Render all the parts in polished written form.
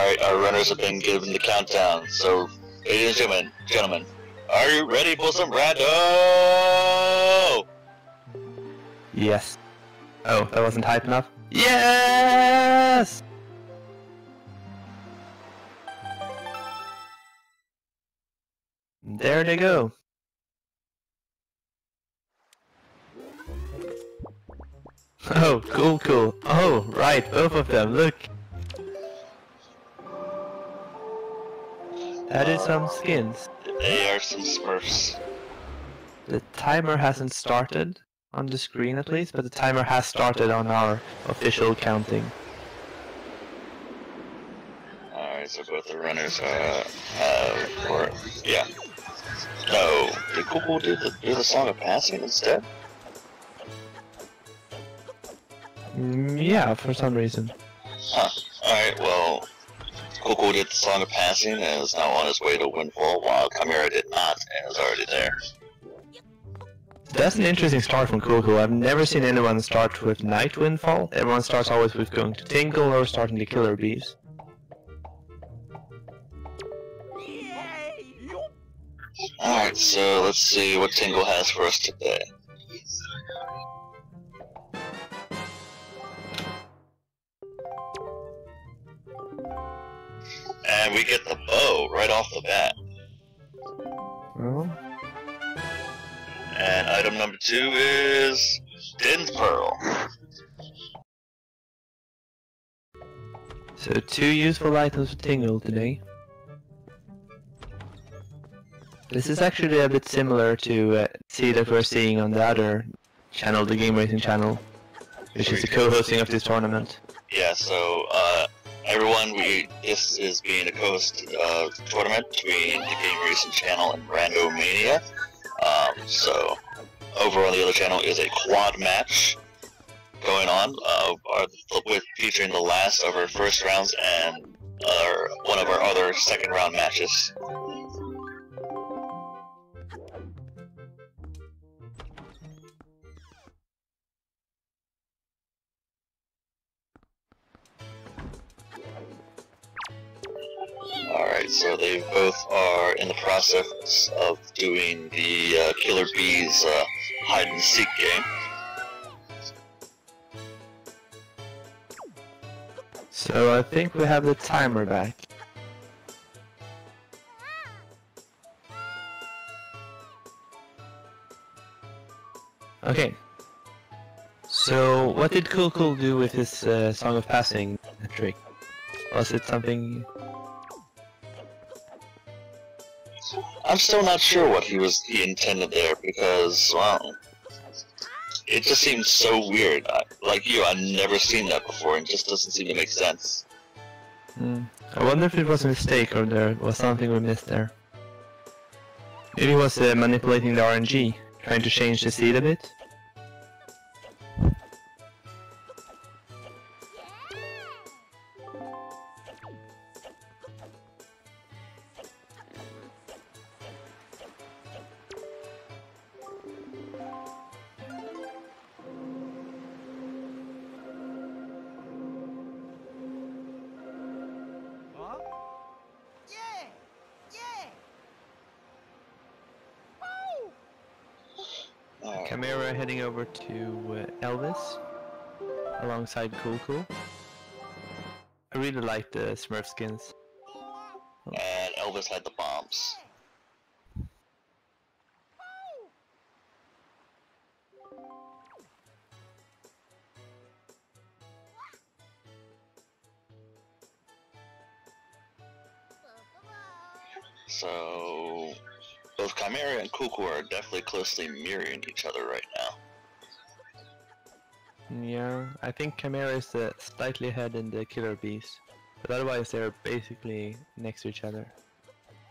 Alright, our runners have been given the countdown, so ladies and gentlemen, are you ready for some rando? Yes. Oh, that wasn't hype enough? Yes! There they go. Oh, cool. Oh, right, both of them, look. That is some skins. They are some Smurfs. The timer hasn't started, on the screen at least, but the timer has started on our official counting. Alright, so both the runners yeah. No, did Google do the Song of Passing instead? Yeah, for some reason. Huh. Alright, well, Google did the Song of Passing and is now on his way to Windfall, while Chimera did not and is already there. That's an interesting start from Coco. I've never seen anyone start with Night Windfall. Everyone starts always with going to Tingle or starting the Killer Bees. Alright, so let's see what Tingle has for us today. And we get the bow right off the bat. Well, and item number 2 is Din's Pearl. So 2 useful items for Tingle today. This is actually a bit similar to see that we're seeing on the other channel, the Game Racing channel, which is the co-hosting of this tournament. Yeah, so everyone, this is being a co-host tournament between the Game Racing channel and Randomizer. So over on the other channel is a quad match going on, with featuring the last of our first rounds and one of our other second round matches. Alright, so they both are in the process of doing the Killer Bees hide and seek game. So I think we have the timer back. Okay. So what did Cool do with his Song of Passing trick? Was it something... I'm still not sure what he intended there, because, well, it just seems so weird. Like you, I've never seen that before, and it just doesn't seem to make sense. I wonder if it was a mistake or there was something we missed there. Maybe he was manipulating the RNG, trying to change the seed a bit. Chimera heading over to Elvis, alongside Cool. I really like the Smurf skins. And Elvis had the bombs. So both Chimera and Cuckoo are definitely closely mirroring each other right now. Yeah, I think Chimera is slightly ahead in the Killer Bees, but otherwise they're basically next to each other.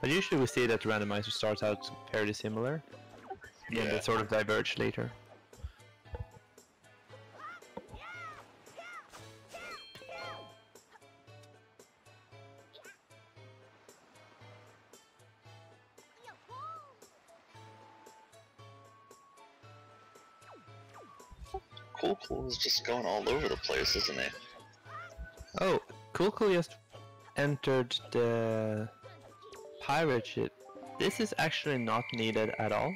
But usually we see that the Randomizer starts out fairly similar, and then they sort of diverge later. Cool is just going all over the place, isn't he? Oh, Cool just entered the pirate ship. This is actually not needed at all.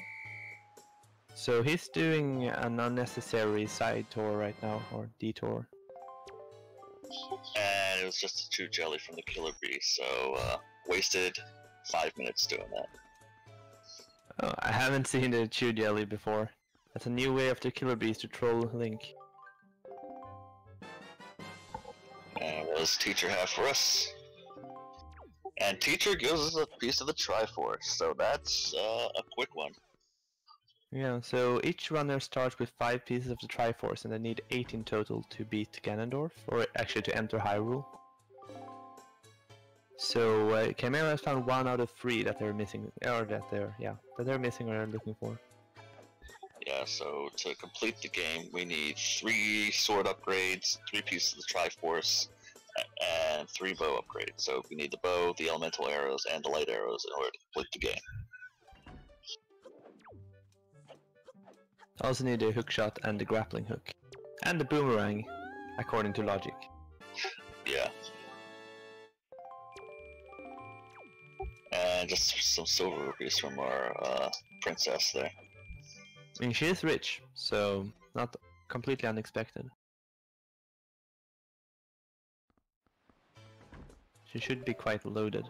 So he's doing an unnecessary side tour right now, or detour. And it was just a chew jelly from the killer bee, so wasted 5 minutes doing that. Oh, I haven't seen the chew jelly before. That's a new way of the killer bees to troll Link. And what does teacher have for us? And teacher gives us a piece of the Triforce, so that's a quick one. Yeah, so each runner starts with 5 pieces of the Triforce, and they need 8 in total to beat Ganondorf, or actually to enter Hyrule. So Chimera has found 1 out of 3 that they're missing, or that they're missing or looking for. Yeah, so to complete the game, we need 3 sword upgrades, 3 pieces of the Triforce, and 3 bow upgrades. So we need the bow, the elemental arrows, and the light arrows in order to complete the game. Also need a hookshot and the grappling hook. And the boomerang, according to logic. Yeah. And just some silver rupees from our princess there. I mean, she is rich, so not completely unexpected. She should be quite loaded.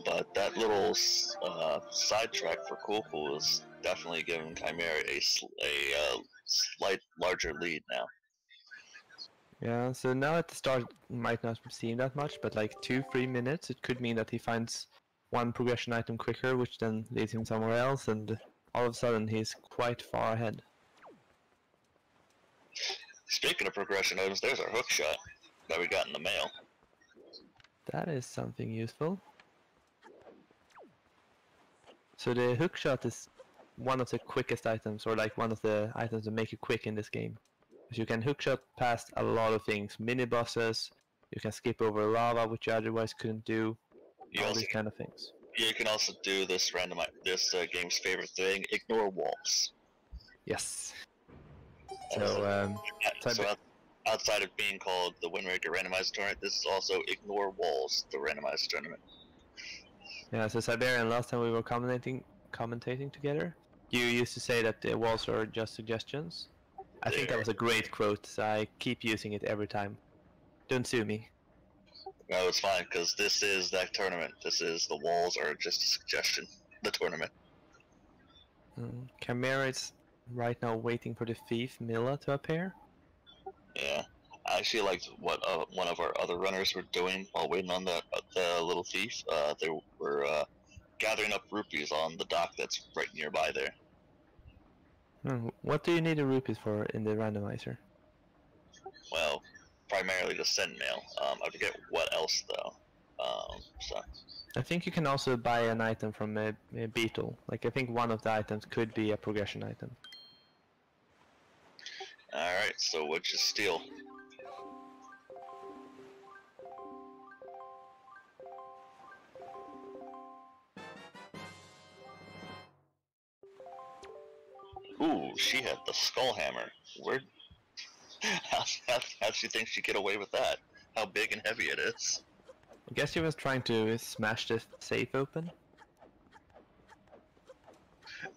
But that little sidetrack for Cool is definitely giving Chimera a slight larger lead now. Yeah, so now at the start it might not seem that much, but like 2-3 minutes it could mean that he finds 1 progression item quicker, which then leads him somewhere else, and all of a sudden he's quite far ahead. Speaking of progression items, there's our hookshot that we got in the mail. That is something useful. So the hookshot is one of the quickest items, or like one of the items that make you quick in this game. Because you can hookshot past a lot of things, mini bosses, you can skip over lava, which you otherwise couldn't do, all these kind of things. You can also do this game's favorite thing, ignore walls. Yes. So, outside of being called the Wind Waker Randomizer Tournament, this is also Ignore Walls, the Randomizer Tournament. Yeah, so Siberian, last time we were commentating together, you used to say that the walls are just suggestions. I think that was a great quote, so I keep using it every time. Don't sue me. No, it's fine, because this is that tournament. This is the walls are just a suggestion. The tournament. Chimera is right now waiting for the thief Milla to appear. Yeah, I actually liked what one of our other runners were doing while waiting on the little thief. They were gathering up rupees on the dock that's right nearby there. What do you need the rupees for in the randomizer? Well, primarily to send mail. I forget what else though. So. I think you can also buy an item from a beetle. Like I think one of the items could be a progression item. Alright, so what'd you steal? Ooh, she had the skull hammer. Where? How'd she think she'd get away with that? How big and heavy it is. I guess she was trying to smash the safe open.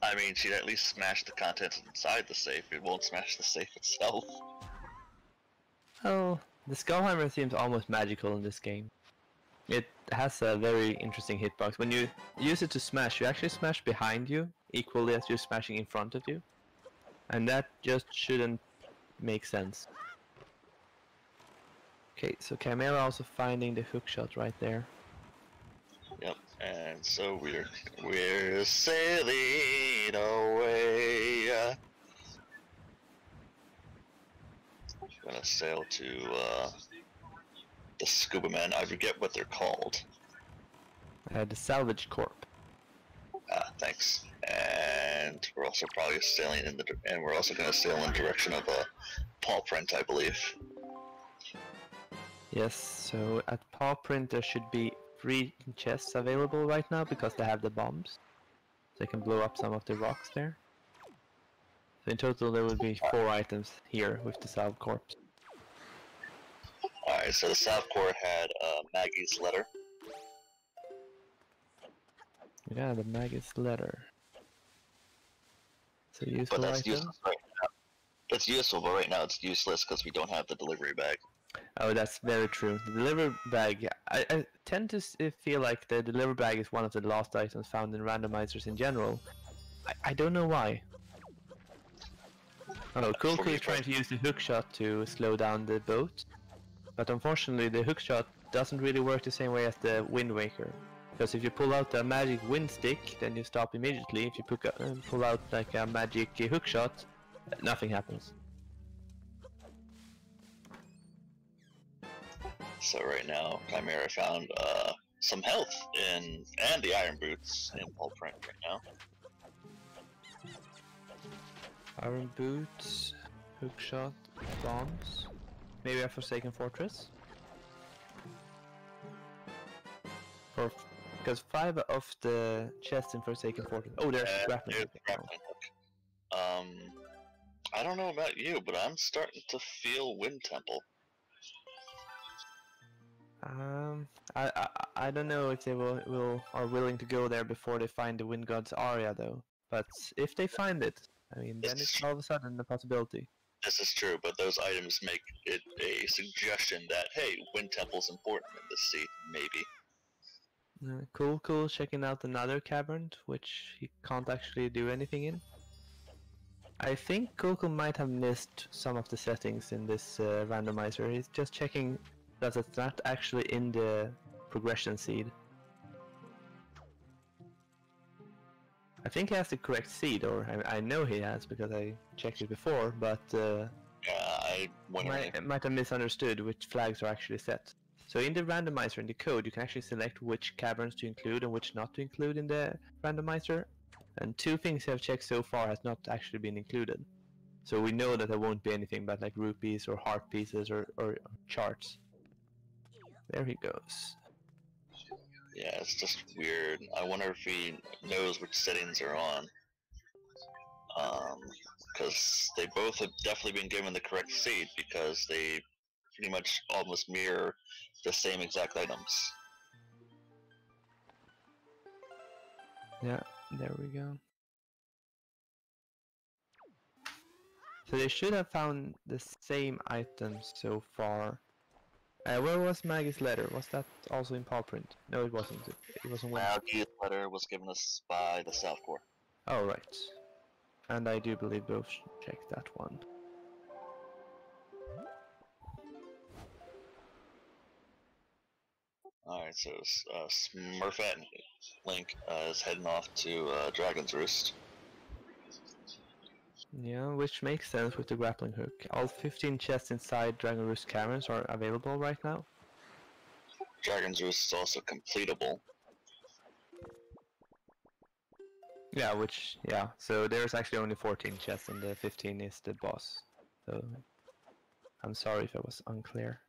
I mean, she'd at least smash the contents inside the safe. It won't smash the safe itself. Oh, the Skullhammer seems almost magical in this game. It has a very interesting hitbox. When you use it to smash, you actually smash behind you, equally as you're smashing in front of you. And that just shouldn't make sense. Okay, so Chimera also finding the hookshot right there. Yep, and so we're sailing away. Gonna sail to the scuba men. I forget what they're called. The salvage corp. Thanks. And we're also probably sailing and we're also gonna sail in the direction of paw print, I believe. Yes, so at paw print there should be 3 chests available right now because they have the bombs. So they can blow up some of the rocks there. So in total there would be 4 items here with the Salve Corps. Alright, so the Salve Corps had Maggie's letter, Yeah, the Magus letter. So But useful that's item. useless right now. It's useful, but right now it's useless because we don't have the delivery bag. Oh, that's very true. The delivery bag. I tend to feel like the delivery bag is one of the last items found in randomizers in general. I don't know why. Oh, Coolco is trying to use the hookshot to slow down the boat, but unfortunately the hookshot doesn't really work the same way as the Wind Waker. Because if you pull out a magic wind stick, then you stop immediately. If you pull out like a magic hookshot, nothing happens. So right now, Chimera found some health and the iron boots in Paul Print right now. Iron boots, hookshot, bombs. Maybe a Forsaken Fortress. Because 5 of the chests in Forsaken Fortress. Oh, there's the grappling hook. I don't know about you, but I'm starting to feel Wind Temple. I don't know if they are willing to go there before they find the Wind God's Aria though. But if they find it, I mean, then it's all of a sudden a possibility. This is true, but those items make it a suggestion that, hey, Wind Temple's important in this sea, maybe. Cool. Checking out another cavern, which he can't actually do anything in. I think Coco might have missed some of the settings in this randomizer. He's just checking that it's not actually in the progression seed. I think he has the correct seed, or I know he has because I checked it before, but I might have misunderstood which flags are actually set. So in the randomizer, in the code, you can actually select which caverns to include and which not to include in the randomizer. And 2 things I've checked so far has not actually been included. So we know that there won't be anything but like rupees or heart pieces or charts. There he goes. Yeah, it's just weird. I wonder if he knows which settings are on. Because they both have definitely been given the correct seed because they pretty much almost mirror the same exact items. Yeah, there we go. So they should have found the same items so far. Where was Maggie's letter? Was that also in Paw Print? No, it wasn't. It was in Wind. Maggie's letter was given us by the South Core. Oh, right. And I do believe both checked that one. Alright, so Smurfette Link is heading off to Dragon's Roost. Yeah, which makes sense with the grappling hook. All 15 chests inside Dragon Roost Caverns are available right now. Dragon's Roost is also completable. Yeah, so there's actually only 14 chests and the 15 is the boss. So, I'm sorry if I was unclear.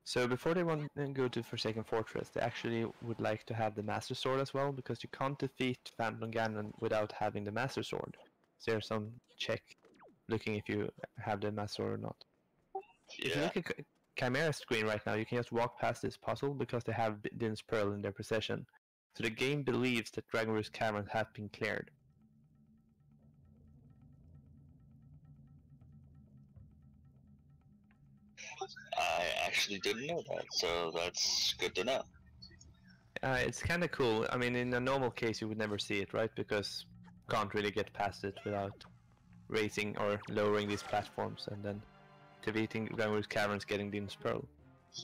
So before they want to go to Forsaken Fortress, they actually would like to have the Master Sword as well, because you can't defeat Phantom Ganon without having the Master Sword. So there's some check looking if you have the Master Sword or not. Yeah. If you look at Chimera's screen right now, you can just walk past this puzzle because they have Din's Pearl in their possession. So the game believes that Dragon Roost Caverns have been cleared. I actually didn't know that, so that's good to know. It's kind of cool. I mean, in a normal case, you would never see it, right? Because you can't really get past it without raising or lowering these platforms and then defeating Dragon Roost Caverns, getting Din's Pearl.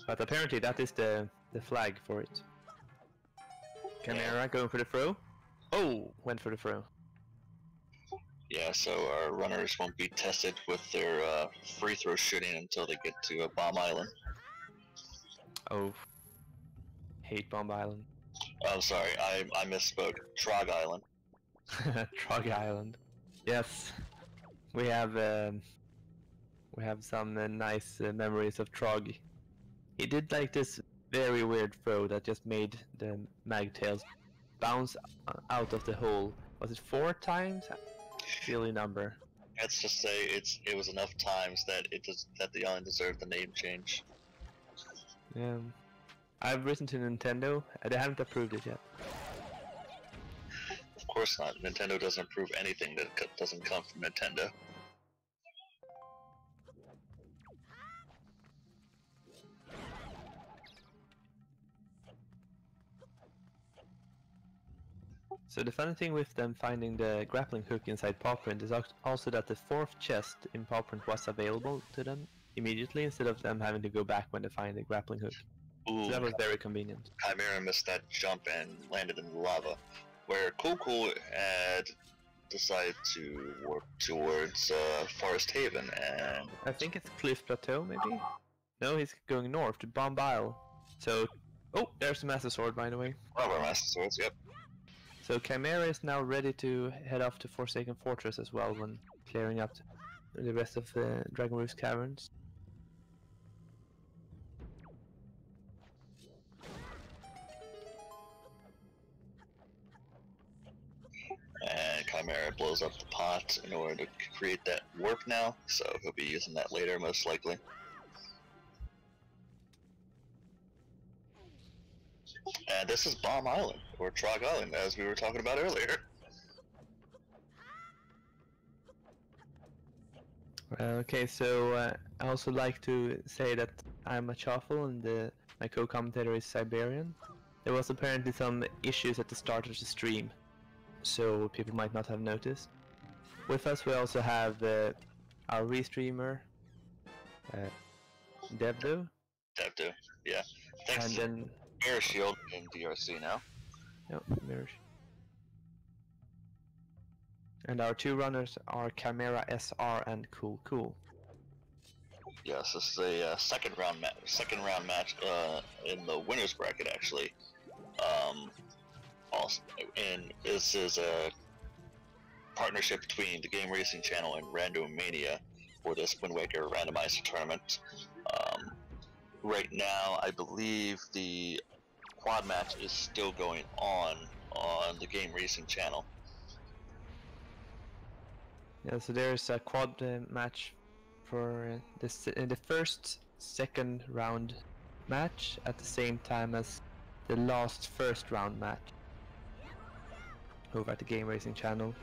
But apparently, that is the flag for it. Chimera going for the throw. Oh, went for the throw. Yeah, so our runners won't be tested with their free throw shooting until they get to Bomb Island. Oh, hate Bomb Island. Oh, sorry, I misspoke. Trog Island. Trog Island. Yes, we have some nice memories of Trog. He did like this very weird throw that just made the Magtails bounce out of the hole. Was it 4 times? Silly number. Let's just say it was enough times that that the island deserved the name change. I've written to Nintendo, and they haven't approved it yet. Of course not. Nintendo doesn't approve anything that doesn't come from Nintendo. So the funny thing with them finding the grappling hook inside Pawprint is also that the 4th chest in Pawprint was available to them immediately instead of them having to go back when they find the grappling hook. Ooh, so that was very convenient. Chimera missed that jump and landed in the lava, where Cool had decided to work towards Forest Haven, and I think it's Cliff Plateau, maybe? No, he's going north to Bomb Isle. So, oh, there's the Master Sword, by the way. one of our Master Swords, yep. So Chimera is now ready to head off to Forsaken Fortress as well when clearing up the rest of the Dragon Roost Caverns. And Chimera blows up the pot in order to create that warp now, so he'll be using that later most likely. And this is Bomb Island, or Trog Island, as we were talking about earlier. Okay, so I also like to say that I'm a Chaffle and my co-commentator is Siberian. There was apparently some issues at the start of the stream, so people might not have noticed. With us we also have our restreamer, Devdo. Devdo, yeah. Thanks and to then Mirror Shield in DRC now. no, Mirror. And our 2 runners are ChimeraSR and Cool. Yes, this is a second round match in the winners bracket actually. Also, and this is a partnership between the Game Racing Channel and Randomizer for this Wind Waker Randomizer tournament. Right now, I believe the quad match is still going on the Game Racing Channel. Yeah, so there's a quad match for the first second round match at the same time as the last first round match over at the Game Racing Channel.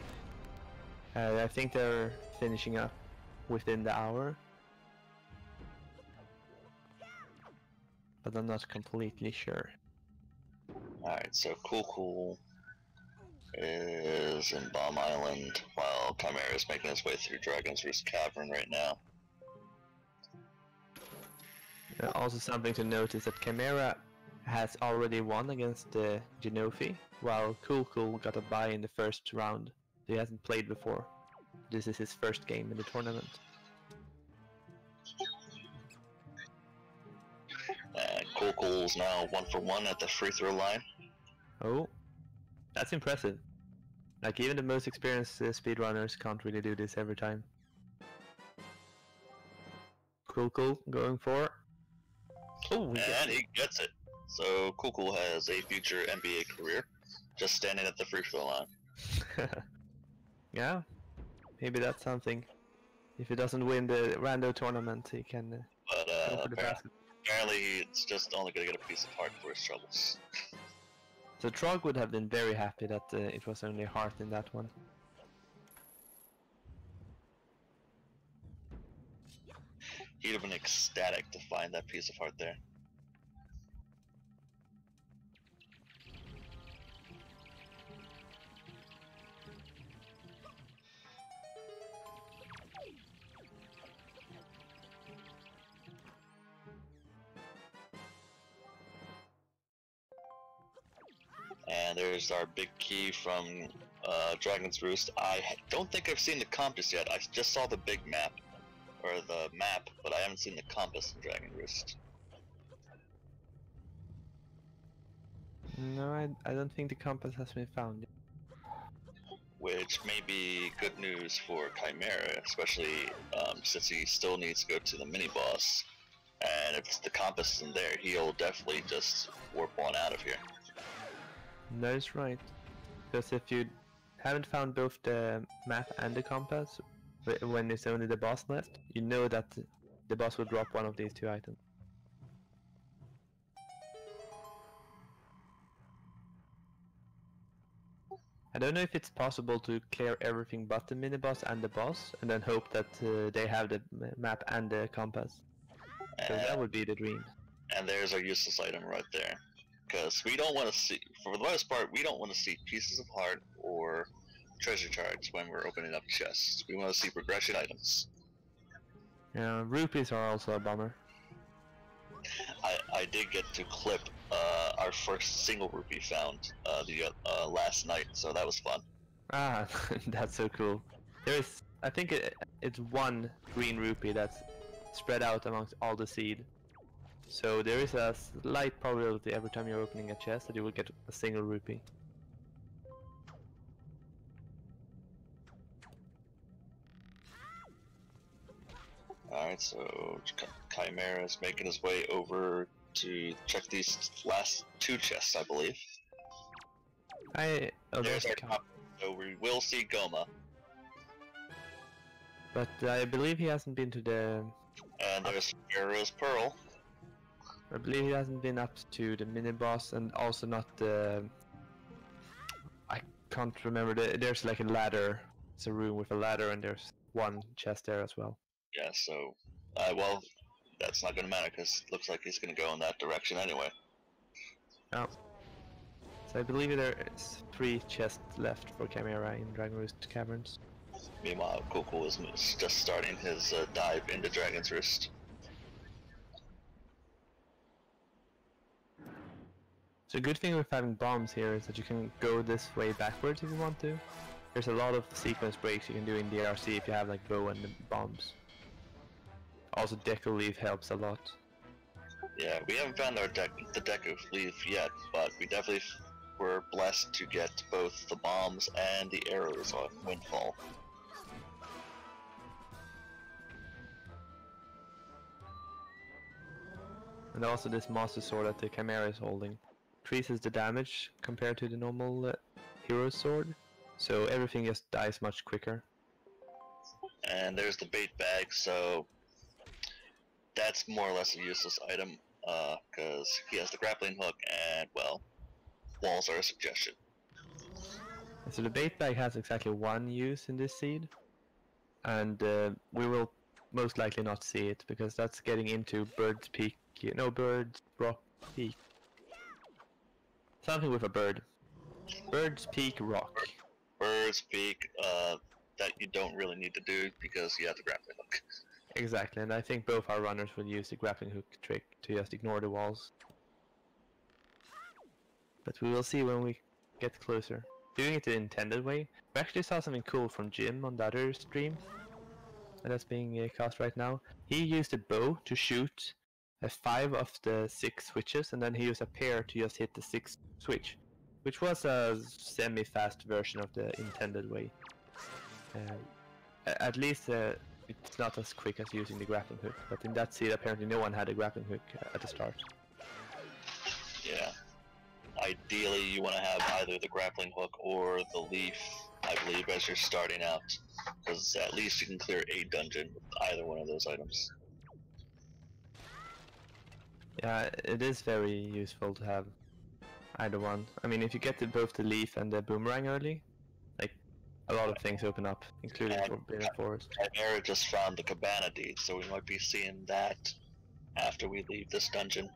I think they're finishing up within the hour, but I'm not completely sure. Alright, so Cool is in Bomb Island while Chimera is making his way through Dragon's Roost Cavern right now. Also something to note is that Chimera has already won against Genofi, while Cool got a bye in the first round. He hasn't played before. This is his first game in the tournament. And Cool's now 1 for 1 at the free throw line. Oh, that's impressive. Like, even the most experienced speedrunners can't really do this every time. Cool going for. Oh, he gets it. So Cool has a future NBA career, just standing at the free throw line. Yeah, maybe that's something. If he doesn't win the Rando tournament, he can go for the basket. Apparently, it's just only gonna get a piece of heart for his troubles. So Trog would have been very happy that it was only heart in that one. He'd have been ecstatic to find that piece of heart there. And there's our big key from Dragon's Roost. I don't think I've seen the compass yet. I just saw the big map, or the map, but I haven't seen the compass in Dragon Roost. No, I don't think the compass has been found yet. Which may be good news for Chimera, especially since he still needs to go to the mini-boss And if the compass isn't there, he'll definitely just warp one out of here. That is right. Because if you haven't found both the map and the compass, when it's only the boss left, you know that the boss will drop one of these two items. I don't know if it's possible to clear everything but the mini-boss and the boss, and then hope that they have the map and the compass. So that would be the dream. And there's our useless item right there. Because we don't want to see, for the most part, we don't want to see pieces of heart or treasure shards when we're opening up chests. We want to see progression items. Yeah, rupees are also a bummer. I did get to clip our first single rupee found last night, so that was fun. Ah, that's so cool. There's, I think it's one green rupee that's spread out amongst all the seed. So there is a slight probability every time you're opening a chest that you will get a single rupee. Alright, so Chimera is making his way over to check these last two chests, I believe. There's our top, so we will see Goma. But I believe he hasn't been to the... And there's Pharaoh's Pearl. I believe he hasn't been up to the mini-boss, and also not the... I can't remember, there's like a ladder. It's a room with a ladder, and there's one chest there as well. Yeah, so... well, that's not gonna matter, because it looks like he's gonna go in that direction anyway. Oh. So I believe there is 3 chests left for Chimera in Dragon Roost Caverns. Meanwhile, Coco is just starting his dive into Dragon's Roost. So a good thing with having bombs here is that you can go this way backwards if you want to. There's a lot of sequence breaks you can do in the RC if you have like bow and bombs. Also Deco Leaf helps a lot. Yeah, we haven't found our the Deco Leaf yet, but we definitely were blessed to get both the bombs and the arrows on Windfall. And also this Master Sword that the Chimera is holding increases the damage compared to the normal Hero Sword, so everything just dies much quicker. And there's the bait bag, so that's more or less a useless item, because he has the grappling hook and, well, walls are a suggestion. So the bait bag has exactly one use in this seed, and we will most likely not see it, because that's getting into Bird's Peak, no, Bird's Rock Peak. Something with a bird. Bird's Peak Rock. Bird's Peak, that you don't really need to do because you have the grappling hook. Exactly, and I think both our runners will use the grappling hook trick to just ignore the walls. But we will see when we get closer. Doing it the intended way. We actually saw something cool from Jim on the other stream that's being cast right now. He used a bow to shoot 5 of the 6 switches, and then he used a pair to just hit the 6th switch, which was a semi-fast version of the intended way. At least it's not as quick as using the grappling hook, but in that seed apparently no one had a grappling hook at the start. Yeah. Ideally you want to have either the grappling hook or the leaf, I believe, as you're starting out, because at least you can clear a dungeon with either one of those items. Yeah, it is very useful to have either one. I mean, if you get both the leaf and the boomerang early, like, a lot of things open up, including Forbidden Forest. Chimera just found the Cabana deed, so we might be seeing that after we leave this dungeon.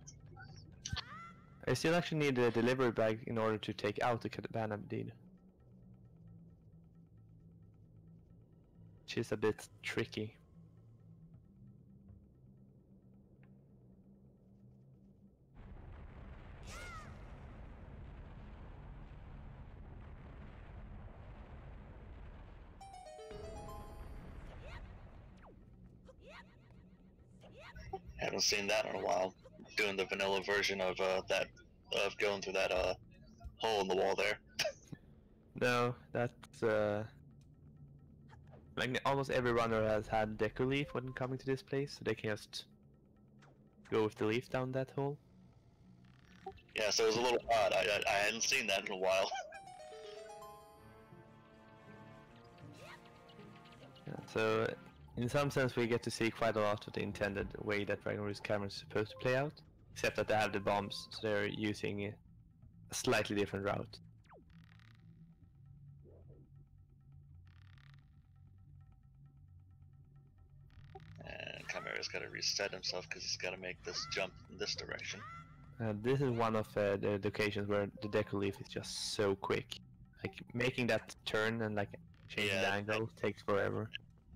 I still actually need a delivery bag in order to take out the Cabana deed, which is a bit tricky. Haven't seen that in a while. Doing the vanilla version of going through that hole in the wall there. No, that's like almost every runner has had Deco Leaf when coming to this place, so they can just go with the leaf down that hole. Yeah, so it was a little odd. I hadn't seen that in a while. Yeah, so in some sense we get to see quite a lot of the intended way that Dragon Roost Cavern is supposed to play out, except that they have the bombs, so they're using a slightly different route. And Chimera's got to reset himself because he's got to make this jump in this direction. This is one of the occasions where the Deku Leaf is just so quick. Like, making that turn and like changing the angle takes forever.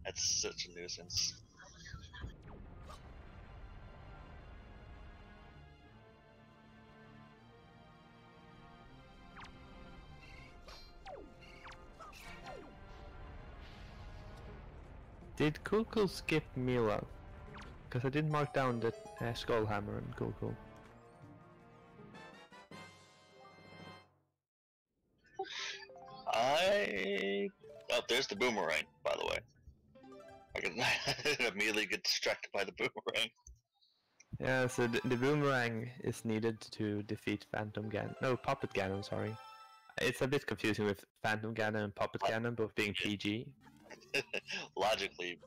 That's such a nuisance. Did Cool skip Mila? Because I didn't mark down the Skull Hammer and Cool. Oh, there's the boomerang, by the way. I can immediately get distracted by the boomerang. Yeah, so the boomerang is needed to defeat Phantom Ganon. No, Puppet Ganon, sorry. It's a bit confusing with Phantom Ganon and Puppet Ganon both being PG. Logically,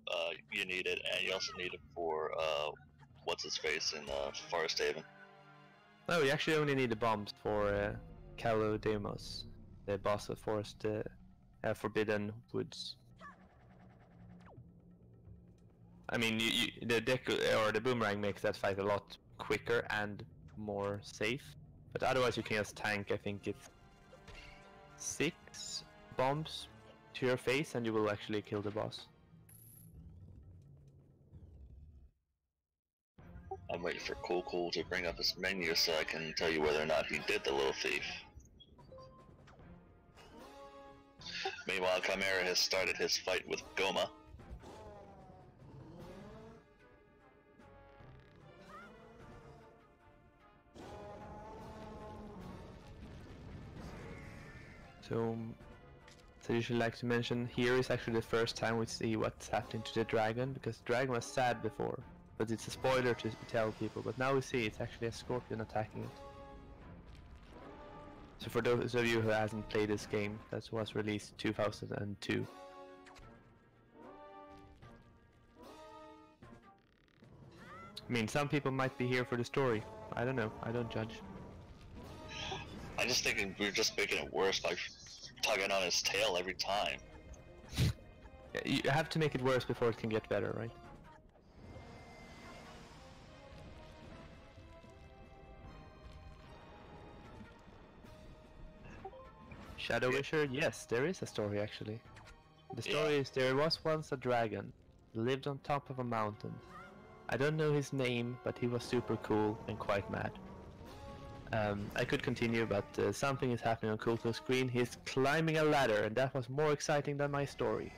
you need it, and you also need it for, what's his face in Forest Haven. No, you actually only need the bombs for Kalodemos, the boss of Forest Forbidden Woods. I mean, the boomerang makes that fight a lot quicker and more safe. But otherwise, you can just tank. I think it's 6 bombs to your face, and you will actually kill the boss. I'm waiting for Cool to bring up his menu so I can tell you whether or not he did the little thief. Meanwhile, Chimera has started his fight with Goma. So you should like to mention here is actually the first time we see what's happening to the dragon, because the dragon was sad before, but it's a spoiler to tell people. But now we see it's actually a scorpion attacking it. So for those of you who hasn't played this game, that was released 2002. I mean, some people might be here for the story. I don't know. I don't judge. I'm just thinking we're just making it worse by tugging on his tail every time. Yeah, you have to make it worse before it can get better, right? Shadow Wisher? Yes, there is a story actually. The story is there was once a dragon, lived on top of a mountain. I don't know his name, but he was super cool and quite mad. I could continue, but something is happening on Cool's screen. He's climbing a ladder, and that was more exciting than my story.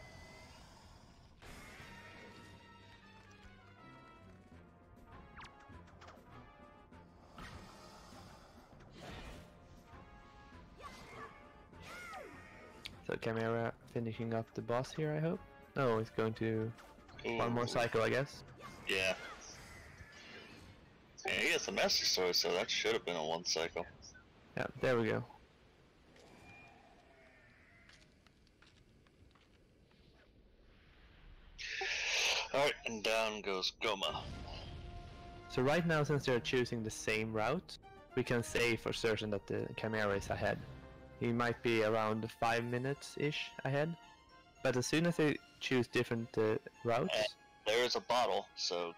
So Chimera finishing up the boss here, I hope? No, he's going to one more cycle, I guess. Yeah. Yeah, he has the Master Sword, so that should have been a 1 cycle. Yeah, there we go. Alright, and down goes Goma. So right now, since they're choosing the same route, we can say for certain that the Chimera is ahead. He might be around 5 minutes-ish ahead. But as soon as they choose different routes... And there is a bottle, so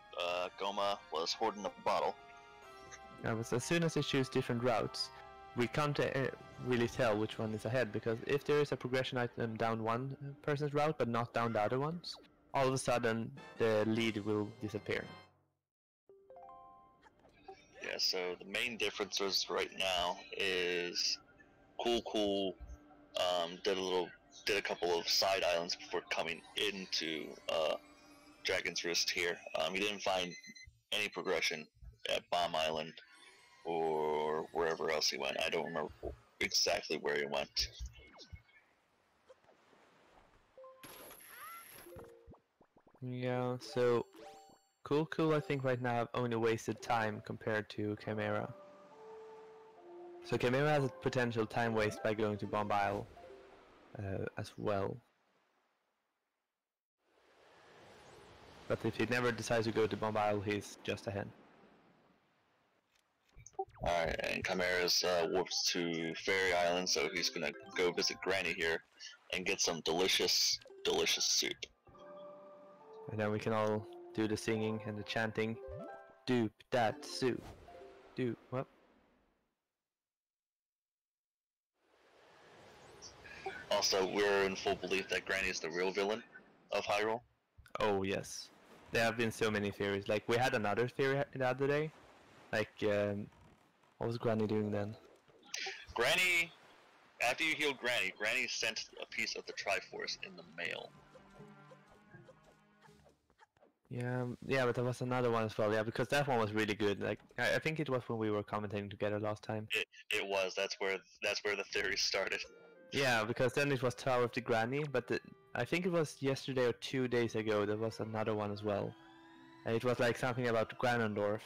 Goma was hoarding a bottle. Yeah, but as soon as they choose different routes, we can't really tell which one is ahead, because if there is a progression item down one person's route but not down the other ones, all of a sudden the lead will disappear. Yeah, so the main differences right now is Cool did a couple of side islands before coming into Dragon's Roost here. He didn't find any progression at Bomb Island or wherever else he went. I don't remember exactly where he went. Yeah, so Cool, I think right now have only wasted time compared to Chimera. So Chimera has a potential time waste by going to Bomb Isle as well. But if he never decides to go to Bomb Isle, he's just ahead. Alright, and Chimera's warps to Fairy Island, so he's gonna go visit Granny here and get some delicious, delicious soup. And then we can all do the singing and the chanting. Doop that soup. Doop what? Also, we're in full belief that Granny is the real villain of Hyrule. Oh yes. There have been so many theories. Like we had another theory the other day. Like what was Granny doing then? Granny, after you healed Granny, Granny sent a piece of the Triforce in the mail. Yeah, but there was another one as well. Yeah, because that one was really good. Like I think it was when we were commentating together last time. It was. That's where the theory started. Yeah, because then it was Tower of the Granny, but I think it was yesterday or 2 days ago there was another one as well. And it was like something about Granondorf.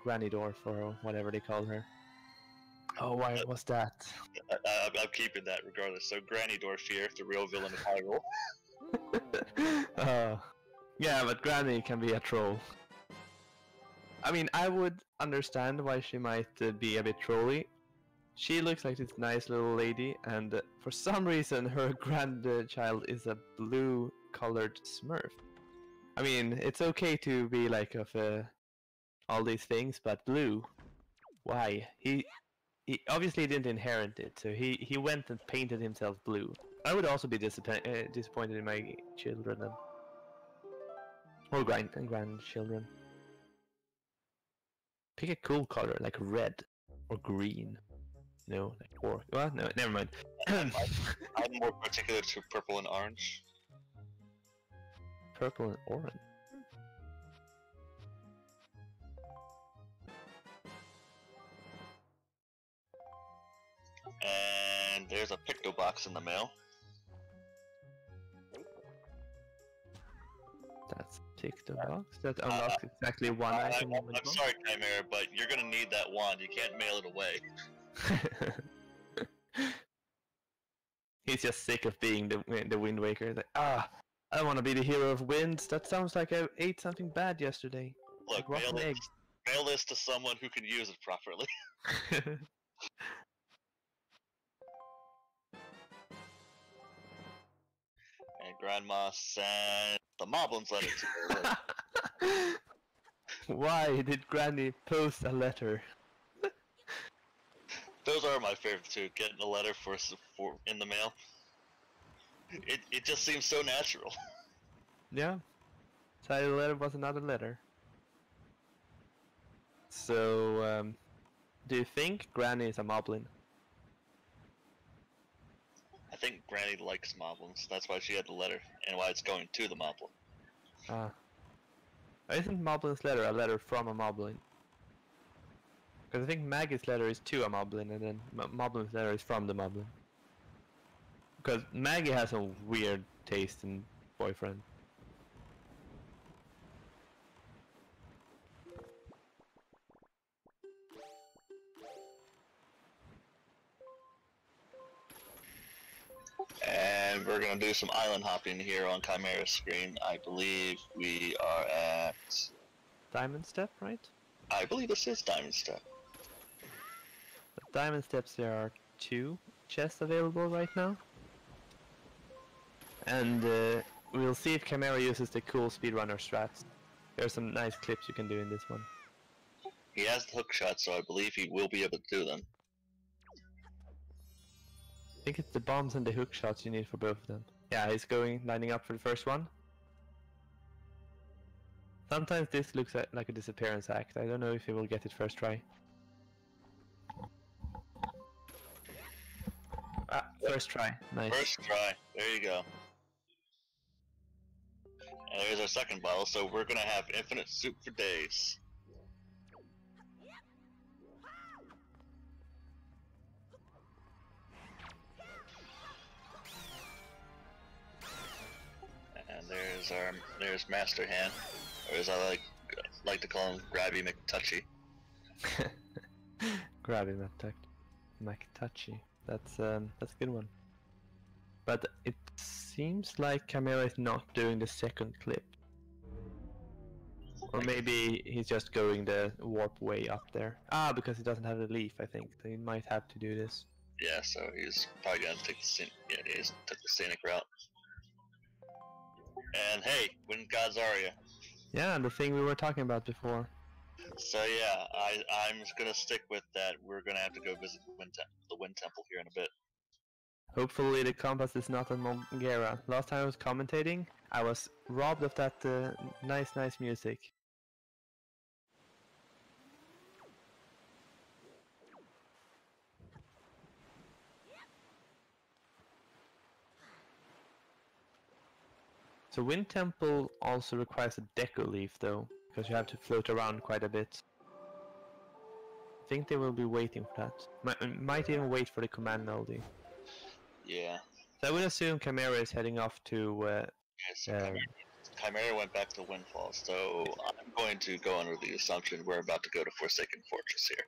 Grannydorf or whatever they call her. Oh, why was that? I'm keeping that regardless. So Grannydorf here, the real villain of Hyrule. Yeah, but Granny can be a troll. I mean, I would understand why she might be a bit trolly. She looks like this nice little lady, and for some reason her grandchild is a blue-colored Smurf. I mean, it's okay to be like of all these things, but blue? Why? He obviously didn't inherit it, so he went and painted himself blue. I would also be disappointed in my children then. Or grandchildren. Pick a cool color, like red or green. No, like or well, no, never mind. I'm more particular to purple and orange. Purple and orange. And there's a Picto box in the mail. That's tick the box. That unlocks exactly one item. I'm sorry, Chimera, but you're gonna need that wand. You can't mail it away. He's just sick of being the Wind Waker. He's like, I don't want to be the hero of winds. That sounds like I ate something bad yesterday. Look, like mail this to someone who can use it properly. And Grandma sent the Moblins letter to her. Why did Granny post a letter? Those are my favorite too. Getting a letter for in the mail. It just seems so natural. Yeah. So the letter was another letter. So, do you think Granny is a Moblin? I think Granny likes Moblins. That's why she had the letter, and why it's going to the Moblin. Isn't Moblin's letter a letter from a Moblin? Because I think Maggie's letter is to a Moblin, and then Moblin's letter is from the Moblin. Because Maggie has a weird taste in boyfriend. And we're gonna do some island hopping here on Chimera's screen. I believe we are at Diamond Step, right? I believe this is Diamond Step. At Diamond Steps there are 2 chests available right now. And we'll see if Chimera uses the cool speedrunner strats. There are some nice clips you can do in this one. He has the hook shot, so I believe he will be able to do them. I think it's the bombs and the hook shots you need for both of them. Yeah, he's lining up for the first one. Sometimes this looks like a disappearance act. I don't know if he will get it first try. First try. Nice. First try. There you go. And there's our second bottle, so we're gonna have infinite soup for days. And there's Master Hand. or as I like to call him, Grabby McTouchy. Grabby McTouchy. That's a good one. But it seems like Chimera is not doing the second clip. Or maybe he's just going the warp way up there. Ah, because he doesn't have the leaf, I think. So he might have to do this. Yeah, so he's probably gonna take the took the scenic route. And hey, Wind Gods are ya? Yeah, the thing we were talking about before. So yeah, I'm just gonna stick with that. We're gonna have to go visit the Wind Temple here in a bit. Hopefully the compass is not on Mongera. Last time I was commentating, I was robbed of that nice music. So Wind Temple also requires a deco leaf though, because you have to float around quite a bit. I think they will be waiting for that. Might even wait for the command melody. Yeah. So I would assume Chimera is heading off to... Chimera went back to Windfall, so I'm going to go under the assumption we're about to go to Forsaken Fortress here.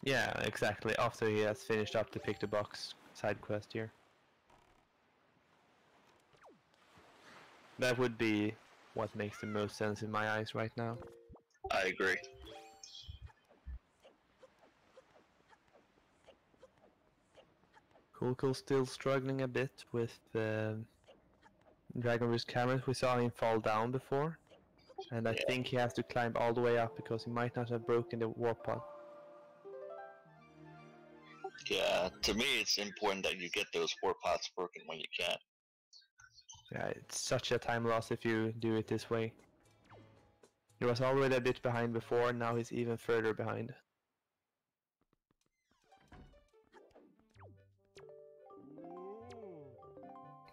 Yeah, exactly, after he has finished up the Pick the Box side quest here. That would be what makes the most sense in my eyes right now. I agree. Cool still struggling a bit with Dragon Roost cameras. We saw him fall down before, and I think he has to climb all the way up because he might not have broken the warp pod. Yeah, to me it's important that you get those warp pods broken when you can. Yeah, it's such a time loss if you do it this way. He was already a bit behind before, now he's even further behind.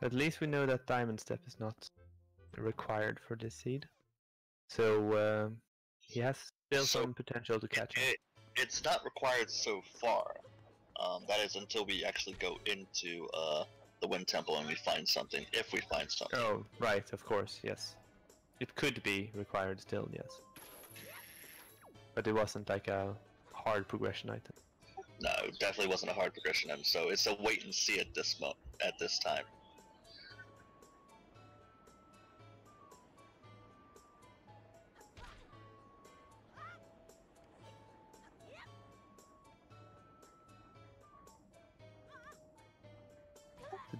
At least we know that Diamond Step is not required for this seed. So he has still some potential to catch up. It's not required so far. That is until we actually go into the Wind Temple and we find something, if we find something. Oh, right, of course, yes. It could be required still, yes. But it wasn't like a hard progression item. No, it definitely wasn't a hard progression item, so it's a wait and see at this time.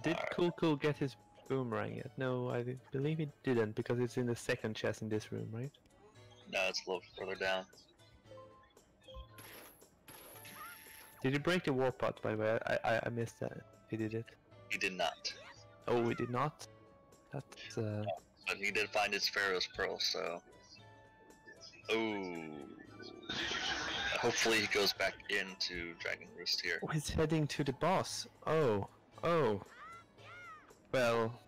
Did Cool get his boomerang yet? No, I believe he didn't, because it's in the second chest in this room, right? No, it's a little further down. Did he break the warp pod, by the way? I missed that. He did it. He did not. Oh, he did not? That's But he did find his Pharaoh's Pearl, so... Ooh. Hopefully he goes back into Dragon Roost here. Oh, he's heading to the boss. Oh. Well...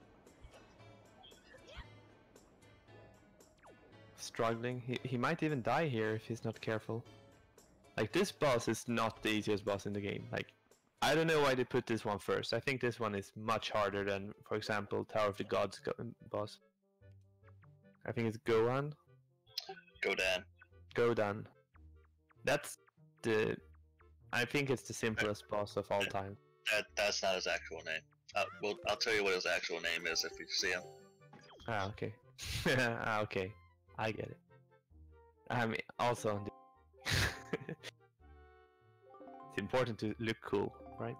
Struggling. He might even die here if he's not careful. Like, this boss is not the easiest boss in the game. Like, I don't know why they put this one first. I think this one is much harder than, for example, Tower of the Gods boss. I think it's Gohan. Godan. That's the... I think it's the simplest boss of all time. That's not his actual name. I'll tell you what his actual name is if you see him. Ah, okay. Okay. I get it. I mean, also... It's important to look cool, right?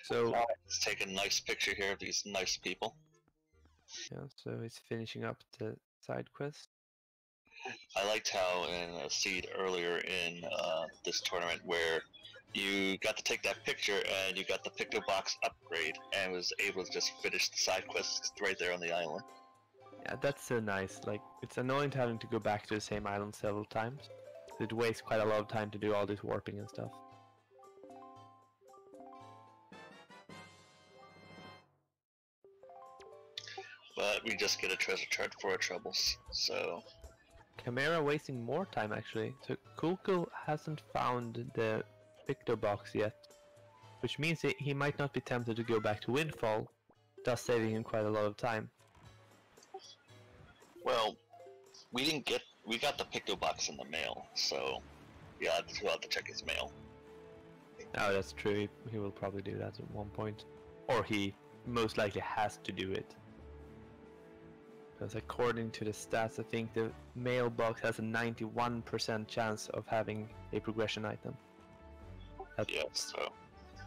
So let's take a nice picture here of these nice people. Yeah, so he's finishing up the side quest. I liked how in a seed earlier in this tournament where you got to take that picture and you got the Picto Box upgrade and was able to just finish the side quests right there on the island. Yeah, that's so nice. Like, it's annoying having to go back to the same island several times. It wastes quite a lot of time to do all this warping and stuff. But we just get a treasure chart for our troubles, so... Chimera wasting more time actually. So Cool hasn't found the Picto Box yet. Which means he might not be tempted to go back to Windfall thus saving him quite a lot of time. Well, we got the Picto box in the mail, so yeah, we'll have to check his mail. Oh, that's true. He will probably do that at one point. Or he most likely has to do it. Because according to the stats, I think the mailbox has a 91% chance of having a progression item. That's Yeah, so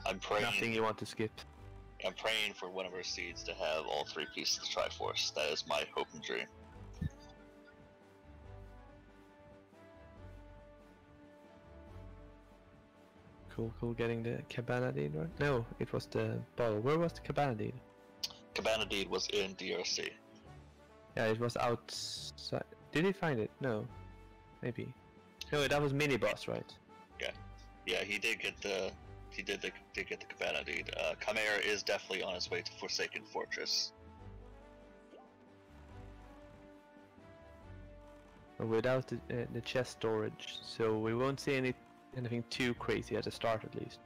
I'm praying. nothing you want to skip. I'm praying for one of our seeds to have all 3 pieces of Triforce. That is my hope and dream. Cool, getting the Cabana deed, right? No, it was the bottle. Where was the Cabana deed? Cabana Deed was in DRC. Yeah, it was outside. Did he find it? No. Maybe. No, that was mini boss, right? Yeah, he did get the did get the Cabana Deed. Chimera is definitely on his way to Forsaken Fortress. But without the chest storage, so we won't see anything too crazy at the start, at least.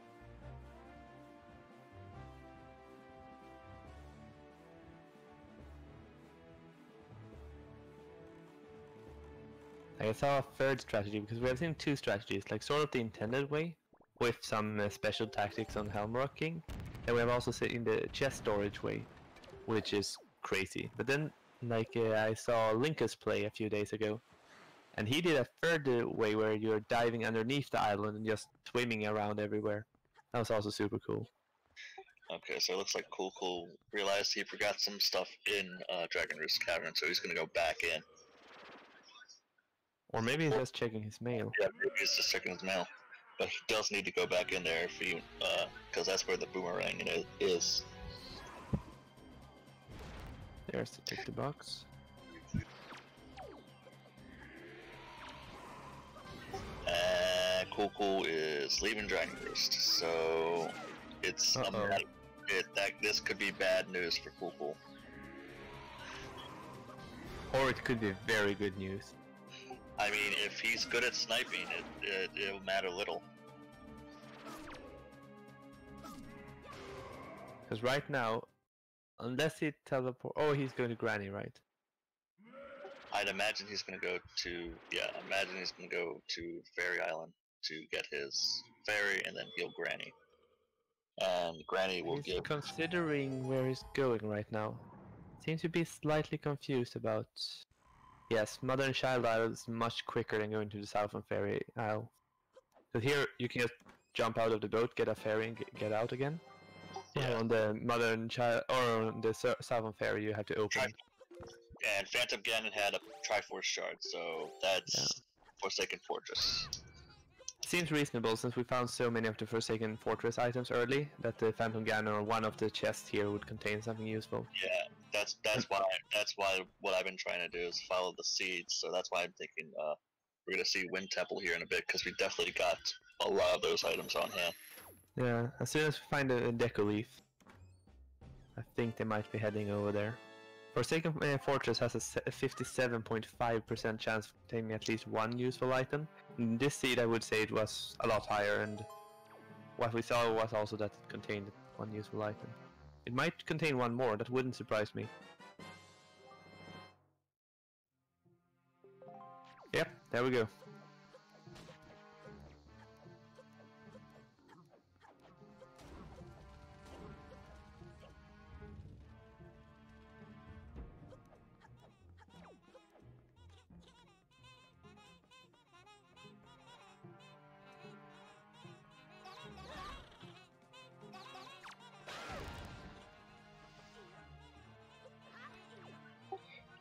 I saw a third strategy, because we have seen 2 strategies, like sort of the intended way, with some special tactics on Helmrock King, and we have also seen the chest storage way, which is crazy. But then, like I saw Linkus play a few days ago, and he did a third way where you're diving underneath the island and just swimming around everywhere. That was also super cool. Okay, so it looks like Cool realized he forgot some stuff in Dragon Roost Cavern, so he's gonna go back in. Or maybe he's just checking his mail. Yeah, maybe he's just checking his mail. But he does need to go back in there if he, because that's where the boomerang is. There's the tick the box. And Cool is leaving Dragon Roost, so it's this could be bad news for Cool. Or it could be very good news. I mean, if he's good at sniping, it'll matter little. Because right now, unless he teleport... Oh, he's going to Granny, right? I'd imagine he's gonna go to Fairy Island to get his fairy and then heal Granny. And Granny will He's give. considering where he's going right now. Seems to be slightly confused about... Yes, Mother and Child Isle is much quicker than going to the Southern Fairy Isle. Because here you can just jump out of the boat, get a ferry, and get out again. Yeah. On the Mother and Child, or on the Southern Fairy, you have to open. And Phantom Ganon had a Triforce shard, so that's Forsaken Fortress. Seems reasonable since we found so many of the Forsaken Fortress items early that the Phantom Ganon or one of the chests here would contain something useful. Yeah, that's why what I've been trying to do is follow the seeds. So that's why I'm thinking we're gonna see Wind Temple here in a bit because we definitely got a lot of those items on hand. Yeah, as soon as we find a Deco Leaf, I think they might be heading over there. Forsaken Fortress has a 57.5% chance of containing at least one useful item. In this seed I would say it was a lot higher, and what we saw was also that it contained one useful item. It might contain one more, that wouldn't surprise me. Yep, there we go.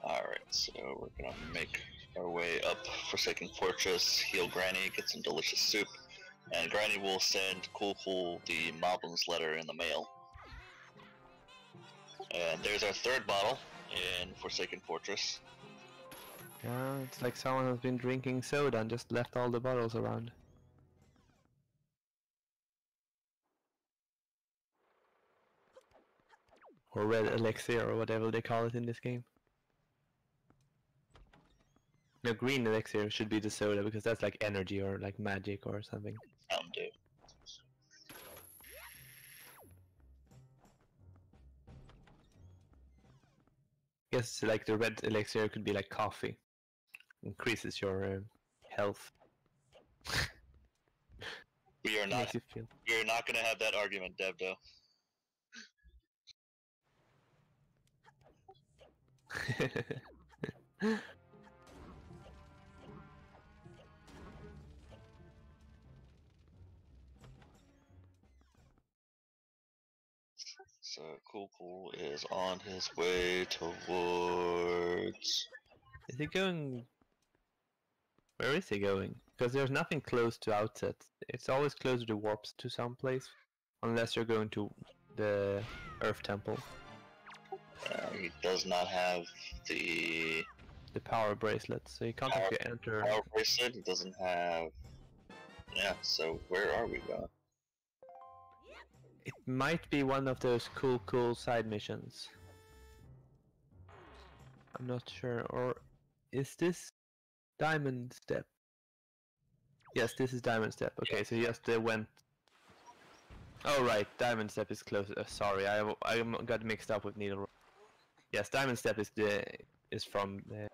Alright, so we're gonna make our way up Forsaken Fortress, heal Granny, get some delicious soup, and Granny will send Cool the Moblin's letter in the mail. And there's our third bottle in Forsaken Fortress. Yeah, it's like someone has been drinking soda and just left all the bottles around. Or red elixir, or whatever they call it in this game. No, green elixir should be the soda, because that's like energy or like magic or something. Mountain Dew. Guess like the red elixir could be like coffee. Increases your health. We are not. Makes you feel. You're not gonna have that argument, Devdo. So Cool is on his way towards. Is he going? Where is he going? Because there's nothing close to Outset. It's always closer to warps to some place, unless you're going to the Earth Temple. He does not have the power bracelet, so you can't actually enter. power bracelet. He doesn't have. Yeah. So where are we going? It might be one of those cool side missions. I'm not sure. Or is this Diamond Step? Yes, this is Diamond Step. Okay, so yes, they went. Oh right, Diamond Step is closer. Sorry, I got mixed up with Needle. Yes, Diamond Step is from the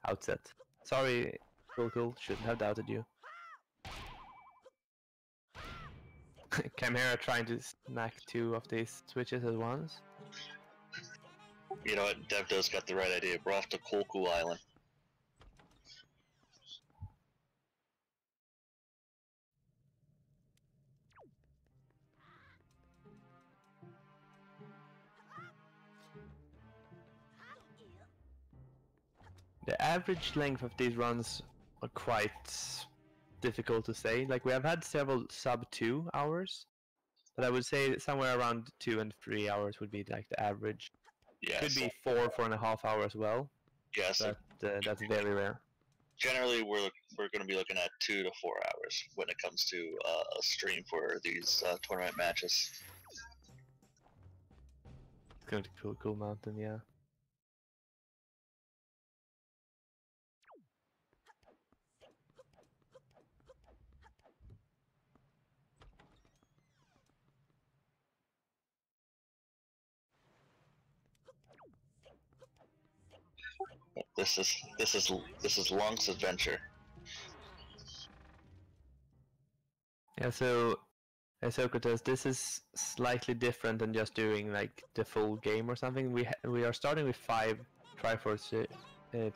Outset. Sorry, Cool. Shouldn't have doubted you. Chimera trying to smack 2 of these switches at once. You know what? Devdo's got the right idea. We're off to Cool Island. The average length of these runs are quite difficult to say. Like we have had several sub 2 hours, but I would say somewhere around 2 and 3 hours would be like the average. Yeah, Could be 4.5 hours as well. Yeah, so but that's very rare. Generally, we're going to be looking at 2 to 4 hours when it comes to a stream for these tournament matches. It's going to cool mountain, yeah. This is Long's adventure. Yeah, so Socrates, this is slightly different than just doing like the full game or something. We are starting with 5 Triforce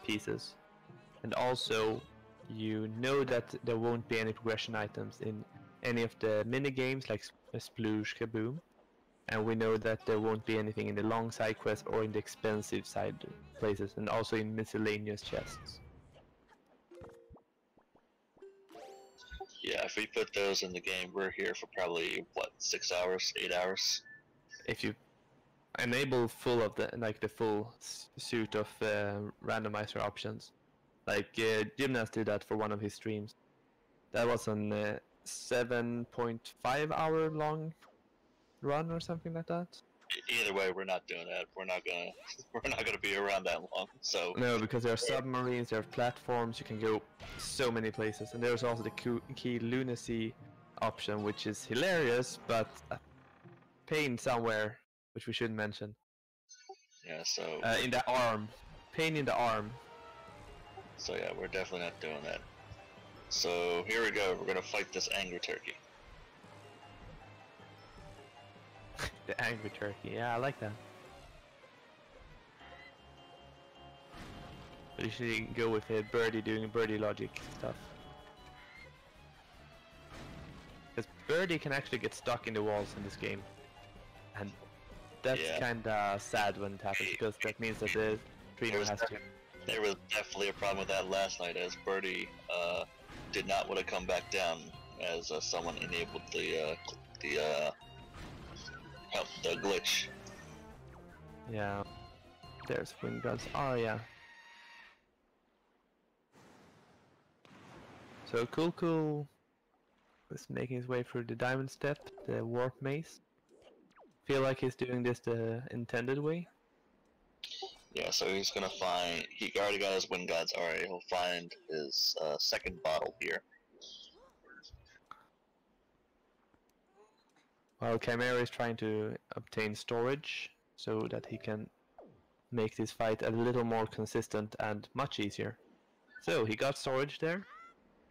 pieces, and also you know that there won't be any progression items in any of the mini games like Sploosh Kaboom, and we know that there won't be anything in the long side quests or in the expensive side places, and also in miscellaneous chests. Yeah, if we put those in the game, we're here for probably what, 6 hours, 8 hours. If you enable full of the full suite of randomizer options, like Gymnast did that for one of his streams. That was an 7.5 hour long run or something like that. Either way, we're not doing that. We're not gonna be around that long. So no, because there are submarines, there are platforms. You can go so many places, and there's also the key lunacy option, which is hilarious, but a pain somewhere, which we shouldn't mention. Yeah. So in the arm, pain in the arm. So yeah, we're definitely not doing that. So here we go. We're gonna fight this angry turkey. The angry turkey, yeah, I like that. But you should go with a birdie doing birdie logic stuff. Because birdie can actually get stuck in the walls in this game. And that's kinda sad when it happens, because that means that the streamer has to... There was definitely a problem with that last night, as birdie did not want to come back down, as someone enabled the glitch. Yeah, there's wind guns. Oh yeah. So Cool is making his way through the diamond step, the warp maze. Feel like he's doing this the intended way. Yeah, so he's gonna find. He already got his wind gods. Alright, he'll find his second bottle here. While Chimera is trying to obtain storage so that he can make this fight a little more consistent and much easier. So he got storage there,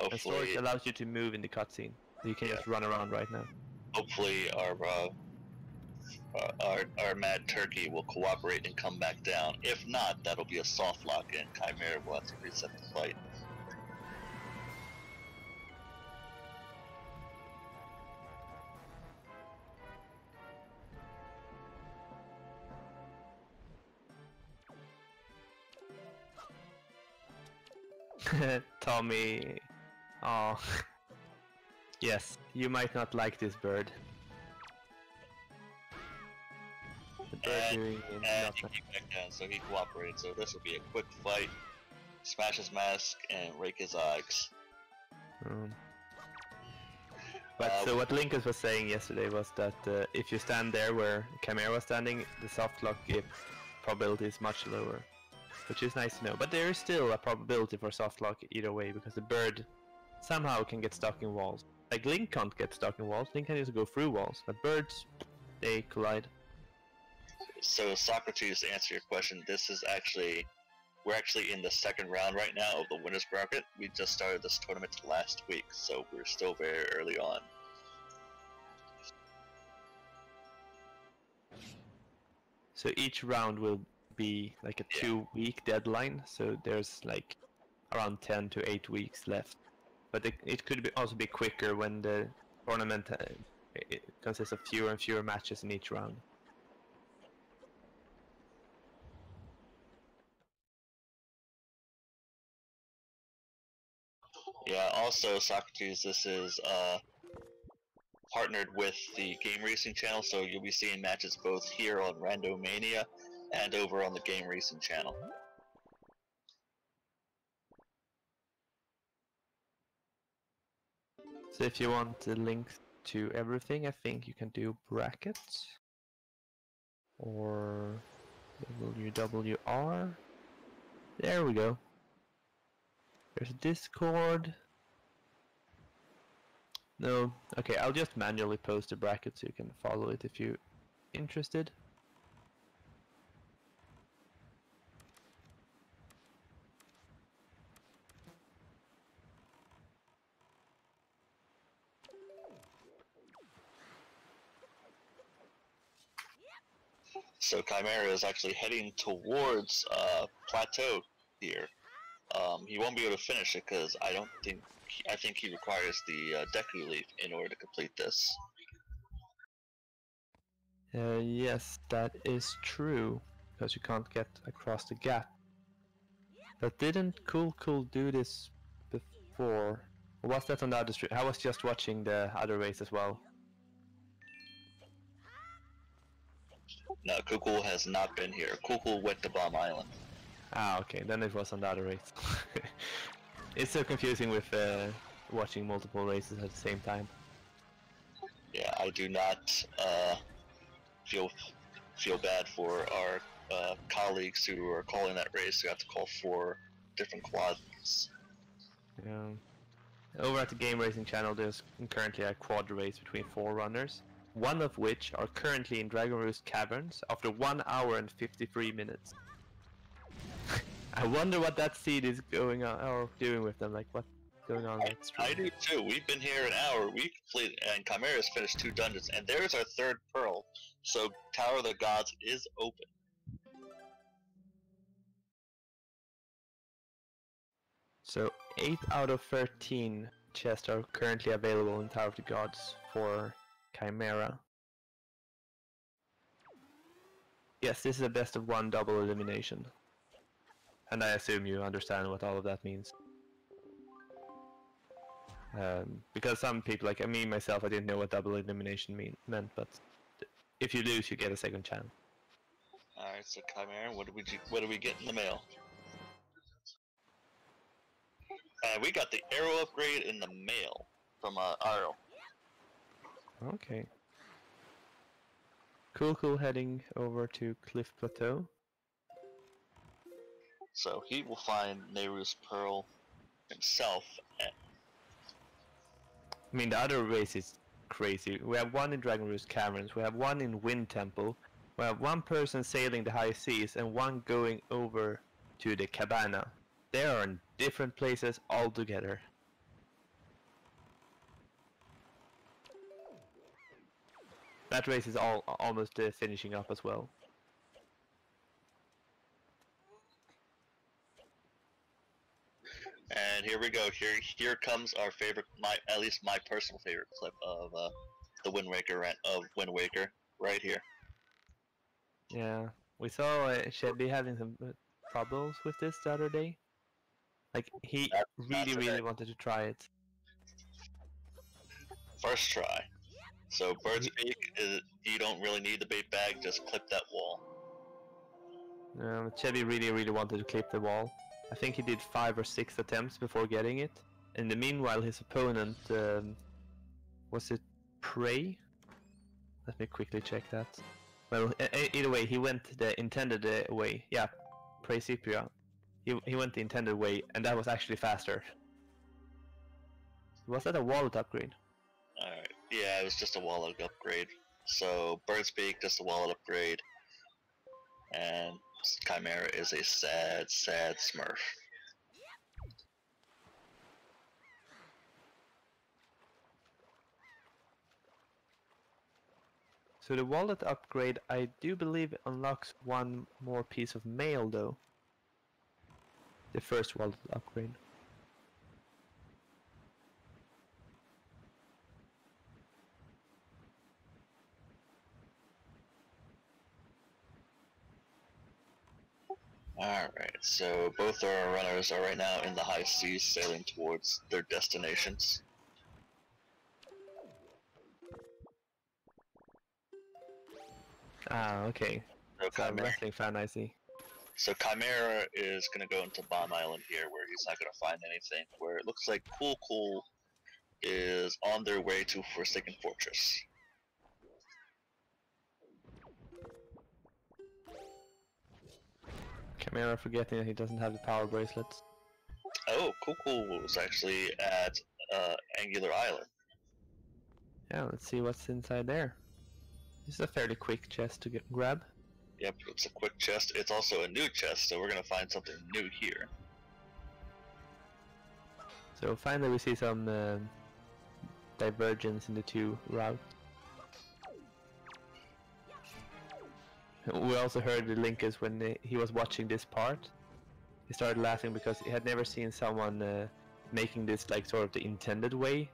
and storage Hopefully, allows you to move in the cutscene. So you can just run around right now. hopefully our mad turkey will cooperate and come back down. If not, that'll be a soft lock, and Chimera will have to reset the fight. Tommy. Oh. Yes, you might not like this bird. The bird doing And nothing. he came back down, so he cooperated. So this will be a quick fight. Smash his mask and rake his eggs. But so what Linkus was saying yesterday was that if you stand there where Chimera was standing, the soft lock probability is much lower, which is nice to know. But there is still a probability for soft lock either way, because the bird somehow can get stuck in walls. Like Link can't get stuck in walls, Link can just go through walls, but birds, they collide. So Socrates, to answer your question, we're actually in the second round right now of the winners bracket. We just started this tournament last week, so we're still very early on. So each round will be like a 2-week deadline, so there's like around 10 to 8 weeks left. But it could also be quicker when the tournament it consists of fewer and fewer matches in each round. Yeah, also Socrates, this is partnered with the Game Racing channel, so you'll be seeing matches both here on Randomania and over on the Game Racing channel. So if you want the links to everything, I think you can do brackets or WWR. There we go. There's Discord. No, okay, I'll just manually post a bracket so you can follow it if you're interested. So Chimera is actually heading towards Plateau here. He won't be able to finish it because I think he requires the Deku Leaf in order to complete this. Yes, that is true, because you can't get across the gap. But didn't Cool do this before? Or was that on the other stream? I was just watching the other race as well. No, Kukul has not been here. Kukul went to Bomb Island. Ah, okay, then it was on the other race. It's so confusing with watching multiple races at the same time. Yeah, I do not feel bad for our colleagues who are calling that race who have to call 4 different quads. Yeah. Over at the Game Racing channel, there's currently a quad race between 4 runners, one of which are currently in Dragon Roost Caverns after 1 hour and 53 minutes. I wonder what that seed is going on or doing with them. Like what's going on? I do too. We've been here an hour. We completed, and Chimera's finished 2 dungeons, and there's our 3rd pearl. So Tower of the Gods is open. So 8 out of 13 chests are currently available in Tower of the Gods for Chimera. Yes, this is a best of 1 double elimination. And I assume you understand what all of that means. Because some people, like me myself, I didn't know what double elimination meant, but if you lose, you get a second chance. Alright, so Chimera, what do we get in the mail? And we got the arrow upgrade in the mail from Arrow. Okay. Cool heading over to Cliff Plateau. So he will find Nehru's Pearl himself. I mean, the other race is crazy. We have one in Dragon Roost Caverns, we have one in Wind Temple, Well, one person sailing the high seas and one going over to the cabana. They are in different places altogether. That race is almost finishing up as well. And here we go. Here comes our favorite, at least my personal favorite clip of the Wind Waker right here. Yeah, we saw Chevy having some troubles with this the other day. Like he really wanted to try it. First try. So bird's beak is, you don't really need the bait bag. Just clip that wall. Chevy really wanted to clip the wall. I think he did 5 or 6 attempts before getting it. In the meanwhile, his opponent was it Prey? Let me quickly check that. Well, either way, he went the intended way. Yeah, Prey Cypria. He went the intended way, and that was actually faster. Was that a wallet upgrade? Alright, yeah, it was just a wallet upgrade. So, Bird's Beak, just a wallet upgrade. And Chimera is a sad smurf. So the wallet upgrade, I do believe, unlocks one more piece of mail, though. The first wallet upgrade. Alright, so both our runners are right now in the high seas sailing towards their destinations. Ah, okay. So I'm wrestling fan, I see. So Chimera is going to go into Bomb Island here, where he's not going to find anything, where it looks like Cool is on their way to Forsaken Fortress. Chimera forgetting that he doesn't have the power bracelets. Oh, Cool was actually at Angular Island. Yeah, let's see what's inside there. This is a fairly quick chest to grab. Yep, it's a quick chest. It's also a new chest, so we're going to find something new here. So finally we see some divergence in the two routes. We also heard the Linkus when he was watching this part. He started laughing because he had never seen someone making this like sort of the intended way.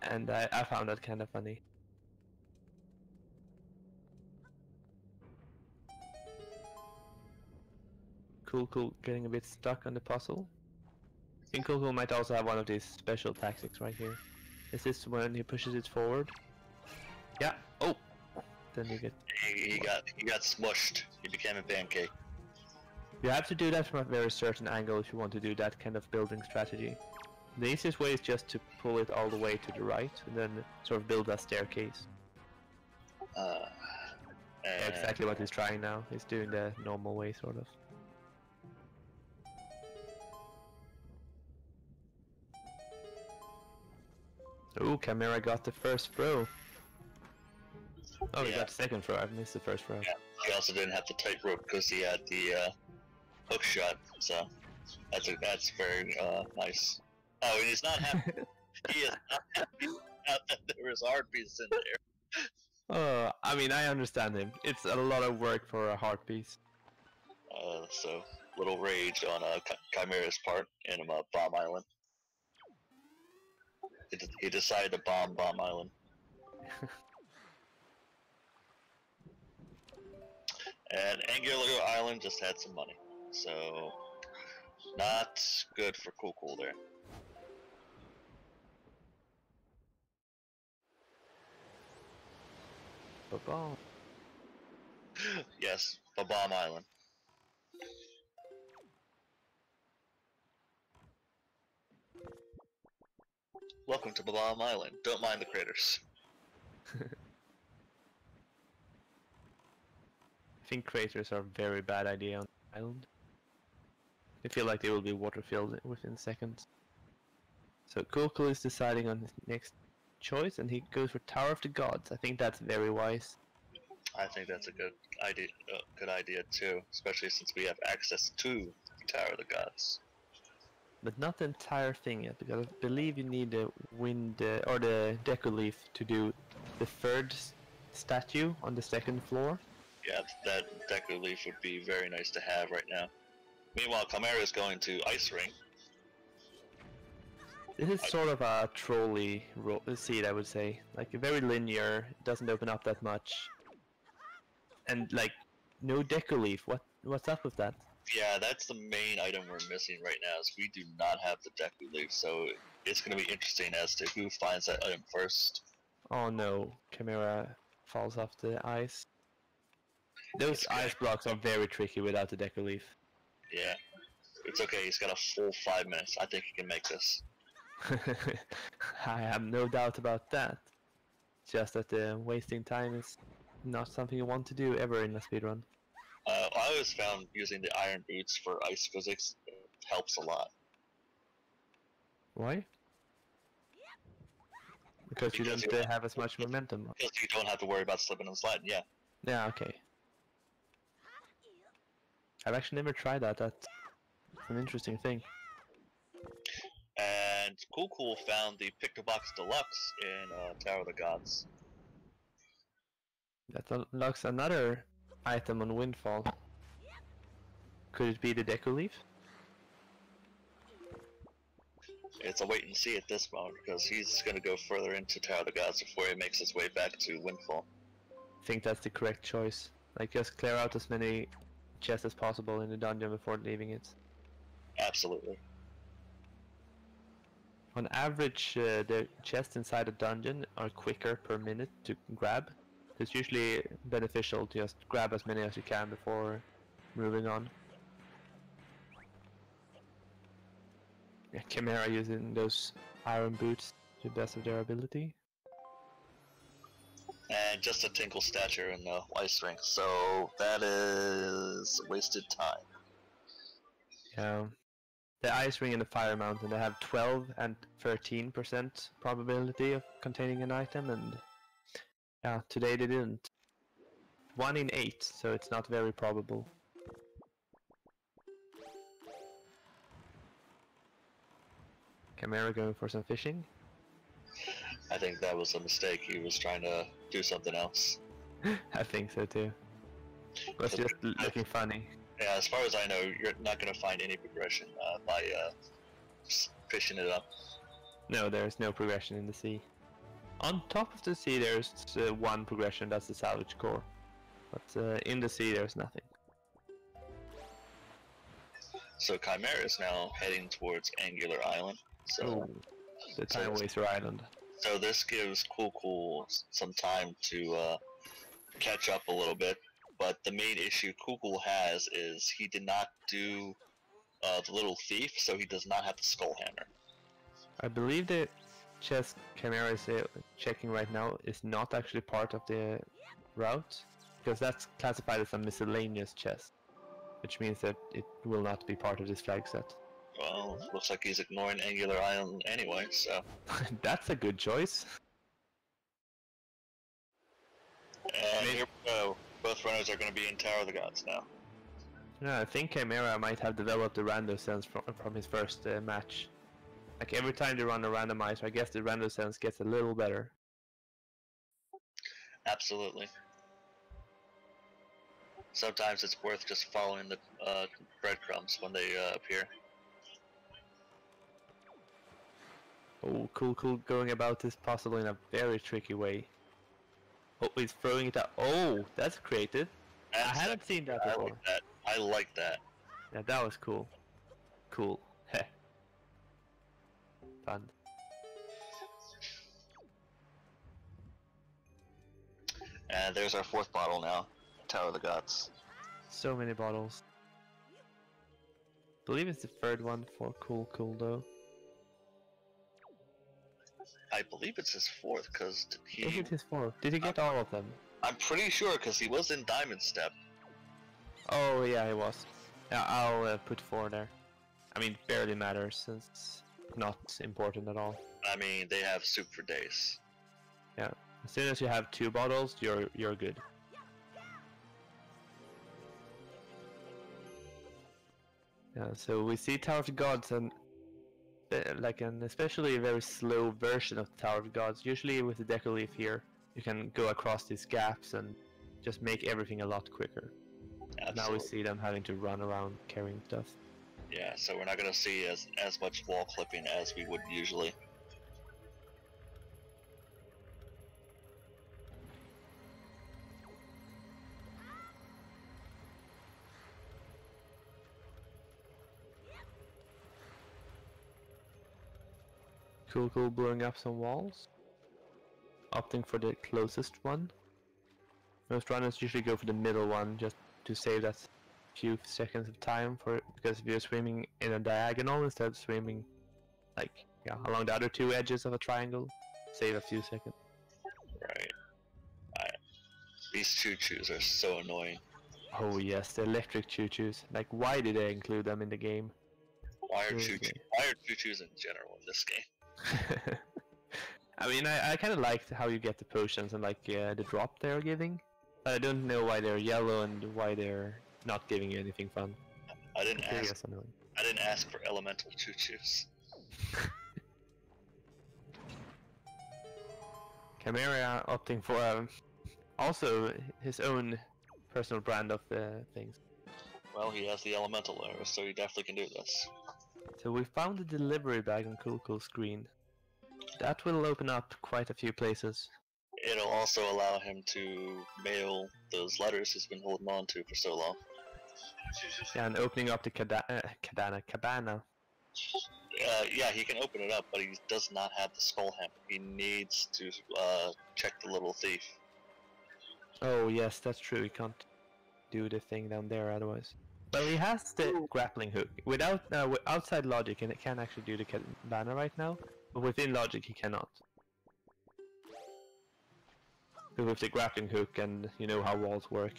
And I found that kind of funny. Cool getting a bit stuck on the puzzle. I think Cool might also have one of these special tactics right here. Is this when he pushes it forward? Yeah. Oh. Then you get. He got smushed. He became a pancake. You have to do that from a very certain angle if you want to do that kind of building strategy. The easiest way is just to pull it all the way to the right and then sort of build a staircase. Exactly what he's trying now. He's doing the normal way, sort of. Ooh, Chimera got the first throw. Oh, he got the second throw. I missed the first throw. Yeah, he also didn't have the tightrope because he had the hook shot, so that's very nice. Oh, and he's not happy. He is not happy that there was heart piece in there. Oh, I mean, I understand him. It's a lot of work for a heart piece. So little rage on Chimera's part in Bomb Island. He decided to bomb Island. And Angular Island just had some money, so not good for Cool there. Ba-bomb. Yes, Bomb Island. Welcome to Bomb Island. Don't mind the craters. I think craters are a very bad idea on the island. I feel like they will be water filled within seconds. So Cool is deciding on his next choice and he goes for Tower of the Gods. I think that's very wise. I think that's a good idea. Good idea too, especially since we have access to Tower of the Gods. But not the entire thing yet, because I believe you need the wind or the deco leaf to do the third statue on the second floor. Yeah, that Deku Leaf would be very nice to have right now. Meanwhile, Chimera is going to Ice Ring. This is sort of a trolley seed, I would say. Like very linear, it doesn't open up that much, and like no deco leaf. What's up with that? Yeah, that's the main item we're missing right now. Is we do not have the Deku Leaf, so it's going to be interesting as to who finds that item first. Oh no, Chimera falls off the ice. Those ice blocks are very tricky without the deco leaf. Yeah, it's okay. He's got a full 5 minutes. I think he can make this. I have no doubt about that. Just that wasting time is not something you want to do ever in a speedrun. I always found using the iron boots for ice physics helps a lot. Why? Because you don't have as much momentum. Because you don't have to worry about slipping and sliding, yeah. Yeah, okay. I've actually never tried that. That's an interesting thing. And Cool found the Pick-a-Box Deluxe in Tower of the Gods. That unlocks another item on Windfall. Could it be the deco leaf? It's a wait and see at this moment because he's going to go further into Tower of the Gods before he makes his way back to Windfall. I think that's the correct choice. Like just clear out as many chests as possible in the dungeon before leaving it. Absolutely. On average, the chests inside a dungeon are quicker per minute to grab. It's usually beneficial to just grab as many as you can before moving on. Yeah, Chimera using those iron boots to the best of their ability. And just a Tinkle stature in the Ice Ring, so that is wasted time. Yeah. The Ice Ring and the Fire Mountain, they have 12 and 13% probability of containing an item, and yeah, today they didn't. 1 in 8, so it's not very probable. Chimera going for some fishing? I think that was a mistake. He was trying to do something else. I think so too. Was just looking funny. Yeah, as far as I know, you're not going to find any progression by fishing it up. No, there's no progression in the sea. On top of the sea there's one progression, that's the salvage core. But in the sea there's nothing. So Chimera is now heading towards Angular Island. So the Time Waster Island. So this gives Cool some time to catch up a little bit. But the main issue Cool has is he did not do the little thief, so he does not have the skull hammer. I believe the chest Chimera is checking right now is not actually part of the route, because that's classified as a miscellaneous chest, which means that it will not be part of this flag set. Well, looks like he's ignoring Angular Island anyway, so... That's a good choice. And here we go. Both runners are going to be in Tower of the Gods now. Yeah, I think Chimera might have developed the rando sense from his first match. Like every time they run a randomizer, I guess the rando sense gets a little better. Absolutely. Sometimes it's worth just following the breadcrumbs when they appear. Oh, Cool going about this puzzle in a very tricky way. Oh, he's throwing it out. Oh, that's creative. I haven't seen that before. I like that. Yeah, that was cool. Cool. Heh. Fun. And there's our fourth bottle now. Tower of the Gods. So many bottles. I believe it's the third one for Cool though. I believe it's his fourth, because he... Is it his fourth? Did he get all of them? I'm pretty sure, because he was in Diamond Step. Oh yeah, he was. Yeah, I'll put 4 there. I mean, barely matters, since it's not important at all. I mean, they have soup for days. Yeah, as soon as you have 2 bottles, you're good. So we see Tower of the Gods and like an especially a very slow version of the Tower of the Gods. Usually with the Deco Leaf here, you can go across these gaps and just make everything a lot quicker. Absolutely. Now we see them having to run around carrying stuff. Yeah, so we're not going to see as much wall clipping as we would usually. Cool blowing up some walls. Opting for the closest one. Most runners usually go for the middle one just to save that few seconds of time because if you're swimming in a diagonal instead of swimming like along the other two edges of a triangle, save a few seconds. Right. These choo-choos are so annoying. Oh yes, the electric choo-choos. Like, why did they include them in the game? Why are choo-choos in general in this game? I mean, I kind of liked how you get the potions and like the drop they're giving. But I don't know why they're yellow and why they're not giving you anything fun. I didn't ask for elemental choo-choos. Chimera opting for also his own personal brand of things. Well, he has the elemental arrow, so he definitely can do this. So we found the delivery bag on Cool screen. That will open up quite a few places. It'll also allow him to mail those letters he's been holding on to for so long. Yeah, and opening up the cabana. Yeah, he can open it up, but he does not have the skull hammer. He needs to check the little thief. Oh yes, that's true. He can't do the thing down there otherwise. But he has the grappling hook. Without outside logic, and it can actually do the cabana right now. But within logic, he cannot. Because with the grappling hook, and you know how walls work,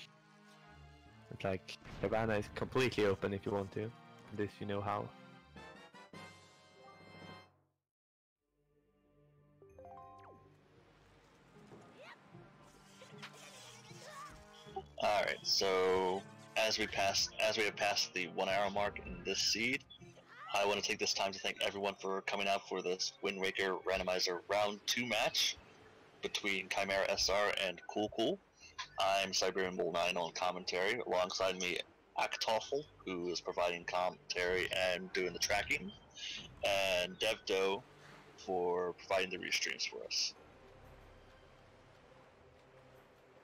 it's like cabana is completely open if you want to. This you know how. Alright, so as we have passed the 1 hour mark in this seed, I want to take this time to thank everyone for coming out for this Wind Waker Randomizer Round 2 match between ChimeraSR and Cool. I'm Siberian Bull 9 on commentary. Alongside me, Aktoffel, who is providing commentary and doing the tracking, and DevDo for providing the restreams for us.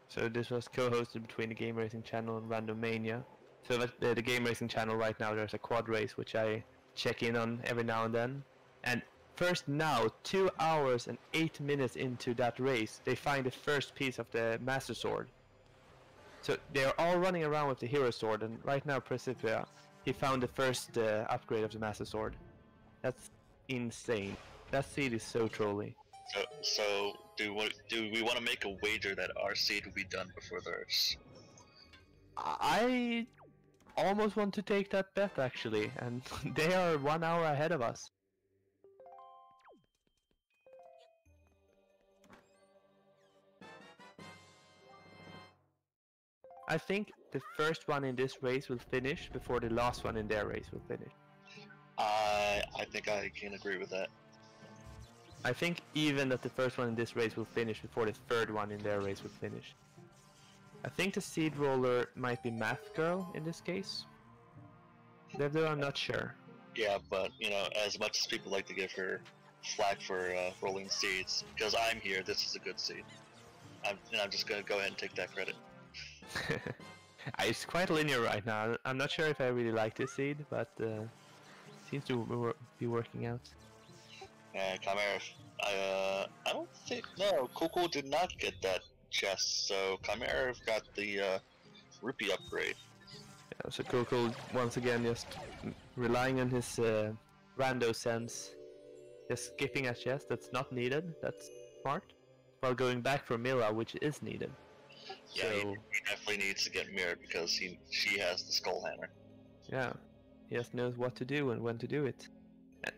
So this was co-hosted between the Game Racing channel and Randomania. So the Game Racing channel right now, there's a quad race which I check in on every now and then. And first now, 2 hours and 8 minutes into that race, they find the first piece of the Master Sword. So they're all running around with the Hero Sword, and right now Precipia, he found the first upgrade of the Master Sword. That's insane. That seed is so trolly. So do we want to make a wager that our seed will be done before theirs? I almost want to take that bet actually, and they are 1 hour ahead of us. I think the first one in this race will finish before the last one in their race will finish. I think I can agree with that. I think even that the first one in this race will finish before the third one in their race will finish. I think the seed roller might be Math Girl in this case. Though I'm not sure. Yeah, but you know, as much as people like to give her flack for rolling seeds, because I'm here, this is a good seed. I'm just gonna go ahead and take that credit. It's quite linear right now. I'm not sure if I really like this seed, but seems to be working out. Chimera, I don't think, no, Cool did not get that chest, so Chimera got the rupee upgrade. Yeah, so Cool once again just relying on his rando sense, just skipping a chest that's not needed, that's smart, while going back for Mila, which is needed. Yeah, so he definitely needs to get mirrored because she has the skull hammer. Yeah, he just knows what to do and when to do it.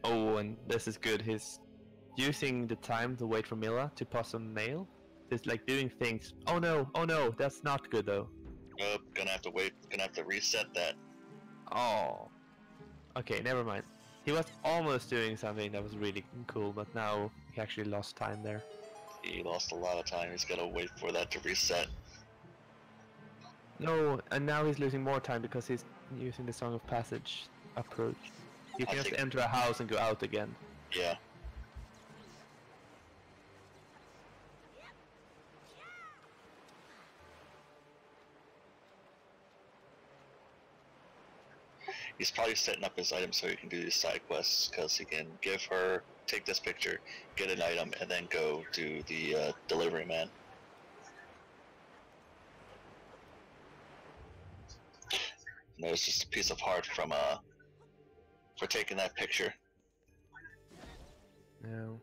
Oh, and this is good. He's using the time to wait for Mila to pass some mail. He's like doing things. Oh no, that's not good though. Nope, gonna have to wait. Gonna have to reset that. Oh, Okay, never mind. He was almost doing something that was really cool, but now he actually lost time there. He lost a lot of time. He's gotta wait for that to reset. No, and now he's losing more time because he's using the Song of Passage approach. You can just enter a house and go out again. Yeah. He's probably setting up his items so he can do these side quests, because he can give her, take this picture, get an item, and then go do the delivery man. No, it's just a piece of heart from for taking that picture. No.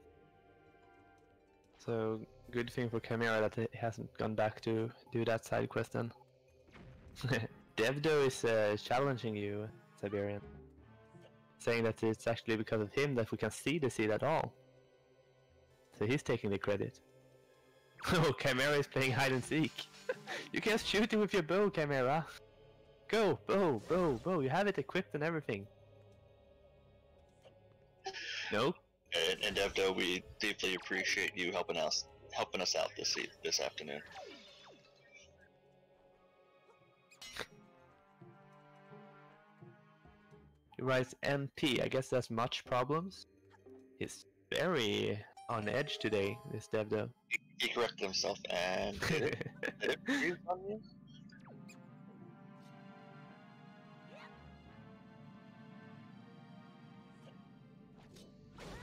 So good thing for Chimera that he hasn't gone back to do that side quest then. Devdo is challenging you, Siberian, saying that it's actually because of him that we can see the seed at all. So he's taking the credit. Oh, Chimera is playing hide and seek. You can shoot him with your bow, Chimera. Go, bow, bow, bow. You have it equipped and everything. No. And Devdo, we deeply appreciate you helping us out this afternoon. He writes MP. I guess that's much problems. He's very on edge today, this Devdo. He corrected himself and did it freeze on you?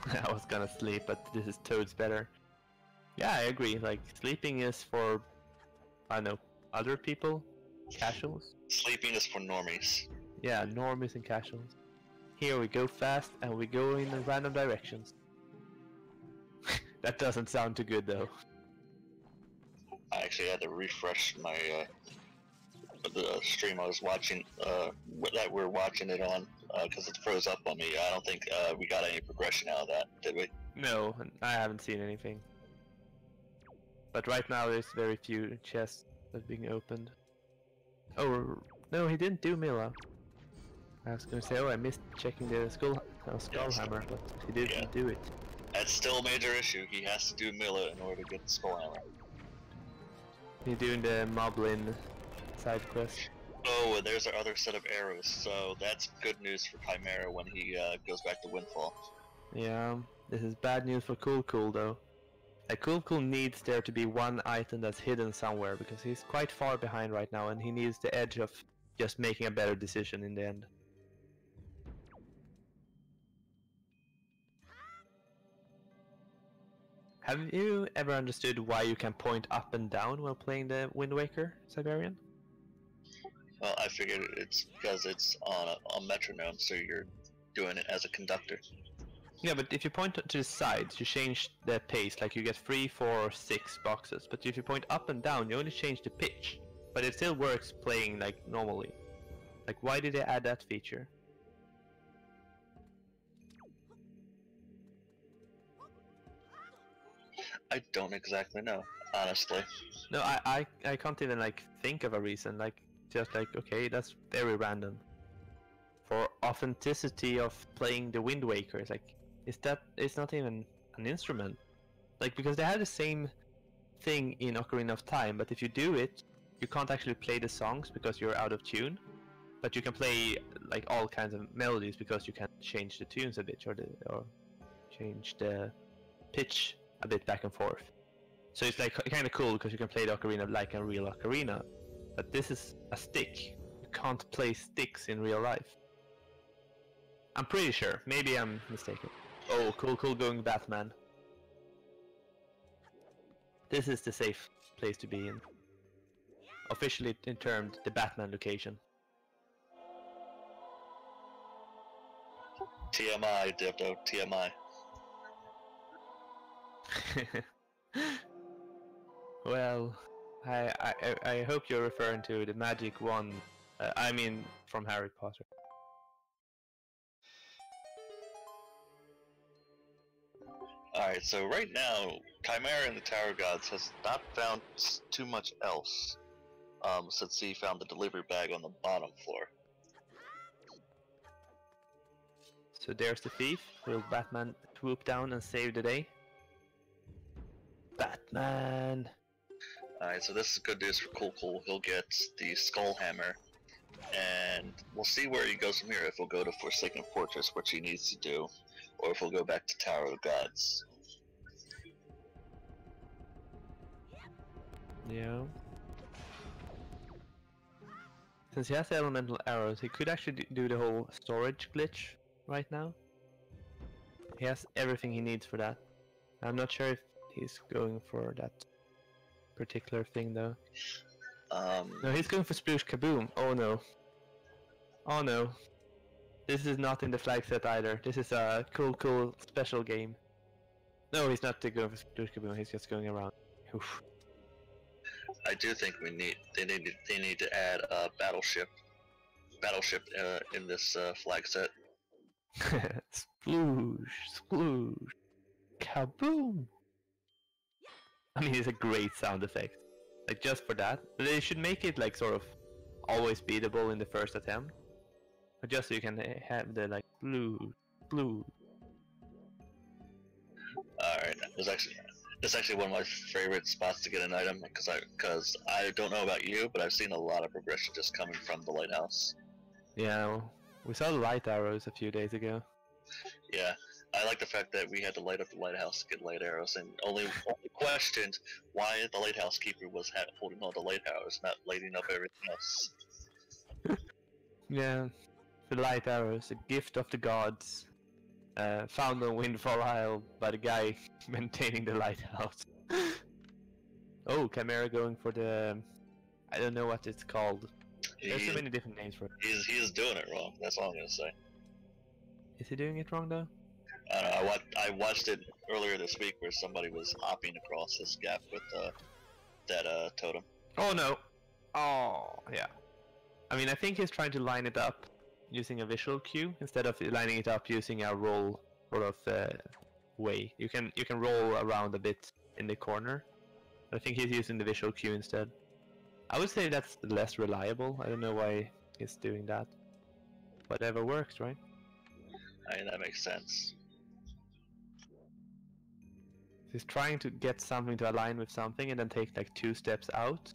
I was gonna sleep, but this is Toad's better. Yeah, I agree. Like, sleeping is for, I don't know, other people? Casuals? Sleeping is for normies. Yeah, normies and casuals. Here we go fast and we go in random directions. That doesn't sound too good though. I actually had to refresh my the stream I was watching, that we're watching it on, because it froze up on me. I don't think we got any progression out of that, did we? No, I haven't seen anything. But right now there's very few chests that are being opened. Oh, no, he didn't do Mila. I was gonna say, oh, I missed checking the Skullhammer, but he didn't do it. That's still a major issue. He has to do Mila in order to get the Skullhammer. He's doing the Moblin side quest. Oh, and there's our other set of arrows, so that's good news for Chimera when he goes back to Windfall. Yeah, this is bad news for Cool though. Like, Cool needs there to be one item that's hidden somewhere, because he's quite far behind right now and he needs the edge of just making a better decision in the end. Have you ever understood why you can point up and down while playing the Wind Waker, Siberian? Well, I figured it's because it's on a metronome, so you're doing it as a conductor. Yeah, but if you point to the sides, you change the pace, like you get 3, 4, or 6 boxes. But if you point up and down, you only change the pitch. But it still works playing like normally. Like, why did they add that feature? I don't exactly know, honestly. No, I can't even like think of a reason. Like, just like, okay, that's very random. For authenticity of playing the Wind Waker, it's like, it's not even an instrument. Like, because they have the same thing in Ocarina of Time, but if you do it, you can't actually play the songs because you're out of tune. But you can play like all kinds of melodies because you can change the tunes a bit, or change the pitch a bit back and forth. So it's like kind of cool because you can play the ocarina like a real ocarina. But this is a stick. You can't play sticks in real life. I'm pretty sure. Maybe I'm mistaken. Oh, cool going Batman. This is the safe place to be in. Officially termed the Batman location. TMI, Dipto, TMI. Well, I hope you're referring to the magic wand. I mean, from Harry Potter. Alright, so right now, Chimera and the Tower Gods has not found too much else, since he found the delivery bag on the bottom floor. So there's the thief. Will Batman swoop down and save the day? Batman! Alright, so this is good news for Cool. He'll get the Skull Hammer, and we'll see where he goes from here. If he'll go to Forsaken Fortress, which he needs to do, or if he'll go back to Tower of Gods. Yeah. Since he has the elemental arrows, he could actually do the whole storage glitch right now. He has everything he needs for that. I'm not sure if he's going for that particular thing though. No, he's going for Sploosh Kaboom. Oh no. Oh no. This is not in the flag set either. This is a cool special game. No, he's not going for Sploosh Kaboom. He's just going around. Oof. I do think they need to add a battleship in this flag set. Sploosh, sploosh, kaboom! I mean, it's a great sound effect. Like, just for that. But they should make it, like, sort of always beatable in the first attempt. But just so you can have the, like, sploosh, sploosh. Alright, it's actually one of my favorite spots to get an item, because I don't know about you, but I've seen a lot of progression just coming from the lighthouse. Yeah, well, we saw the light arrows a few days ago. Yeah, I like the fact that we had to light up the lighthouse to get light arrows, and only questioned why the lighthouse keeper was holding all the lighthouse, not lighting up everything else. Yeah, the light arrows, a gift of the gods. Found on Windfall Isle by the guy maintaining the lighthouse. Oh, Chimera going for the... I don't know what it's called. There's so many different names for it. He's doing it wrong, that's all I'm gonna say. Is he doing it wrong though? I don't know, I watched it earlier this week where somebody was hopping across this gap with that totem. Oh no! Oh, yeah. I mean, I think he's trying to line it up using a visual cue instead of lining it up using a roll sort of way. You can roll around a bit in the corner. I think he's using the visual cue instead. I would say that's less reliable. I don't know why he's doing that. Whatever works, right? I mean, that makes sense. He's trying to get something to align with something and then take like 2 steps out,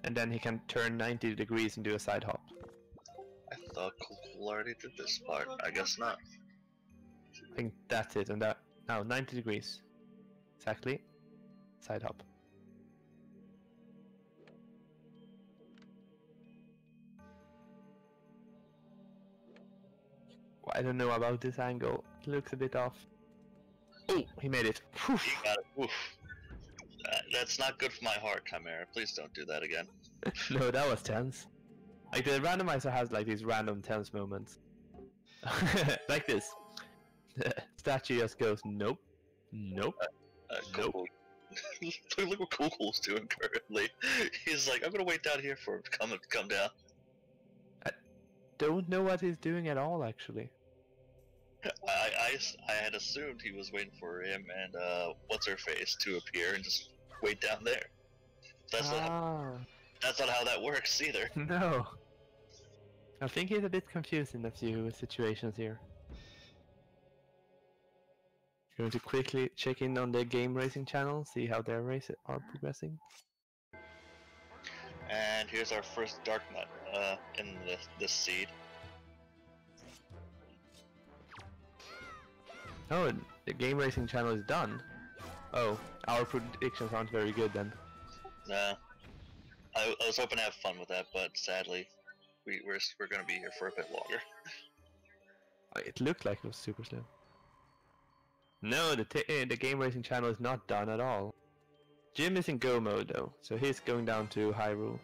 and then he can turn 90 degrees and do a side hop. I thought Cool already did this part. I guess not. I think that's it, and that now 90 degrees. Exactly. Side hop. I don't know about this angle. It looks a bit off. Oh, he made it. He got it. Oof. That's not good for my heart, Chimera. Please don't do that again. No, that was tense. Like, the randomizer has like these random tense moments. Like this. The statue just goes, nope. Nope. Nope. Look what Cool's doing currently. He's like, I'm gonna wait down here for him to come down. I don't know what he's doing at all, actually. I had assumed he was waiting for him and what's-her-face to appear and just wait down there. That's not how that works either. No. I think he's a bit confused in a few situations here. Going to quickly check in on the game racing channel, see how their races are progressing. And here's our first Dark Nut in this seed. Oh, the game racing channel is done. Oh, our predictions aren't very good then. Nah. I was hoping to have fun with that, but sadly, we're gonna be here for a bit longer. It looked like it was super slow. No, the game racing channel is not done at all. Jim is in go mode though, so he's going down to Hyrule.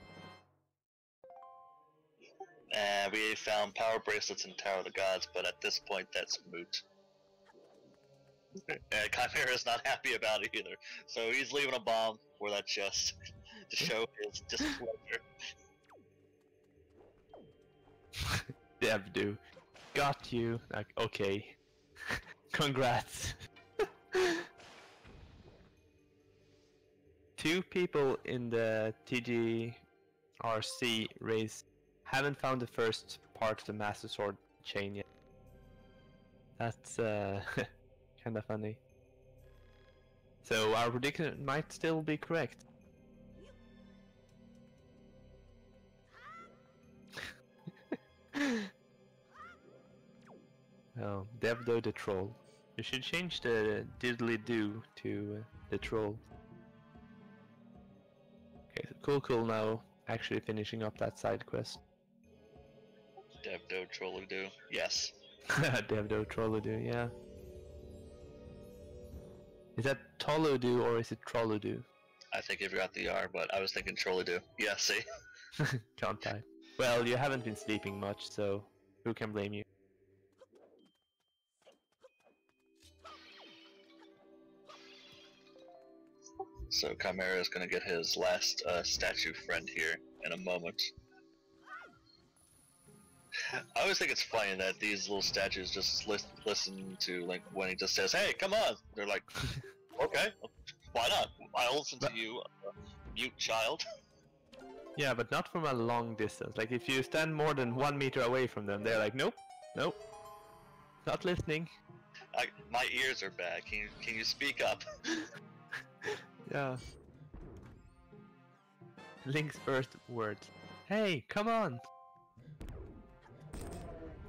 And we found power bracelets in Tower of the Gods, but at this point that's moot. And Chimera's not happy about it either, so he's leaving a bomb for that chest to show his displeasure. Devdu, got you. Like, okay. Congrats. 2 people in the TGRC race haven't found the first part of the Master Sword chain yet. That's kind of funny. So our prediction might still be correct. Oh, Devdo the troll. You should change the diddly-do to the troll. Okay, so cool now actually finishing up that side quest. Devdo Trolludo. Yes. Devdo Trolludo, yeah. Is that Tolludo or is it Trolludo? I think you forgot the R, but I was thinking Trolludo. Yeah, see? Can't type. Well, you haven't been sleeping much, so who can blame you? So Chimera is gonna get his last statue friend here in a moment. I always think it's funny that these little statues just listen to Link when he just says, "Hey, come on!" They're like, "Okay, why not? I'll listen to you, mute child." Yeah, but not from a long distance. Like if you stand more than 1 meter away from them, they're like, "Nope, nope, not listening." My ears are bad. Can you speak up? Yeah. Link's first words. Hey, come on!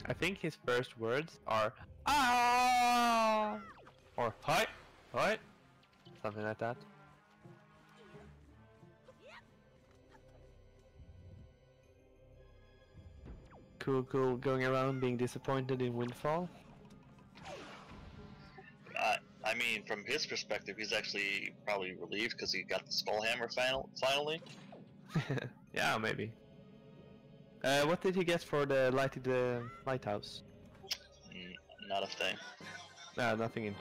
I think his first words are "Ah!" or "Hi, hi," something like that. Cool, going around being disappointed in Windfall. I mean, from his perspective, he's actually probably relieved because he got the Skull Hammer finally. Yeah, maybe. What did he get for the lighthouse? Not a thing. Nothing in.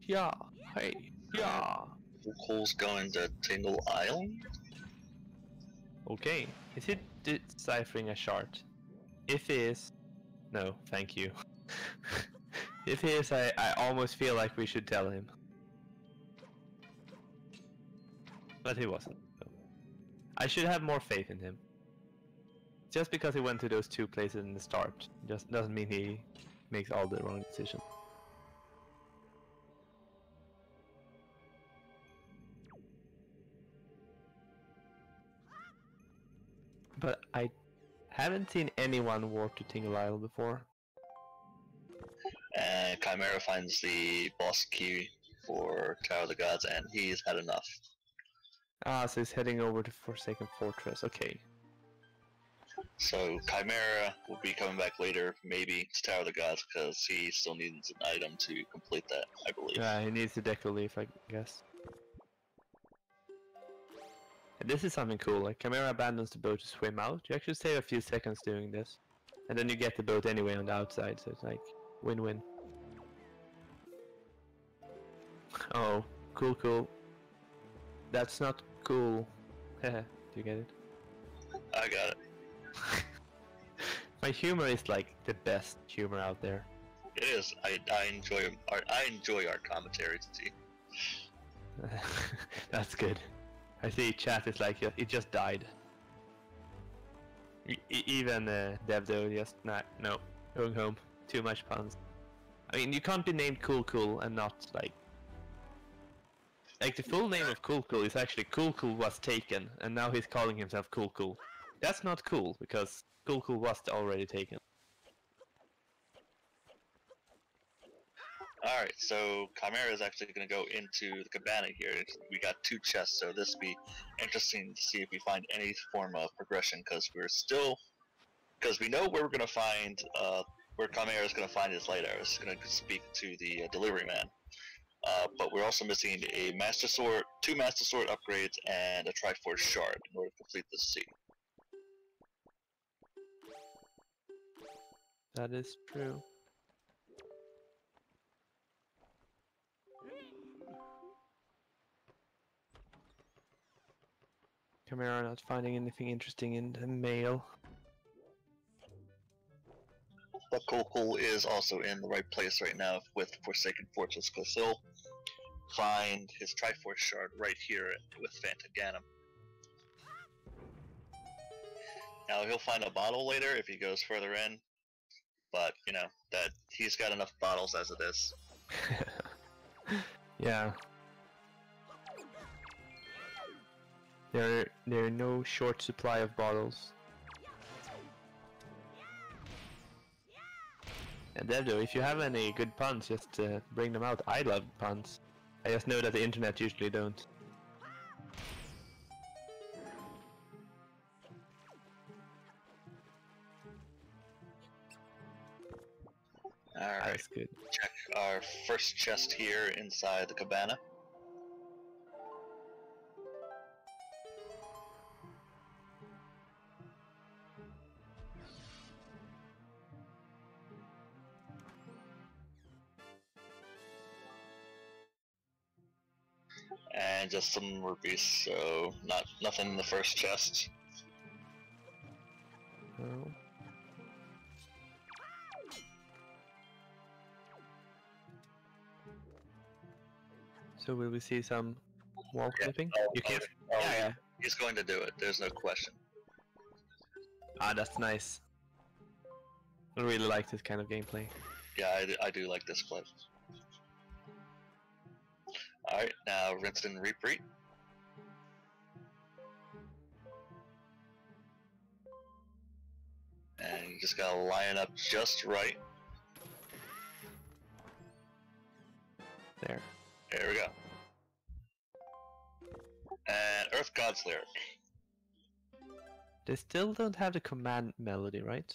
Yeah, hey, yeah. Cole's going to Tingle Island? Okay, is he deciphering a shard? If he is, no, thank you. If he is, I almost feel like we should tell him. But he wasn't. So. I should have more faith in him. Just because he went to those 2 places in the start, just doesn't mean he makes all the wrong decisions. But I haven't seen anyone walk to Tingle Isle before. And Chimera finds the boss key for Tower of the Gods, and he's had enough. Ah, so he's heading over to Forsaken Fortress, okay. So Chimera will be coming back later, maybe to Tower of the Gods, because he still needs an item to complete that, I believe. Yeah, he needs the Deco Leaf, I guess. And this is something cool, like Chimera abandons the boat to swim out. You actually save a few seconds doing this. And then you get the boat anyway on the outside, so it's like win-win. Oh, cool. That's not cool. Do you get it? I got it. My humor is like the best humor out there. It is. I enjoy our commentary. See. That's good. I see chat is like it just died. Even Devdo just no, going home. Too much puns. I mean, you can't be named Cool and not like the full name of Cool is actually Cool was taken, and now he's calling himself Cool. That's not cool because Cool was already taken. Alright, so Chimera is actually going to go into the cabana here. We got 2 chests, so this will be interesting to see if we find any form of progression, because we know where we're going to find, where Chimera is going to find his light arrows. He's going to speak to the delivery man. But we're also missing a Master Sword, 2 Master Sword upgrades, and a Triforce Shard in order to complete this sea. That is true. Chimera not finding anything interesting in the mail. But Cool is also in the right place right now with Forsaken Fortress, because he'll find his Triforce Shard right here with Fantaganum. Now he'll find a bottle later if he goes further in, but you know that he's got enough bottles as it is. Yeah. There are no short supply of bottles. And Devdo, if you have any good puns, just bring them out. I love puns. I just know that the internet usually don't. Alright, That's good. check our first chest here inside the cabana. And just some rupees, so nothing in the first chest. Oh. So will we see some wall clipping? You can't. Yeah. He's going to do it. There's no question. Ah, that's nice. I really like this kind of gameplay. Yeah, I do like this clip. Alright, now rinse and repeat. And you just gotta line up just right. There. There we go. And Earth God's Lyric. They still don't have the command melody, right?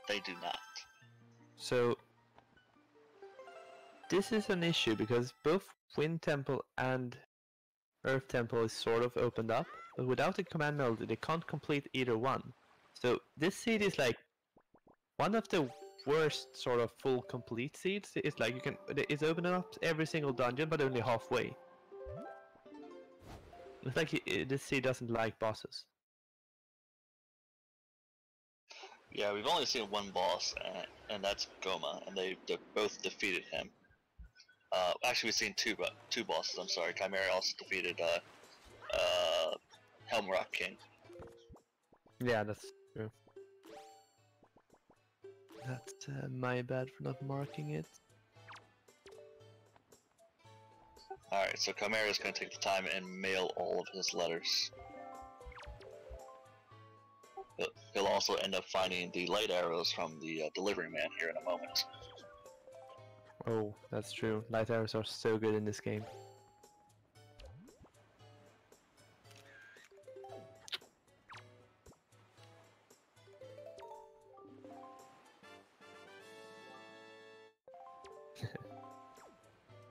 They do not. So this is an issue because both Wind Temple and Earth Temple is sort of opened up, but without the command melody they can't complete either one. So this seed is like one of the worst sort of full complete seeds. It's like it's opening up every single dungeon but only halfway. It's like this seed doesn't like bosses. Yeah, we've only seen one boss, and that's Goma, and they both defeated him. Actually, we've seen two bosses. I'm sorry. Chimera also defeated Helmrock King. Yeah, that's true. That's my bad for not marking it. Alright, so Chimera is going to take the time and mail all of his letters. He'll also end up finding the light arrows from the delivery man here in a moment. Oh, that's true. Light arrows are so good in this game.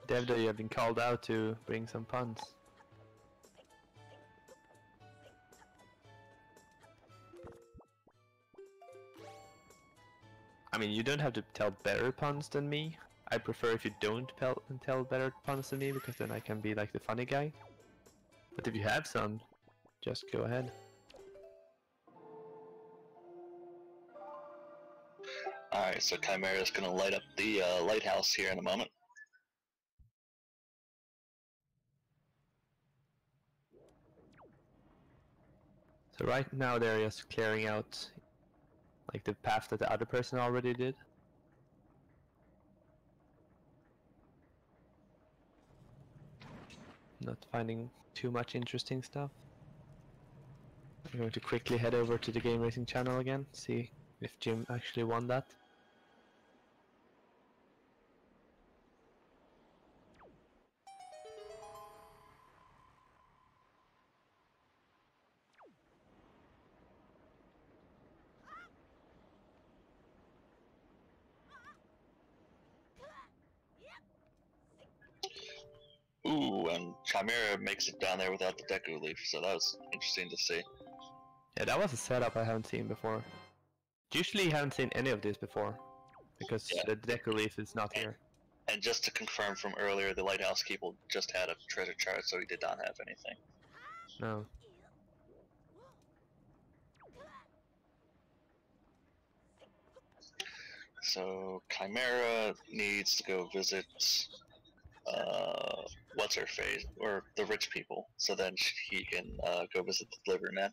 Devdo, you have been called out to bring some puns. I mean, you don't have to tell better puns than me. I prefer if you don't tell better puns than me, because then I can be like the funny guy. But if you have some, just go ahead. Alright, so Chimera is going to light up the lighthouse here in a moment. So right now they're just clearing out like the path that the other person already did. Not finding too much interesting stuff. I'm going to quickly head over to the game racing channel again, see if Jim actually won that. Ooh, and Chimera makes it down there without the Deku Leaf, so that was interesting to see. Yeah, that was a setup I haven't seen before. Usually you haven't seen any of this before, because the Deku Leaf is not here. And just to confirm from earlier, the Lighthouse Keeper just had a treasure chart, so he did not have anything. No. So Chimera needs to go visit what's her face, or the rich people, so then he can go visit the delivery man.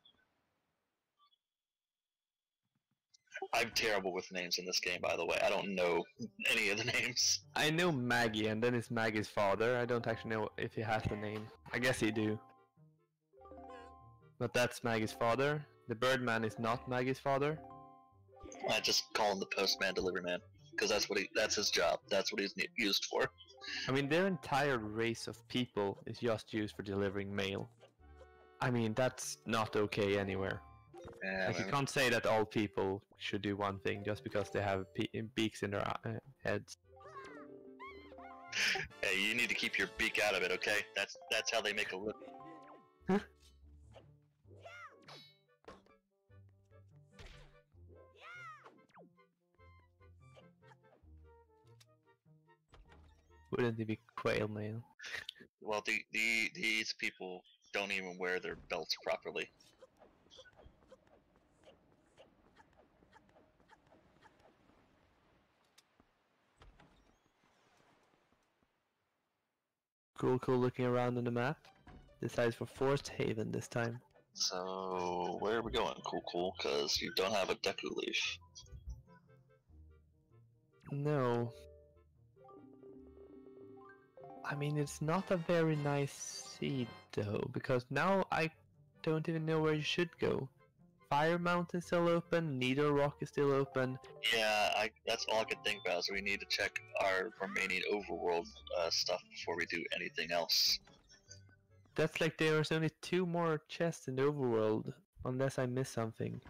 I'm terrible with names in this game, by the way. I don't know any of the names. I know Maggie, and then it's Maggie's father. I don't actually know if he has the name. I guess he do. But that's Maggie's father. The Birdman is not Maggie's father. I just call him the postman delivery man because that's his job. That's what he's used for. I mean, their entire race of people is just used for delivering mail. I mean, that's not okay anywhere. Yeah, Like, you can't say that all people should do one thing just because they have beaks in their heads. Hey, you need to keep your beak out of it, okay? That's how they make a living. Wouldn't it be quail mail? Well, these people don't even wear their belts properly. Cool looking around on the map. Decides for Forest Haven this time. So, where are we going, Cool? Because you don't have a Deku leaf. No. I mean, it's not a very nice seed though, because now I don't even know where you should go. Fire Mountain's still open, Needle Rock is still open. Yeah, that's all I could think about. So we need to check our remaining overworld stuff before we do anything else. That's like there's only 2 more chests in the overworld, unless I miss something.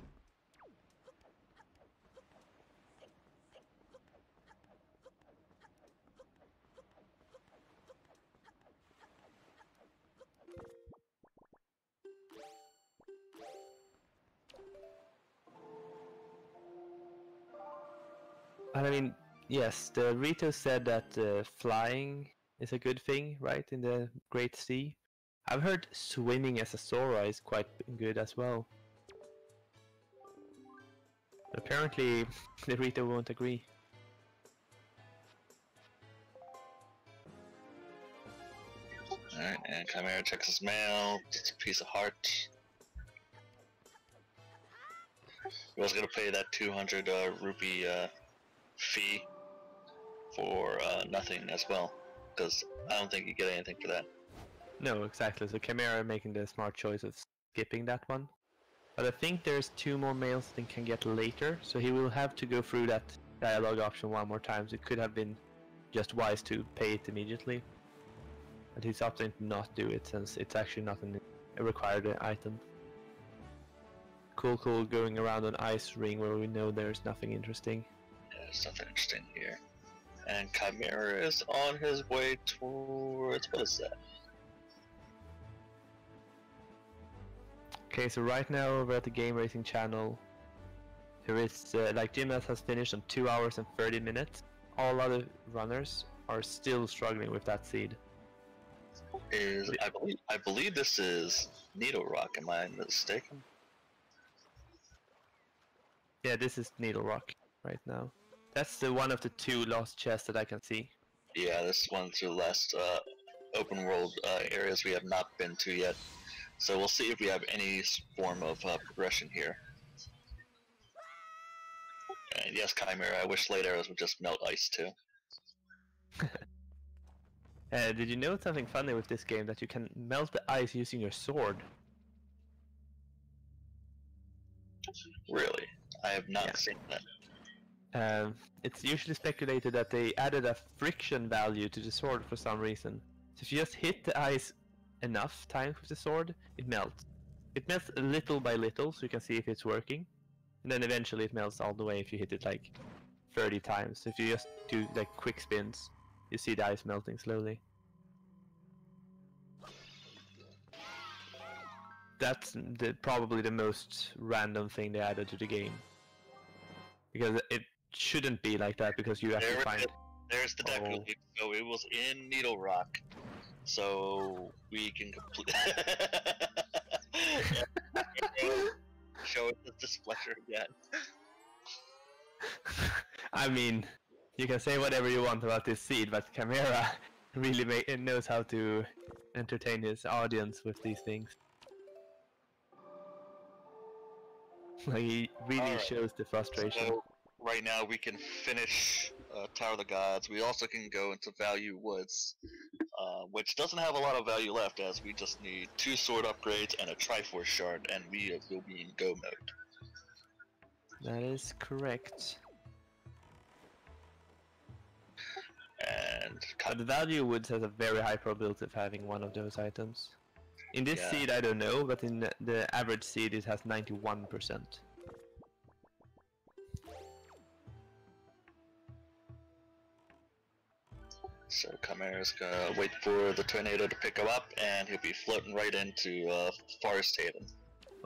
I mean, yes, the Rito said that flying is a good thing, right, in the Great Sea. I've heard swimming as a Sora is quite good as well. Apparently, the Rito won't agree. Alright, and Chimera checks his mail, gets a piece of heart. He was gonna pay that 200 rupee fee for nothing as well, because I don't think you get anything for that. No, exactly. So Chimera making the smart choice of skipping that one. But I think there's 2 more mails that he can get later, so he will have to go through that dialogue option one more time. So it could have been just wise to pay it immediately. But he's opting to not do it since it's actually not a required item. Cool going around an ice ring where we know there's nothing interesting. Yeah, there's nothing interesting here. And Chimera is on his way towards, what is that? Okay, so right now over at the Game Racing channel, there is, like Jimas has finished on 2 hours and 30 minutes. All other runners are still struggling with that seed. I believe this is Needle Rock, am I mistaken? Yeah, this is Needle Rock right now. That's the one of the 2 lost chests that I can see. Yeah, this is one of the last open world areas we have not been to yet. So we'll see if we have any form of progression here. And yes, Chimera, I wish late arrows would just melt ice too. Did you know something funny with this game, that you can melt the ice using your sword? Really? I have not seen that. It's usually speculated that they added a friction value to the sword for some reason. So if you just hit the ice enough times with the sword, it melts. It melts little by little, so you can see if it's working. And then eventually it melts all the way if you hit it like 30 times. So if you just do like quick spins, you see the ice melting slowly. That's probably the most random thing they added to the game. Because it shouldn't be like that, because you actually find... There's the Deku Leaf. So it was in Needle Rock. So we can complete... Show it the displeasure again. I mean, you can say whatever you want about this seed, but Chimera really knows how to entertain his audience with these things. Like he really Alright. shows the frustration. So right now we can finish Tower of the Gods. We also can go into Value Woods, which doesn't have a lot of value left, as we just need 2 sword upgrades and a Triforce shard, and we will be in go mode. That is correct. And But the Value Woods has a very high probability of having one of those items. In this Yeah. seed I don't know, but in the average seed it has 91%. so Chimera's gonna wait for the tornado to pick him up, and he'll be floating right into Forest Haven.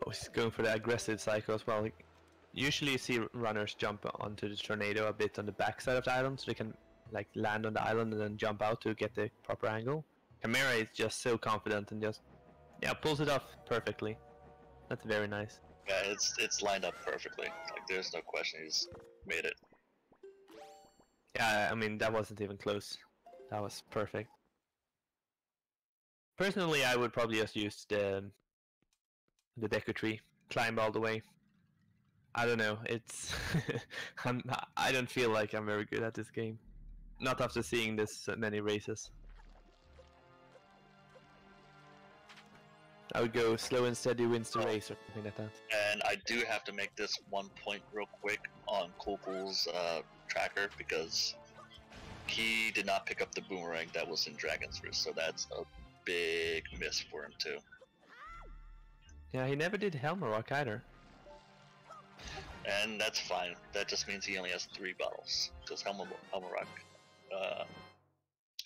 Oh, he's going for the aggressive cycle as well. Like, usually you see runners jump onto the tornado a bit on the backside of the island, so they can like land on the island and then jump out to get the proper angle. Chimera is just so confident and just pulls it off perfectly. That's very nice. Yeah, it's lined up perfectly. Like there's no question he's made it. Yeah, I mean that wasn't even close. That was perfect. Personally, I would probably just use the Deku tree, climb all the way. I don't know. It's I don't feel like I'm very good at this game. Not after seeing this many races. I would go slow and steady wins the race or something like that. And I do have to make this one point real quick on Cool's tracker, because he did not pick up the boomerang that was in Dragon's Roost, so that's a big miss for him too. Yeah, he never did Helmer Rock either. And that's fine. That just means he only has 3 bottles, because Helmer Rock,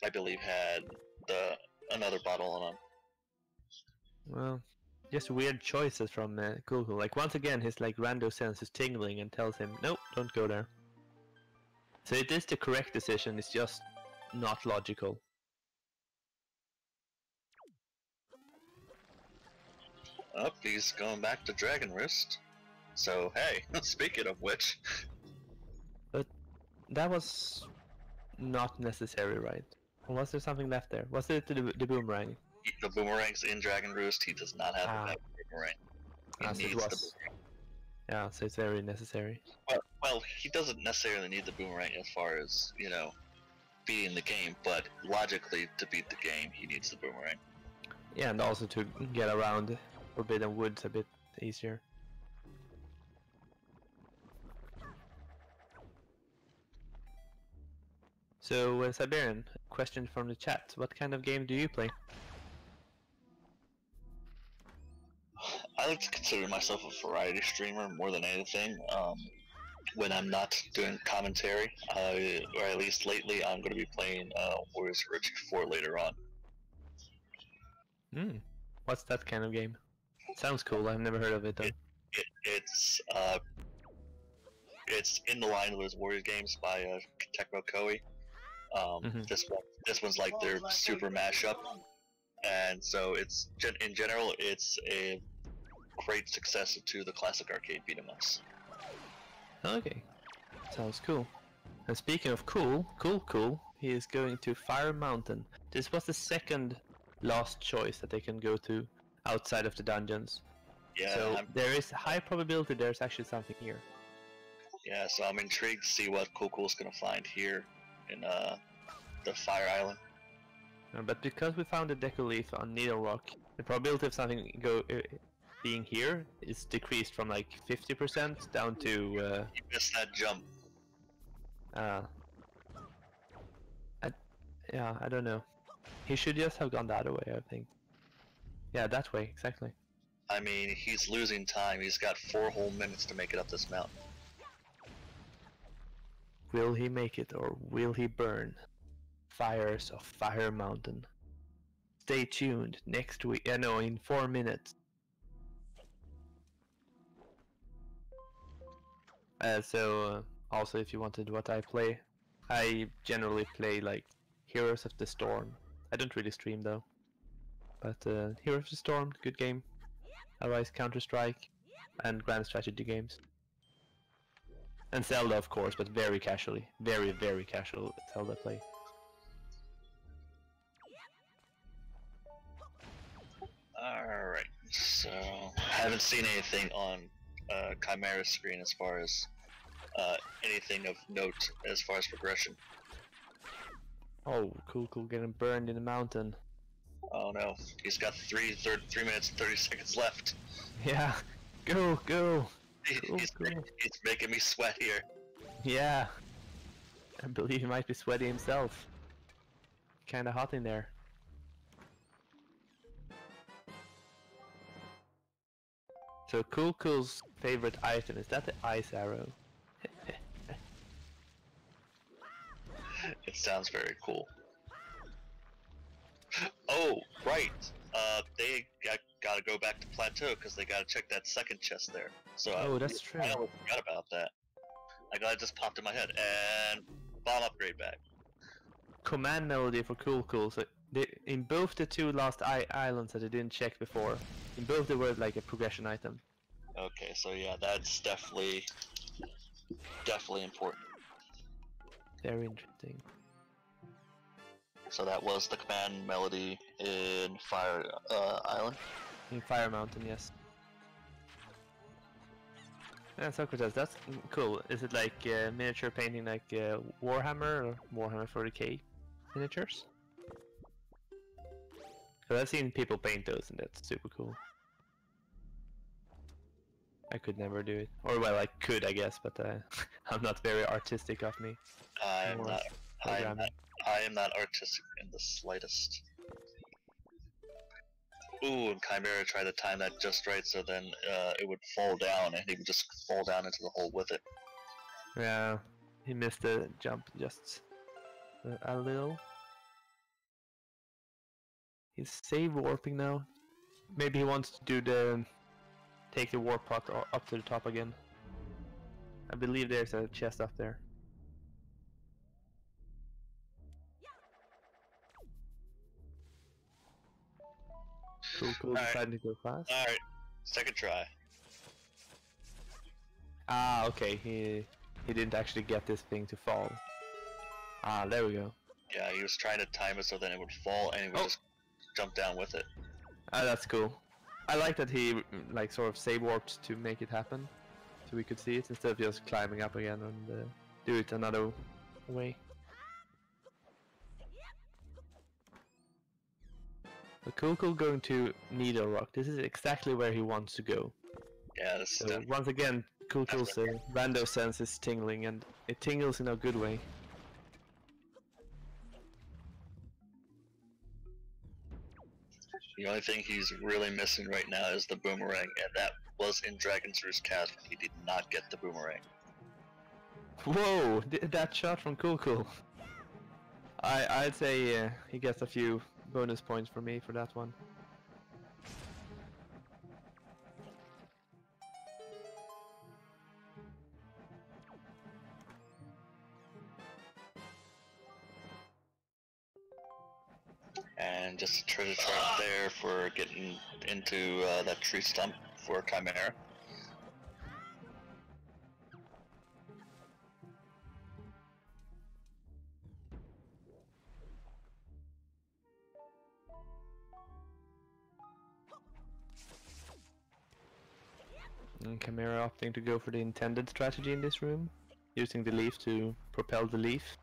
I believe, had another bottle on him. Well, just weird choices from Cool. Like once again, his like rando sense is tingling and tells him, nope, don't go there. So it is the correct decision. It's just not logical. Oh, he's going back to Dragon Roost. So hey, speaking of which, But that was not necessary, right? Or was there something left there? Was it the boomerang? the boomerang's in Dragon Roost. He does not have a boomerang. He So needs it was. the boomerang. Yeah, so it's very necessary. Well, he doesn't necessarily need the boomerang as far as, you know, beating the game, but logically, to beat the game, he needs the boomerang. Yeah, and also to get around Forbidden Woods a bit easier. So, Siberian, question from the chat. What kind of game do you play? I like to consider myself a variety streamer more than anything. When I'm not doing commentary, or at least lately, I'm going to be playing Warriors of Risk 4 later on. What's that kind of game? Sounds cool. I've never heard of it though. It's in the line of those Warriors games by Tecmo Koei. This one's like their super mashup, and so it's in general it's a great successor to the classic arcade beat 'em ups. Okay, sounds cool. And speaking of cool, he is going to Fire Mountain. This was the second last choice that they can go to outside of the dungeons. Yeah, so there is high probability there's actually something here. Yeah, so I'm intrigued to see what Cool's gonna find here in the Fire Island. But because we found a Deku Leaf on Needle Rock, the probability of something being here is decreased from like 50% down to... You missed that jump. Yeah, I don't know. He should just have gone the other way, I think. Yeah, that way, exactly. I mean, he's losing time. He's got 4 whole minutes to make it up this mountain. Will he make it, or will he burn? Fires of Fire Mountain. Stay tuned next week. No, in 4 minutes. Also, if you wanted what I play, I generally play like Heroes of the Storm. I don't really stream though. But Heroes of the Storm, good game. Otherwise Counter-Strike and Grand Strategy games. And Zelda, of course, but very casually. Very, very casual Zelda play. Alright, so I haven't seen anything on Chimera screen as far as anything of note as far as progression. Oh, cool, getting burned in the mountain. Oh no, he's got 3 minutes and 30 seconds left. Yeah, go. He's making me sweat here. Yeah, I believe he might be sweaty himself. Kinda hot in there. So Cool's favorite item, is that the ice arrow? It sounds very cool. Oh, right. They gotta go back to Plateau because they gotta check that second chest there. So oh, that's true. I almost forgot about that. I glad it just popped in my head. And bomb upgrade back. Command melody for Cool. So in both the two last islands that I didn't check before, in both they were like a progression item. Okay, so yeah, that's definitely important. Very interesting. So that was the command melody in Fire Island. In Fire Mountain, yes. Yeah, Socrates, that's cool. Is it like miniature painting like Warhammer or Warhammer 40k miniatures? Because I've seen people paint those and that's super cool. I could never do it. Or well, I could, I guess, but I'm not very artistic of me. I am not artistic in the slightest. Ooh, and Chimera tried to time that just right so then it would fall down and he would just fall down into the hole with it. Yeah, he missed the jump just a little. He's save warping now. Maybe he wants to do the take the warp pot up to the top again. I believe there's a chest up there. Cool. Deciding to go fast. Alright, second try. Ah, okay. He didn't actually get this thing to fall. Ah, there we go. Yeah, he was trying to time it so then it would fall and he would just jump down with it. Ah, that's cool. I like that he like sort of save warped to make it happen, so we could see it instead of just climbing up again and do it another way. So Cool going to Needle Rock. This is exactly where he wants to go. Yeah, this is So once again, Cool's rando sense is tingling, and it tingles in a good way. The only thing he's really missing right now is the boomerang, and that was in Dragon's Roost cast. He did not get the boomerang. Whoa! That shot from Cool. I'd say he gets a few bonus points for me for that one. And just a treasure chart there for getting into that tree stump for Chimera. And Chimera opting to go for the intended strategy in this room, using the leaf to propel the leaf.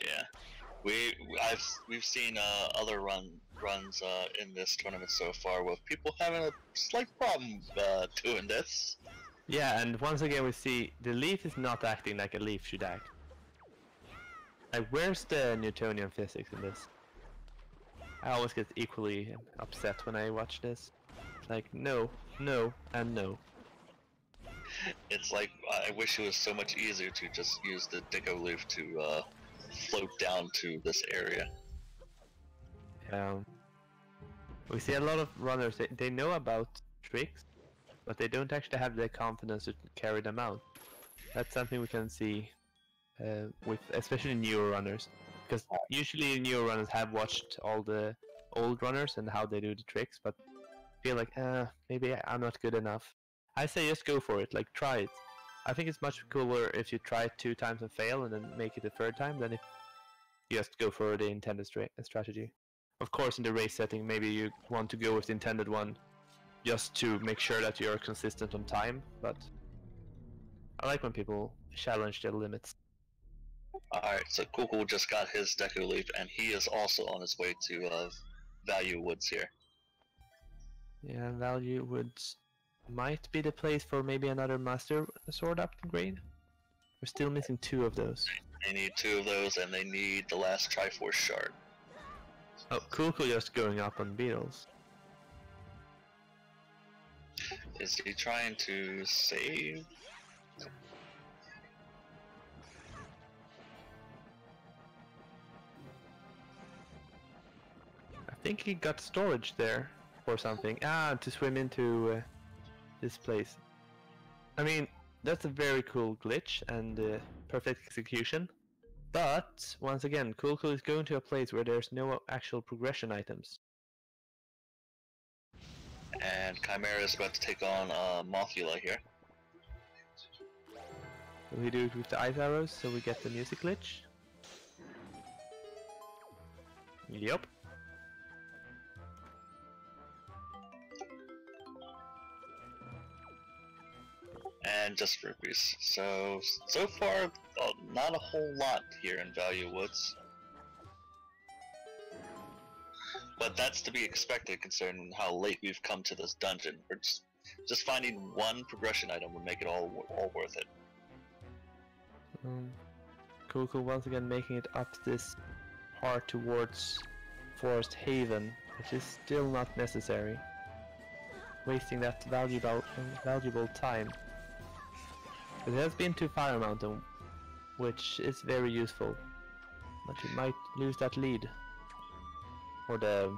Yeah, we've seen other runs in this tournament so far with people having a slight problem doing this. Yeah, and once again we see the leaf is not acting like a leaf should act. Like, where's the Newtonian physics in this? I always get equally upset when I watch this. Like, no, and no. It's like, I wish it was so much easier to just use the Dicko leaf to float down to this area. We see a lot of runners, they know about tricks, but they don't actually have the confidence to carry them out. That's something we can see with especially newer runners, because usually newer runners have watched all the old runners and how they do the tricks, but feel like, maybe I'm not good enough. I say just go for it, like try it. I think it's much cooler if you try it 2 times and fail and then make it the 3rd time than if you just go for the intended strategy. Of course, in the race setting, maybe you want to go with the intended one just to make sure that you're consistent on time, but I like when people challenge their limits. Alright, so Kukul just got his Deku Leaf, and he is also on his way to Value Woods here. Yeah, Value Woods might be the place for maybe another Master Sword upgrade. We're still missing 2 of those. They need 2 of those, and they need the last Triforce Shard. Oh, Kukul just going up on Beetles. Is he trying to save? I think he got storage there or something. Ah, to swim into this place. I mean, that's a very cool glitch and perfect execution. But, once again, Kukul is going to a place where there's no actual progression items. And Chimera is about to take on Mothula here. Will he do it with the ice arrows so we get the music glitch? Yep. And just rupees. So far, not a whole lot here in Value Woods. But that's to be expected considering how late we've come to this dungeon. We're just finding one progression item would make it all worth it. Kukul once again making it up this part towards Forest Haven, which is still not necessary. Wasting that valuable time. It has been to Fire Mountain, which is very useful, but you might lose that lead. Or the...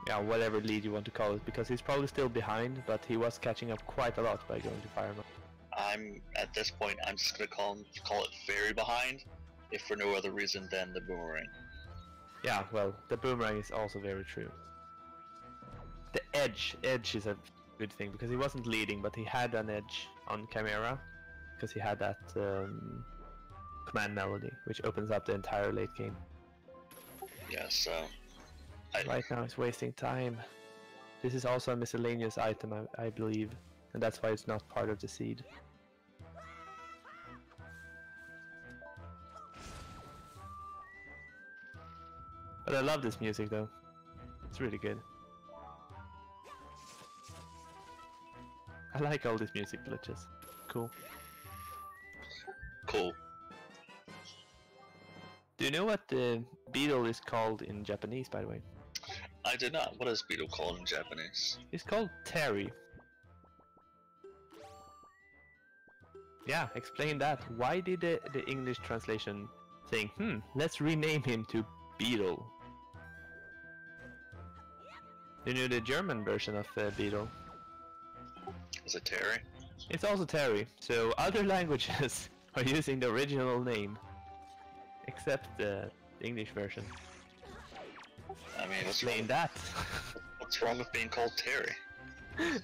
yeah, whatever lead you want to call it, because he's probably still behind, but he was catching up quite a lot by going to Fire Mountain. At this point, I'm just gonna call it very behind, if for no other reason than the boomerang. Yeah, well, the boomerang is also very true. The edge is a good thing, because he wasn't leading, but he had an edge on Chimera, because he had that command melody, which opens up the entire late game. Yeah, so... Right now it's wasting time. This is also a miscellaneous item, I believe, and that's why it's not part of the seed. But I love this music though. It's really good. I like all these music glitches. Cool. Cool. Do you know what the beetle is called in Japanese, by the way? I did not. What is beetle called in Japanese? It's called Terry. Yeah, explain that. Why did the English translation think, let's rename him to Beetle? You know the German version of Beetle? Is it Terry? It's also Terry, so other languages are using the original name. Except the English version. I mean, explain that. What's wrong with being called Terry?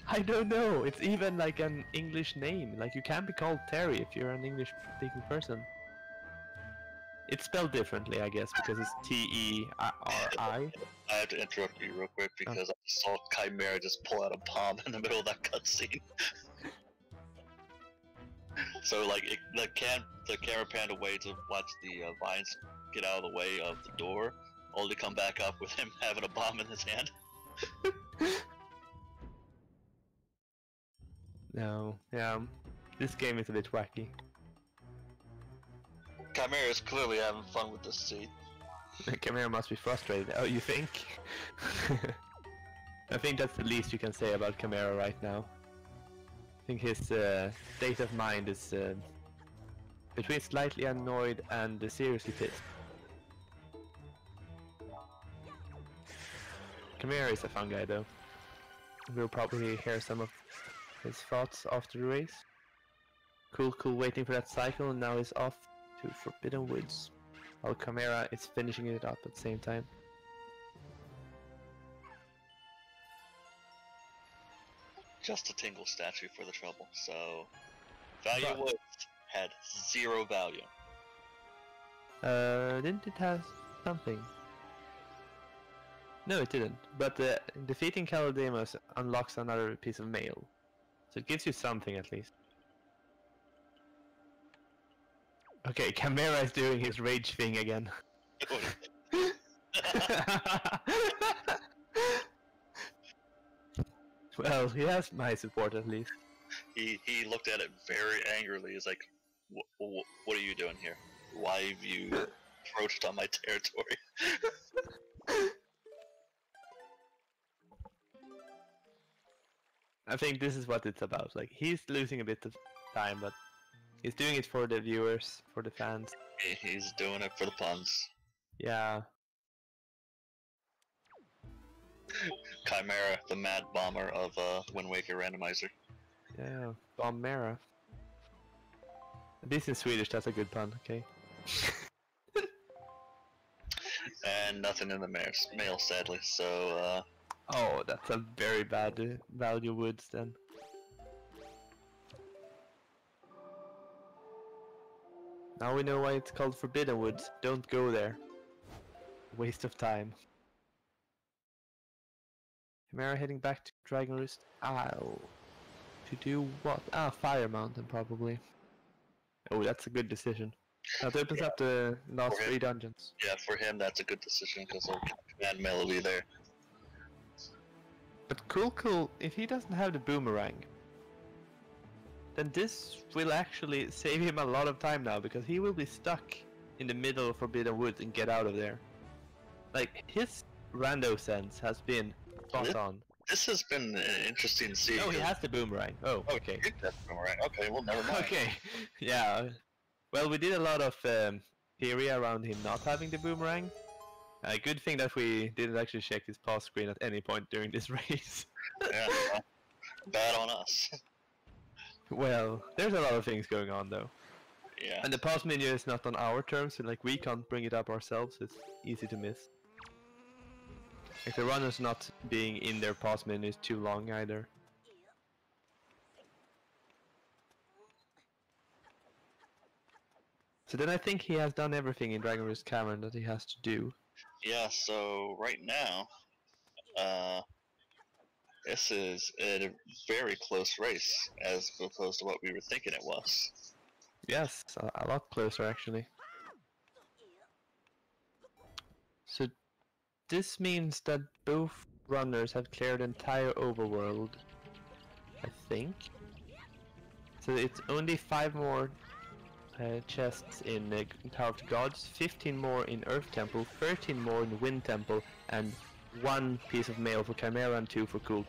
I don't know. It's even like an English name. Like you can't be called Terry if you're an English-speaking person. It's spelled differently, I guess, because it's T-E-R-I. I have to interrupt you real quick because I saw Chimera just pull out a bomb in the middle of that cutscene. So like the camera panned away to watch the vines get out of the way of the door, only to come back up with him having a bomb in his hand. No, yeah, this game is a bit wacky. Chimera is clearly having fun with this seed. Chimera must be frustrated. Oh, you think? I think that's the least you can say about Chimera right now. I think his state of mind is between slightly annoyed and seriously pissed. Chimera is a fun guy though. We'll probably hear some of his thoughts after the race. Cool waiting for that cycle, and now he's off to Forbidden Woods, while Chimera is finishing it up at the same time. Just a tingle statue for the trouble, so... Value Woods had 0 value. Didn't it have something? No, it didn't. But defeating Calodemos unlocks another piece of mail. So it gives you something at least. Okay, Chimera is doing his rage thing again. Well, he has my support at least. He looked at it very angrily. He's like, what are you doing here? Why have you approached on my territory? I think this is what it's about. Like, he's losing a bit of time, but he's doing it for the viewers, for the fans. He's doing it for the puns. Yeah. Chimera, the mad bomber of Wind Waker Randomizer. Yeah, Bombera. At least in Swedish, that's a good pun, okay? And nothing in the mail, sadly, so, Oh, that's a very bad value woods then. Now we know why it's called Forbidden Woods. Don't go there. Waste of time. Chimera heading back to Dragon Roost Isle. To do what? Ah, Fire Mountain probably. Oh, that's a good decision. That opens up the last 3 dungeons. Yeah, for him that's a good decision because of command mail will be there. But Cool, if he doesn't have the boomerang, then this will actually save him a lot of time now, because he will be stuck in the middle of Forbidden Woods and get out of there. Like, his rando sense has been spot on. This has been interesting to see. Oh, he has the boomerang. Oh, okay. Boomerang. Okay, well, never mind. Okay, yeah. Well, we did a lot of theory around him not having the boomerang. Good thing that we didn't actually check his pause screen at any point during this race. Yeah, well, bad on us. Well, there's a lot of things going on though. Yeah. And the pause menu is not on our terms, so like we can't bring it up ourselves, it's easy to miss. Like the runners not being in their pause menu is too long either. So then I think he has done everything in Dragon Roost Cavern that he has to do. Yeah, so right now, this is a very close race as opposed to what we were thinking it was. Yes, a lot closer actually. So this means that both runners have cleared the entire overworld, I think. So it's only 5 more chests in Tower of the Gods, 15 more in Earth Temple, 13 more in Wind Temple, and 1 piece of mail for Chimera and 2 for Cool.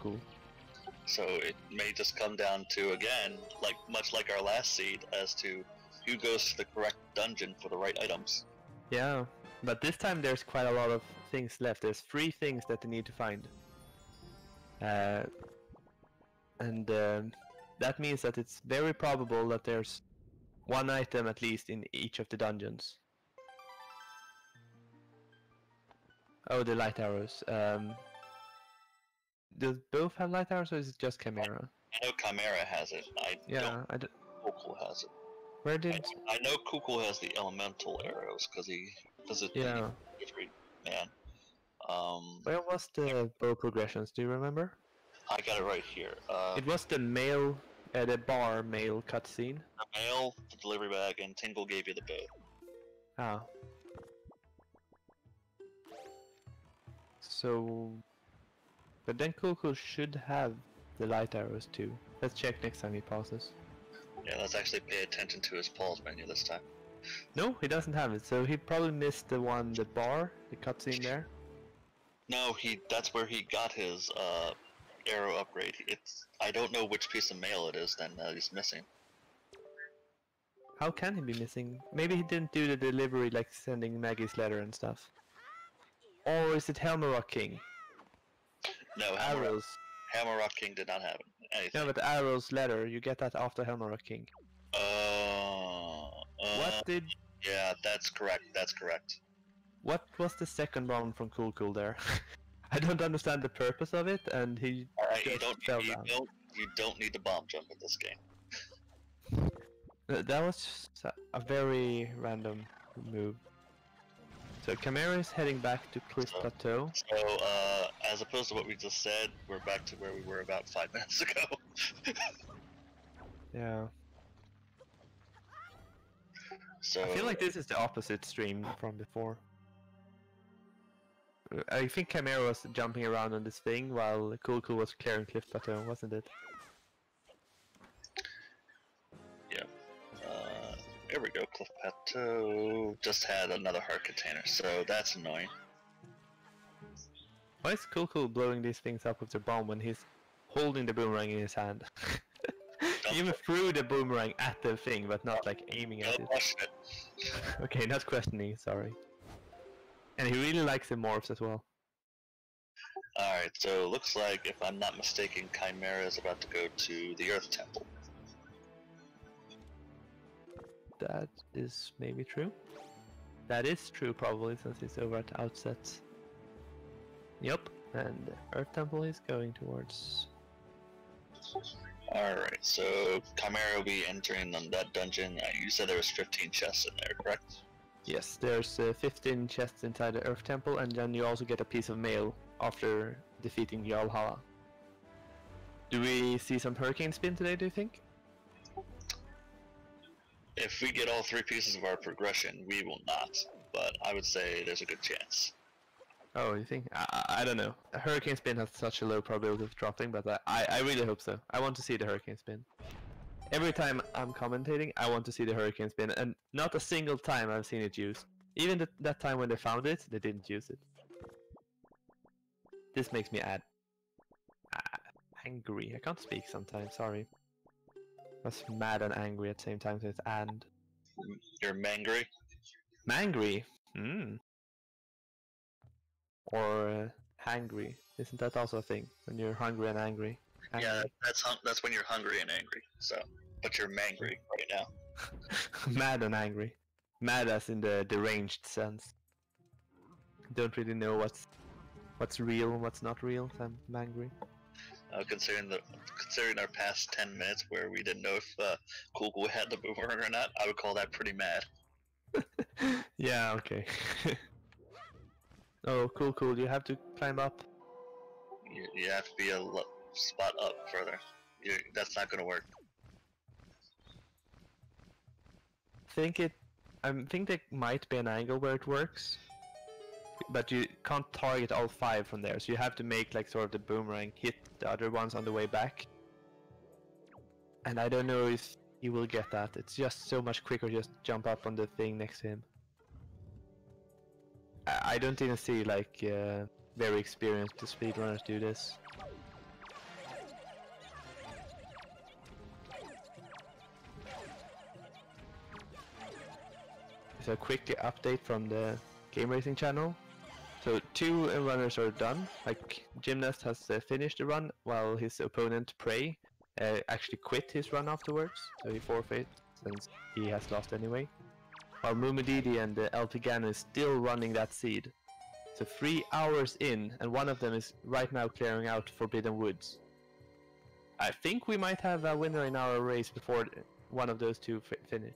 So it may just come down to, again, like much like our last seed, as to who goes to the correct dungeon for the right items. Yeah, but this time there's quite a lot of things left. There's 3 things that they need to find. That means that it's very probable that there's 1 item at least in each of the dungeons. Oh, the light arrows. Does both have light arrows, or is it just Chimera? I know Chimera has it. Kukul has it. Where did... I know Kukul has the elemental arrows, because he does it. Yeah. Man. Where was the bow progressions, do you remember? I got it right here. It was the mail, the bar mail cutscene. The mail, the delivery bag, and Tingle gave you the bow. Ah. So... But then Cool should have the light arrows too. Let's check next time he pauses. Yeah, let's actually pay attention to his pause menu this time. No, he doesn't have it, so he probably missed the bar, the cutscene there. No, that's where he got his arrow upgrade. I don't know which piece of mail it is then that he's missing. How can he be missing? Maybe he didn't do the delivery, like sending Maggie's letter and stuff. Or is it Helmarock King? No, Arrows. Hammerrock King did not have anything. No, but Arrow's letter, you get that after Helmarock King. What did... Yeah, that's correct, that's correct. What was the second bomb from Cool there? I don't understand the purpose of it, and he just fell down. You don't need the bomb jump in this game. That was just a very random move. So So Chimera is heading back to Cliff Plateau. So, as opposed to what we just said, we're back to where we were about 5 minutes ago. Yeah. So I feel like this is the opposite stream from before. I think Chimera was jumping around on this thing while Cool was clearing Cliff Plateau, wasn't it? yeah. Here we go. Cliff Plateau just had another heart container, so that's annoying. Why is Cool blowing these things up with the bomb when he's holding the boomerang in his hand? He even threw the boomerang at the thing, but not like aiming at it. Okay, not questioning, sorry. And he really likes the morphs as well. Alright, so looks like, if I'm not mistaken, Chimera is about to go to the Earth Temple. That is maybe true. That is true probably, since he's over at the outset. Yep, and the Earth Temple is going towards... Alright, so Chimera will be entering on that dungeon. You said there was 15 chests in there, correct? Yes, there's 15 chests inside the Earth Temple, and then you also get a piece of mail after defeating Yalhalla. Do we see some Hurricane Spin today, do you think? If we get all 3 pieces of our progression, we will not, but I would say there's a good chance. Oh, you think? I don't know. A Hurricane Spin has such a low probability of dropping, but I really hope so. I want to see the Hurricane Spin. Every time I'm commentating, I want to see the Hurricane Spin, and not a single time I've seen it used. Even that time when they found it, they didn't use it. This makes me angry. I can't speak sometimes, sorry. I was mad and angry at the same time, so it's and. You're mangry? Mangry? Or hangry. Isn't that also a thing? When you're hungry and angry? Yeah, that's when you're hungry and angry, so... But you're mangry right now. Mad and angry. Mad as in the deranged sense. Don't really know what's real and what's not real, so I'm angry. Considering our past 10 minutes where we didn't know if Cool had the boomerang or not, I would call that pretty mad. Yeah, okay. Oh, cool. You have to climb up. You have to be a spot up further. That's not gonna work. I think there might be an angle where it works, but you can't target all 5 from there, so you have to make like sort of the boomerang hit the other ones on the way back. And I don't know if you will get that. It's just so much quicker to just jump up on the thing next to him. I don't even see like very experienced speedrunners do this. So a quick update from the game racing channel. So 2 runners are done. Like Gymnast has finished the run, while his opponent Prey actually quit his run afterwards. So he forfeit since he has lost anyway. While Mumididi and Elpigano is still running that seed. So 3 hours in, and one of them is right now clearing out Forbidden Woods. I think we might have a winner in our race before one of those 2 finish.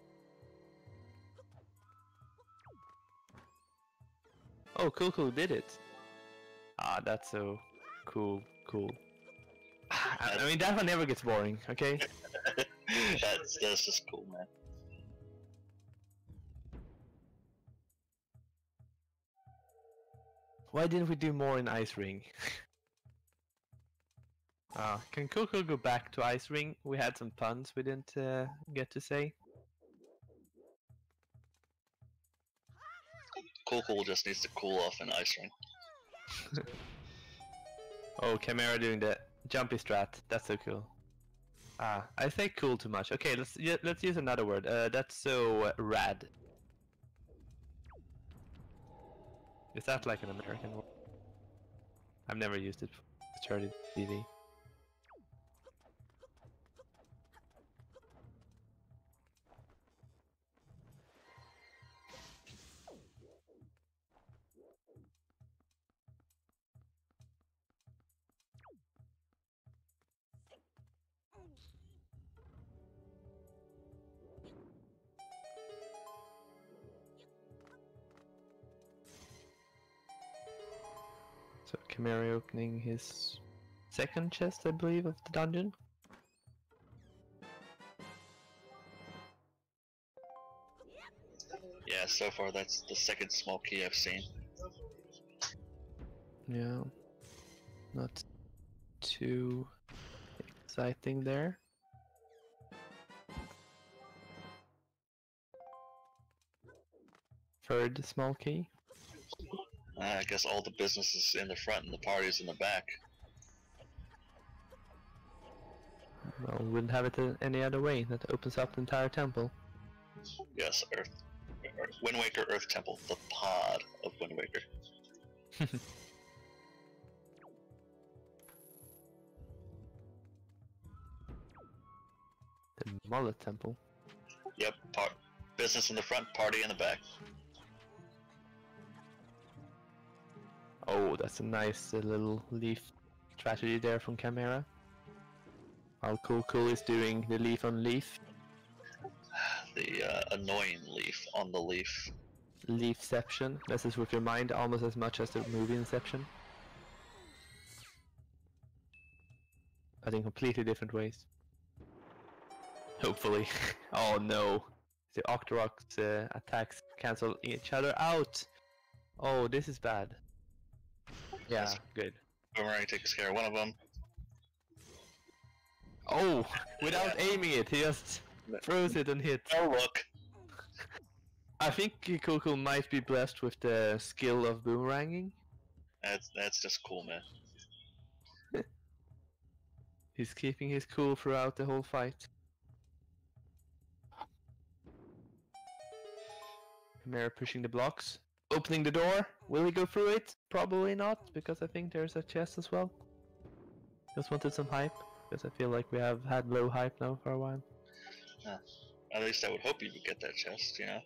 Oh, Cool did it. Ah, that's so cool. I mean, that one never gets boring, okay? That's just cool, man. Why didn't we do more in Ice Ring? Can Cool go back to Ice Ring? We had some puns we didn't get to say. Cool just needs to cool off in Ice Ring. Oh, Chimera doing the jumpy strat. That's so cool. I say cool too much. Okay, let's use another word. That's so rad. Is that like an American word? I've never used it before. It's heard it on TV. So Chimera opening his second chest, I believe, of the dungeon. Yeah, so far that's the second small key I've seen. Yeah, not too exciting there. Third small key. I guess all the business is in the front and the party's in the back. Well, wouldn't have it any other way. That opens up the entire temple. Yes, Wind Waker Earth Temple, the pod of Wind Waker. The Mullet Temple. Yep, business in the front, party in the back. Oh, that's a nice little leaf strategy there from Chimera. While Cool is doing the leaf on leaf. The annoying leaf on the leaf. Leafception. Messes with your mind almost as much as the movie Inception. But in completely different ways. Hopefully. Oh no. The Octorok's attacks cancel each other out. Oh, this is bad. Yeah, good. Boomerang takes care of one of them. Oh, without aiming it, he just throws it and hits. Oh look. I think Cool might be blessed with the skill of boomeranging. That's just cool, man. He's keeping his cool throughout the whole fight. Chimera pushing the blocks. Opening the door. Will he go through it? Probably not, because I think there's a chest as well. Just wanted some hype, because I feel like we have had low hype now for a while. At least I would hope he would get that chest, you know?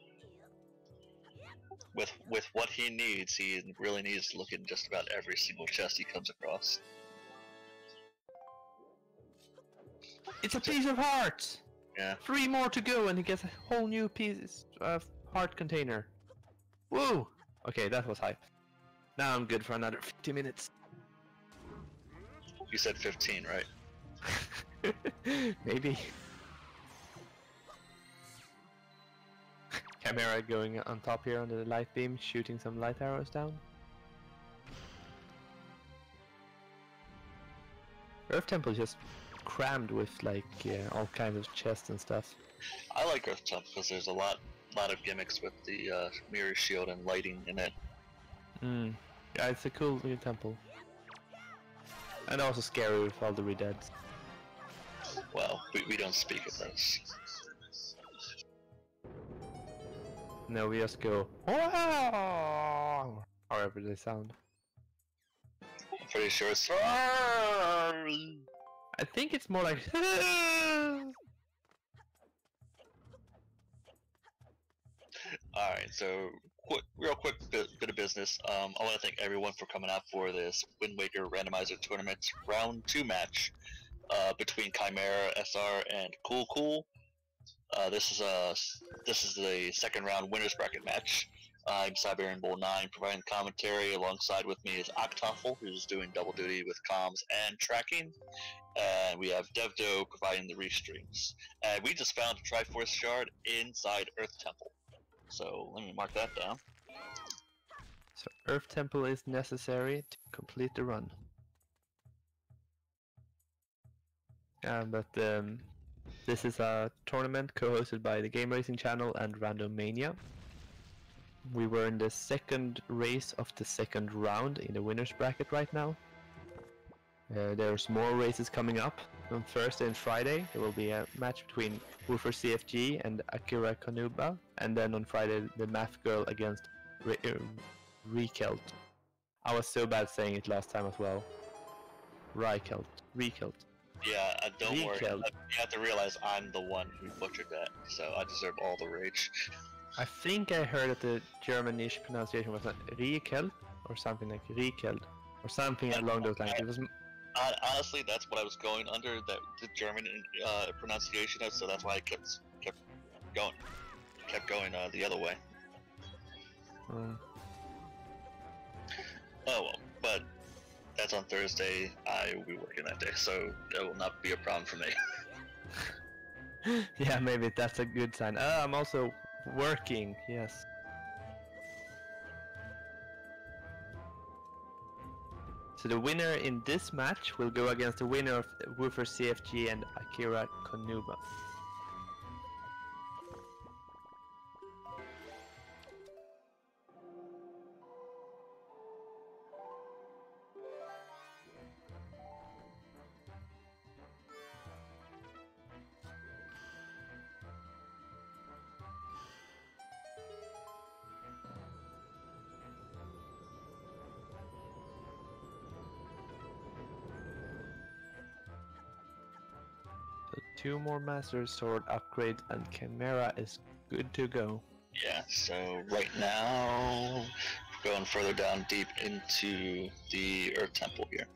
With what he needs, he really needs to look in just about every single chest he comes across. It's a piece of heart! Yeah. 3 more to go and he gets a whole new piece of heart container. Woo! Okay, that was hype. Now I'm good for another 50 minutes. You said 15, right? Maybe. Chimera going on top here on the light beam, shooting some light arrows down. Earth Temple just crammed with like all kinds of chests and stuff. I like Earth Temple because there's a lot of gimmicks with the mirror shield and lighting in it. Yeah, it's a cool little temple. And also scary with all the re-deads. Well, we don't speak of those. No, we just go, wow! However they sound. I'm pretty sure it's... I think it's more like... Alright, so real quick bit of business. I want to thank everyone for coming out for this Wind Waker Randomizer Tournament Round 2 match between ChimeraSR and Cool. This is the second round winners bracket match. I'm Siberian Bull 9 providing commentary. Alongside with me is Octoffel, who's doing double duty with comms and tracking. And we have Devdo providing the restreams. And we just found a Triforce shard inside Earth Temple. So let me mark that down. So Earth Temple is necessary to complete the run. But this is a tournament co-hosted by the Game Racing channel and Randomizer. We were in the second race of the second round in the winners bracket right now. There's more races coming up. On Thursday and Friday there will be a match between Woofer CFG and Akira Kanuba, and then on Friday the Math Girl against Rekelt. I was so bad saying it last time as well. Rekelt. Yeah, don't worry. You have to realize I'm the one who butchered that, so I deserve all the rage. I think I heard that the Germanish pronunciation was Rekelt or something like Rekelt or something along those lines. It was. Honestly, that's what I was going under, that the German pronunciation of, so that's why I kept going the other way. Oh Mm. well, but that's on Thursday. I will be working that day, so that will not be a problem for me. Yeah, maybe that's a good sign. I'm also working, yes. So the winner in this match will go against the winner of Woofer CFG and Akira Konuba. So 2 more Master Sword upgrades and Chimera is good to go. Yeah, so right now, going further down deep into the Earth Temple here.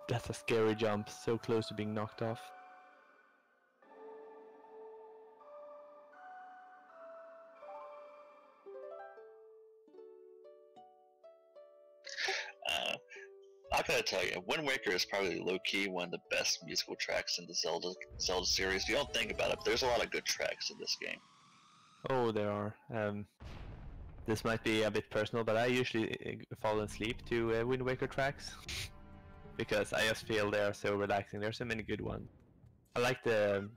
That's a scary jump, so close to being knocked off. I gotta tell you, Wind Waker is probably low-key one of the best musical tracks in the Zelda series. You don't think about it, but there's a lot of good tracks in this game. Oh, there are. This might be a bit personal, but I usually fall asleep to Wind Waker tracks because I just feel they are so relaxing. There's so many good ones. I like the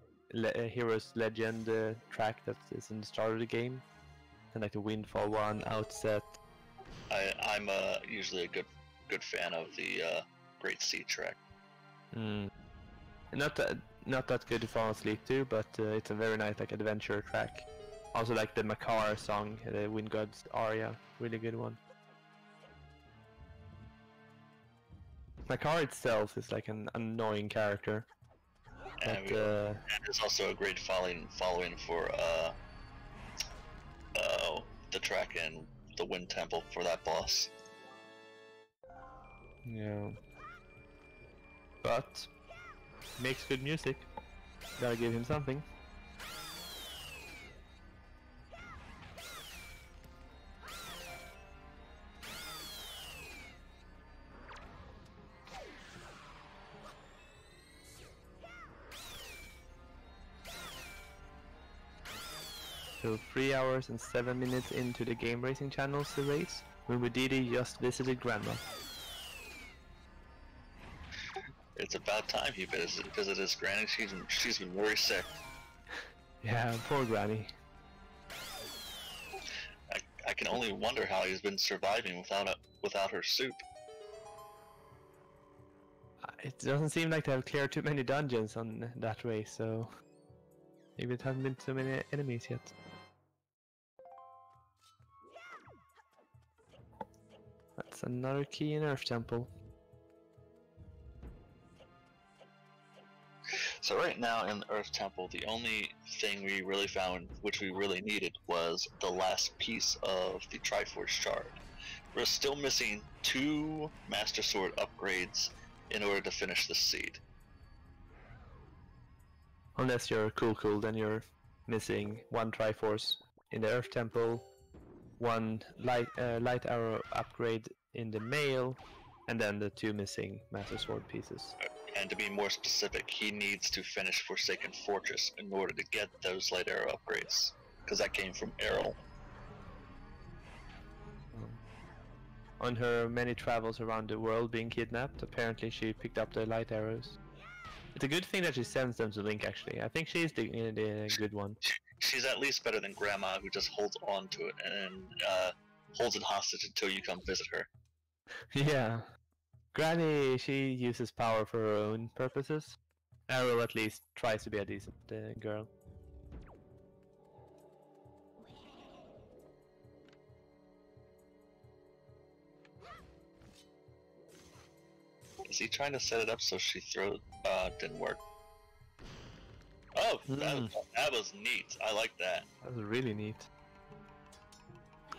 Heroes Legend track that is in the start of the game, and like the Windfall one, Outset. I'm usually a good fan of the Great Sea track. Not that good to fall asleep to, but it's a very nice like adventure track. Also like the Makar song, the Wind God's aria, really good one. Makar itself is like an annoying character. And there's also a great following for the track in the Wind Temple for that boss. Yeah. But makes good music. Gotta give him something. So 3 hours and 7 minutes into the Game Racing Channel's race, when Wididi just visited Grandma. It's about time he visited his granny. She's been very sick. Yeah, poor Granny. I can only wonder how he's been surviving without her soup. It doesn't seem like they have cleared too many dungeons on that race, so maybe it hasn't been so many enemies yet. That's another key in Earth Temple. So right now in the Earth Temple, the only thing we really found, which we really needed, was the last piece of the Triforce shard. We're still missing 2 Master Sword upgrades in order to finish the seed. Unless you're cool, then you're missing 1 Triforce in the Earth Temple, 1 light arrow upgrade in the mail, and then the 2 missing Master Sword pieces. And to be more specific, he needs to finish Forsaken Fortress in order to get those light arrow upgrades, because that came from Errol. On her many travels around the world being kidnapped, apparently she picked up the light arrows. It's a good thing that she sends them to Link, actually. I think she's the good one. She's at least better than Grandma, who just holds on to it and holds it hostage until you come visit her. Yeah. Granny, she uses power for her own purposes. Arrow at least tries to be a decent girl. Is he trying to set it up so she throws? Didn't work. Oh, that was neat. I like that. That was really neat.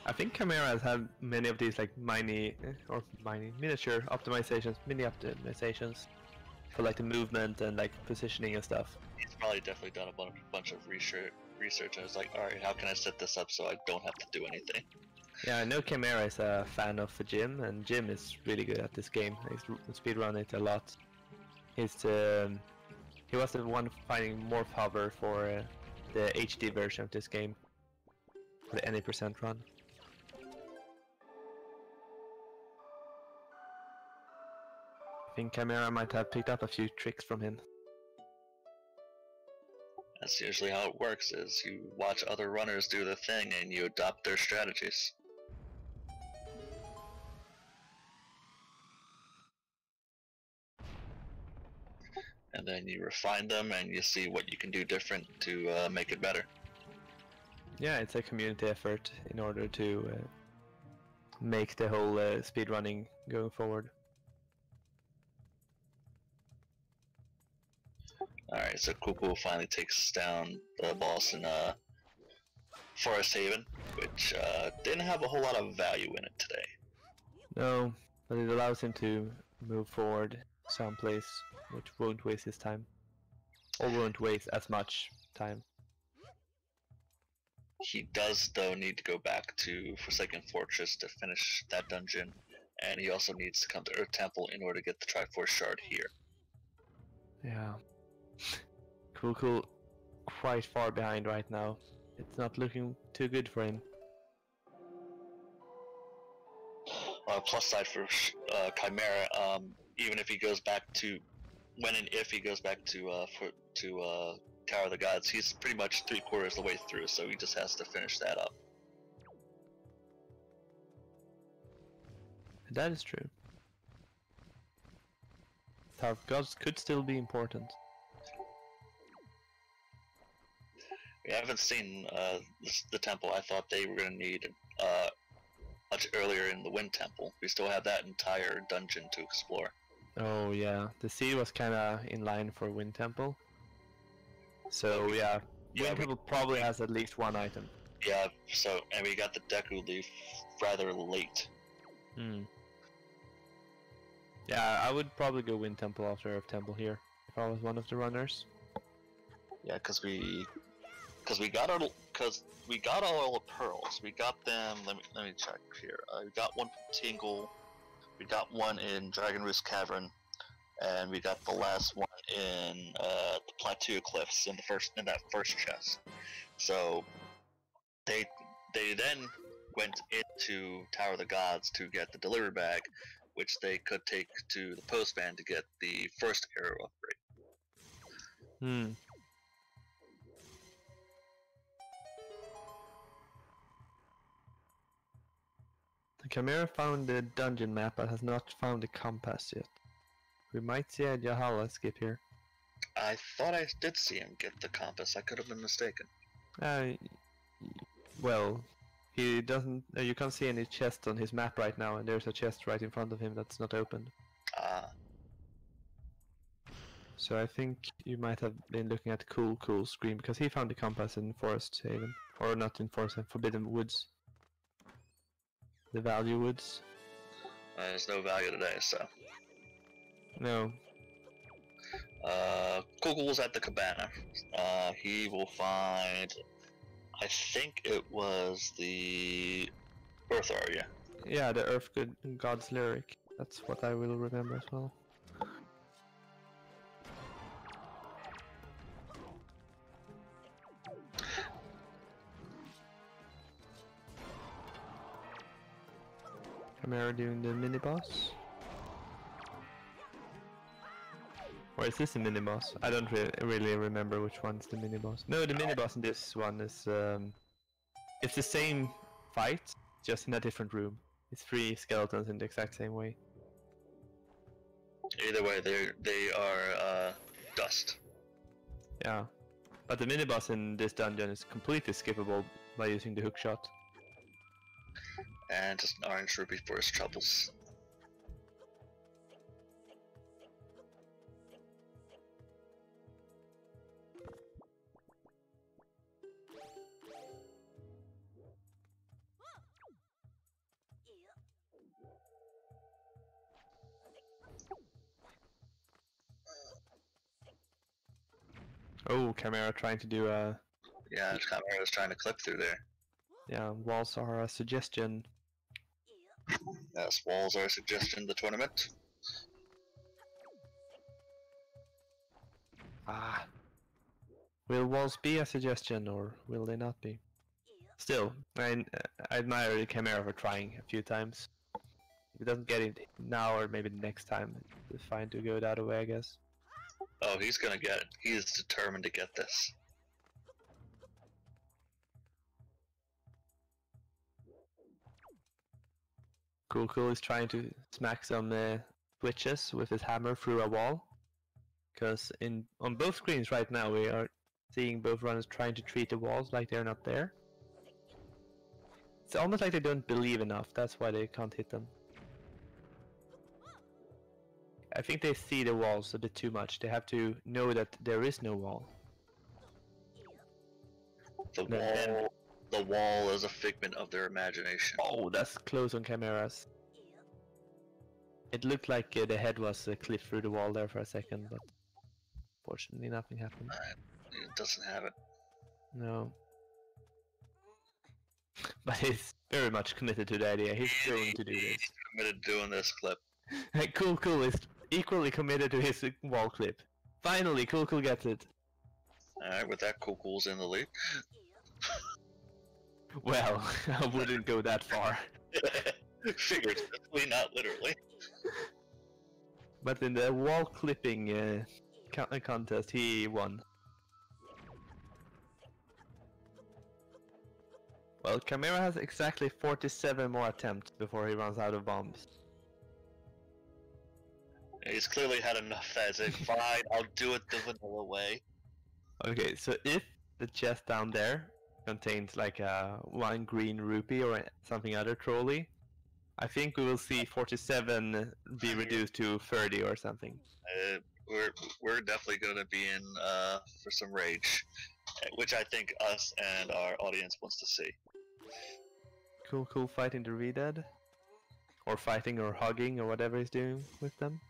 I think Chimera has had many of these like miniature optimizations, mini optimizations. for like the movement and like positioning and stuff. He's probably definitely done a bunch of research, and it's like, alright, how can I set this up so I don't have to do anything? Yeah, I know Chimera is a fan of Jim, and Jim is really good at this game. He's speedrun it a lot. He was the one finding morph hover for the HD version of this game, for the any percent run. I think Chimera might have picked up a few tricks from him. That's usually how it works, is you watch other runners do the thing and you adopt their strategies. And then you refine them and you see what you can do different to make it better. Yeah, it's a community effort in order to make the whole speedrunning going forward. Alright, so Kuku finally takes down the boss in Forest Haven, which didn't have a whole lot of value in it today. No, but it allows him to move forward someplace which won't waste his time. Or won't waste as much time. He does, though, need to go back to Forsaken Fortress to finish that dungeon, and he also needs to come to Earth Temple in order to get the Triforce Shard here. Yeah. Cool, quite far behind right now. It's not looking too good for him. Plus side for Chimera, even if he goes back to, when and if he goes back to Tower of the Gods, he's pretty much 3/4 of the way through, so he just has to finish that up. That is true. Tower of Gods could still be important. We haven't seen the temple. I thought they were going to need much earlier in the Wind Temple. We still have that entire dungeon to explore. Oh yeah, the sea was kinda in line for Wind Temple. So yeah, Wind Temple probably has at least one item. Yeah, so, and we got the Deku Leaf rather late. Yeah, I would probably go Wind Temple after Earth Temple here, if I was one of the runners. Yeah, because we got all the pearls. We got them. Let me check here. We got one from Tingle. We got one in Dragon Roost Cavern, and we got the last one in the Plateau Cliffs in that first chest. So they then went into Tower of the Gods to get the delivery bag, which they could take to the postman to get the first arrow upgrade. Chimera found the dungeon map but has not found the compass yet. We might see a Jahala skip here. I thought I did see him get the compass. I could have been mistaken. Well, he doesn't. You can't see any chest on his map right now, and there's a chest right in front of him that's not opened. So I think you might have been looking at Cool screen, because he found the compass in Forest Haven, or not in Forest Haven, Forbidden Woods. The Value Woods. There's no value today, so. No. Google's at the cabana. He will find. I think it was the Earth Aria. Yeah, the Earth God's lyric. That's what I will remember as well. Chimera doing the mini boss. Or is this the mini boss? I don't really remember which one's the mini boss. No, the mini boss in this one is it's the same fight, just in a different room. It's 3 skeletons in the exact same way. Either way, they are dust. Yeah, but the mini boss in this dungeon is completely skippable by using the hook shot. And just an orange rupee for his troubles. Oh, Chimera trying to do a... Yeah, Chimera was trying to clip through there. Yeah, walls are a suggestion. Yes, walls are a suggestion in the tournament. Ah. Will walls be a suggestion, or will they not be? Still, I admire the Chimera for trying a few times. If it doesn't get it now, or maybe next time, it's fine to go the other way, I guess. Oh, he's gonna get it. He is determined to get this. Cool is trying to smack some switches with his hammer through a wall. Because on both screens right now we are seeing both runners trying to treat the walls like they're not there. It's almost like they don't believe enough, that's why they can't hit them. I think they see the walls a bit too much. They have to know that there is no wall. The wall is a figment of their imagination. Oh, that's close on Chimeras. It looked like the head was clipped through the wall there for a second, but fortunately nothing happened. It doesn't have it. No. But he's very much committed to the idea. He's going to do this. He's committed to doing this clip. Cool is equally committed to his wall clip. Finally, Cool gets it. Alright, with that, Cool's in the lead. Well, I wouldn't go that far. Figuratively, not literally. But in the wall clipping contest, he won. Well, Chimera has exactly 47 more attempts before he runs out of bombs. He's clearly had enough that it's like, fine, I'll do it the vanilla way. Okay, so if the chest down there contains like one green rupee or something other trolley, I think we will see 47 be reduced to 30 or something. We're definitely going to be in for some rage, which I think us and our audience wants to see. Cool fighting the Redead, or fighting or hugging or whatever he's doing with them.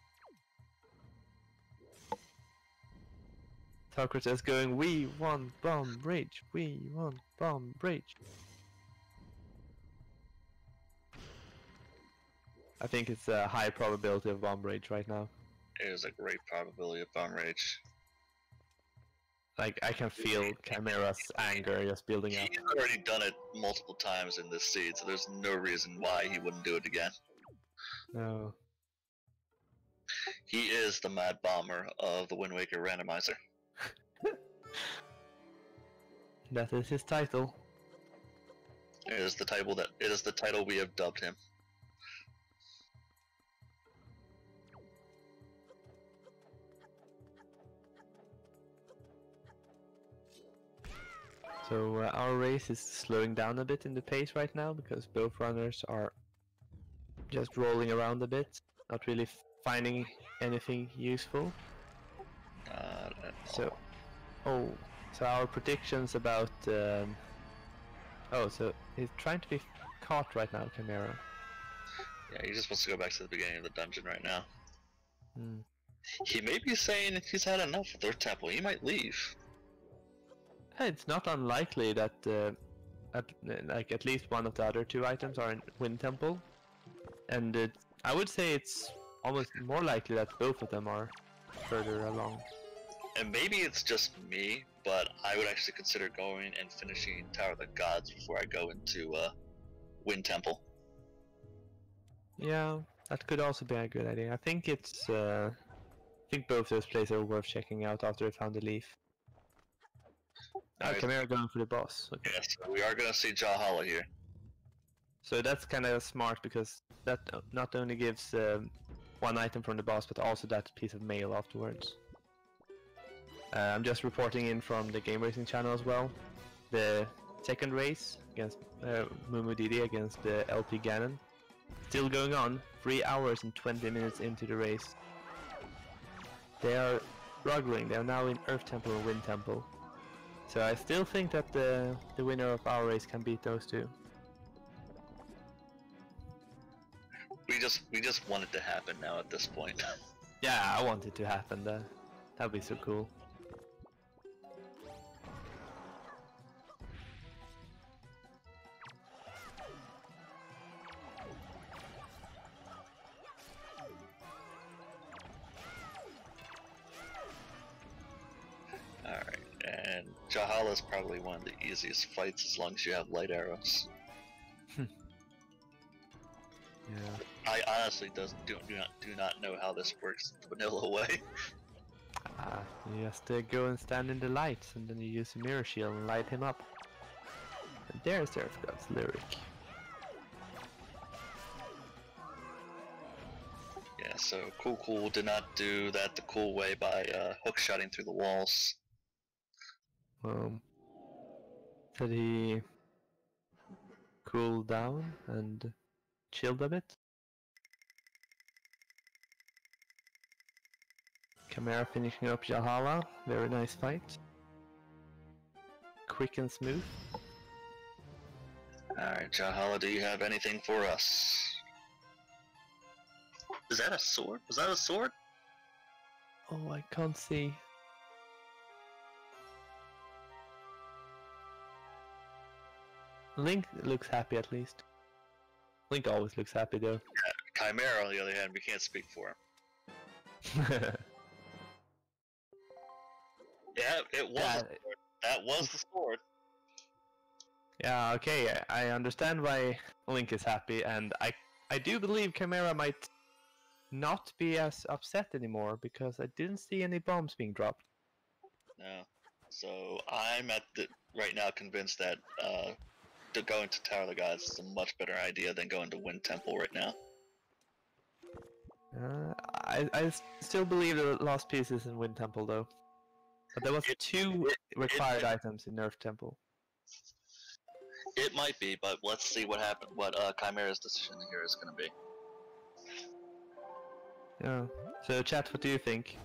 Socrates going, we want bomb rage, we want bomb rage. I think it's a high probability of bomb rage right now. It is a great probability of bomb rage. Like, I can feel Chimera's anger just building up. He's already done it multiple times in this seed, so there's no reason why he wouldn't do it again. No. He is the Mad Bomber of the Wind Waker Randomizer. That is his title. It is the title we have dubbed him. So our race is slowing down a bit in the pace right now because both runners are just rolling around a bit, not really finding anything useful. So our predictions about so he's trying to be caught right now, Chimera. Yeah, he just wants to go back to the beginning of the dungeon right now. Hmm. He may be saying if he's had enough of their temple, he might leave. It's not unlikely that at least one of the other two items are in Wind Temple, and I would say it's almost more likely that both of them are further along. And maybe it's just me, but I would actually consider going and finishing Tower of the Gods before I go into Wind Temple. Yeah, that could also be a good idea. I think it's I think both those places are worth checking out after I found the leaf. Chimera going for the boss. Okay. Yes, we are going to see Jahala here. So that's kind of smart because that not only gives one item from the boss, but also that piece of mail afterwards. I'm just reporting in from the game racing channel as well. The second race against Mumu Didi against the LP Ganon still going on. 3 hours and 20 minutes into the race. They are struggling. They are now in Earth Temple and Wind Temple. So I still think that the winner of our race can beat those two. We just want it to happen now at this point. Yeah, I want it to happen. That'd be so cool. and Jahala's probably one of the easiest fights as long as you have light arrows. Yeah. I honestly do not know how this works the vanilla way. You just go and stand in the lights, and then you use a mirror shield and light him up. And there's God's lyric. Yeah, so Cool did not do that the cool way by hookshotting through the walls. Did he cool down and chilled a bit? Chimera finishing up Jahala, very nice fight. Quick and smooth. Alright, Jahala, do you have anything for us? Is that a sword? Was that a sword? Oh, I can't see. Link looks happy at least. Link always looks happy though. Yeah, Chimera, on the other hand, we can't speak for him. Yeah, it was a sword. That was the sword. Yeah, okay, I understand why Link is happy, and I do believe Chimera might not be as upset anymore, because I didn't see any bombs being dropped. No. So I'm right now convinced that going to Tower of the Gods is a much better idea than going to Wind Temple right now. I still believe the last piece is in Wind Temple though. But there was two required items in Nerf Temple. It might be, but let's see what Chimera's decision here is going to be. Yeah. So chat, what do you think?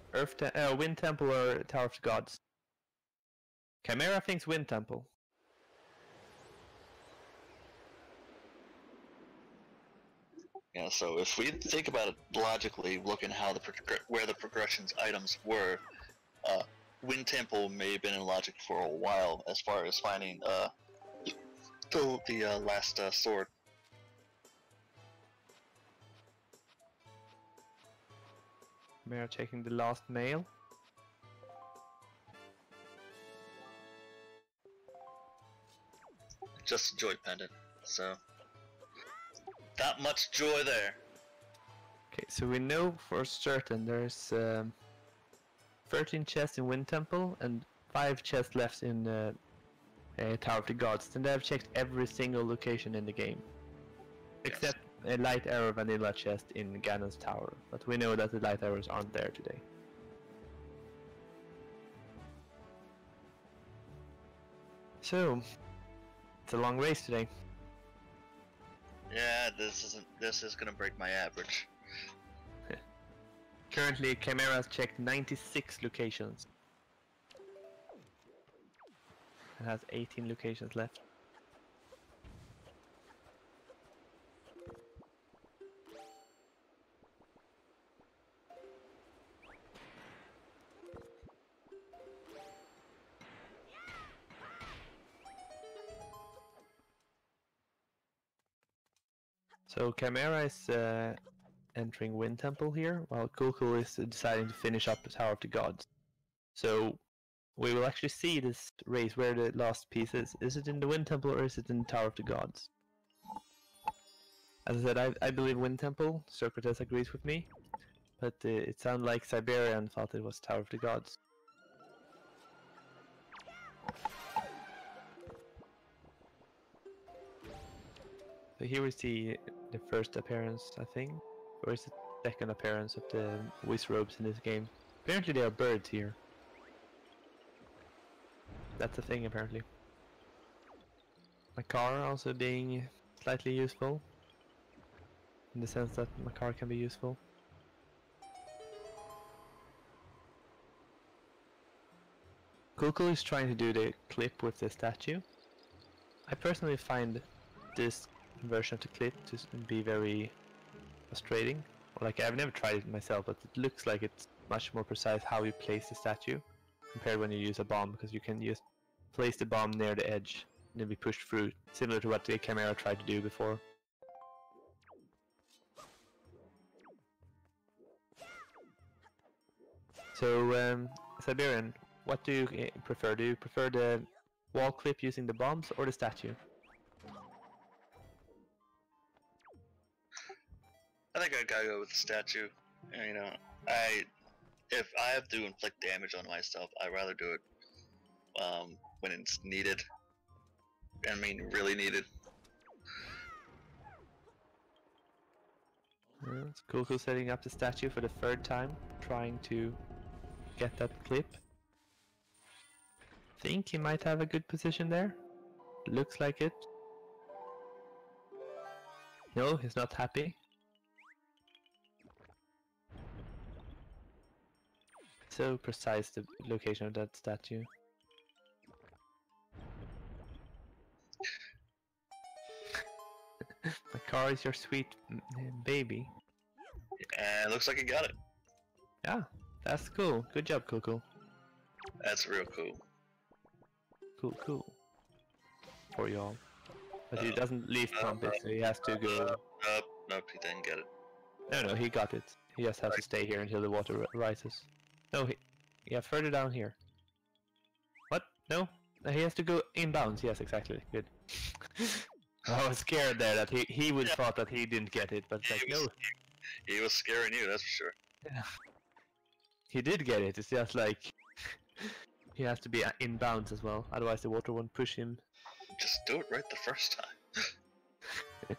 Wind Temple or Tower of the Gods? Chimera thinks Wind Temple. Yeah, so if we think about it logically, looking how where the progressions items were, Wind Temple may have been in logic for a while as far as finding the last sword. Chimera checking the last mail. Just a joy pendant, so not much joy there. Okay, so we know for certain there's 13 chests in Wind Temple and 5 chests left in Tower of the Gods. Then they have checked every single location in the game. Except a light arrow vanilla chest in Ganon's Tower. But we know that the light arrows aren't there today. So, it's a long race today. Yeah, this is gonna break my average. Currently, Chimera has checked 96 locations. It has 18 locations left. So Chimera is entering Wind Temple here, while Cool is deciding to finish up the Tower of the Gods. So we will actually see this race where the last piece is. Is it in the Wind Temple or is it in the Tower of the Gods? As I said, I believe Wind Temple. Socrates agrees with me, but it sounded like Siberian thought it was Tower of the Gods. So here we see the first appearance, I think, or is it the second appearance of the Whiz Robes in this game. Apparently they are birds here. That's a thing apparently. My car also being slightly useful, in the sense that my car can be useful. Cool is trying to do the clip with the statue. I personally find this version of the clip to be very frustrating. Like, I've never tried it myself, but it looks like it's much more precise how you place the statue compared when you use a bomb, because you can just place the bomb near the edge and then be pushed through, similar to what the Chimera tried to do before. So, Siberian, what do you prefer? Do you prefer the wall clip using the bombs or the statue? I think I gotta go with the statue. You know, if I have to inflict damage on myself, I'd rather do it when it's needed. I mean, really needed. It's cool setting up the statue for the third time, trying to get that clip. Think he might have a good position there. Looks like it. No, he's not happy. So precise, the location of that statue. My car is your sweet baby. And it looks like he got it. Yeah, that's cool. Good job, Cool. That's real cool. Cool. For y'all. But he doesn't leave trumpet, so he has to go... Nope, he didn't get it. No, he got it. He just has to stay here until the water rises. No, yeah, further down here. What? No? He has to go inbounds. Yes, exactly. Good. I was scared there that he would thought that he didn't get it, but it's like, no. He was scaring you, that's for sure. Yeah. He did get it, it's just like... he has to be inbounds as well, otherwise the water won't push him. Just do it right the first time.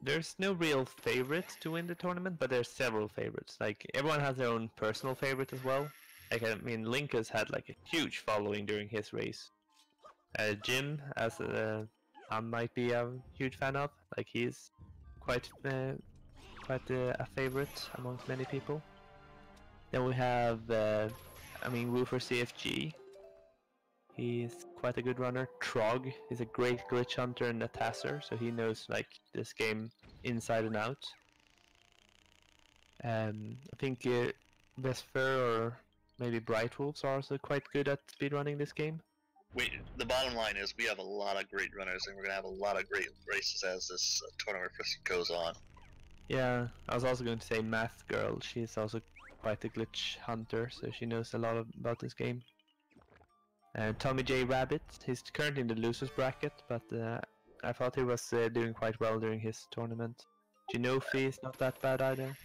There's no real favorite to win the tournament, but there's several favorites. Like, everyone has their own personal favorite as well. Like, I mean, Link has had like a huge following during his race. Jim, as I might be a huge fan of, like he's quite a favorite amongst many people. Then we have, I mean, Woofer CFG. He's quite a good runner. Trog is a great glitch hunter and a tasser, so he knows like this game inside and out. I think Vesper or maybe Bright Wolves are also quite good at speedrunning this game. The bottom line is we have a lot of great runners, and we're gonna have a lot of great races as this tournament goes on. Yeah, I was also going to say Math Girl. She's also quite a glitch hunter, so she knows a lot about this game. And Tommy J Rabbit, he's currently in the losers bracket, but I thought he was doing quite well during his tournament. Genofi is not that bad either.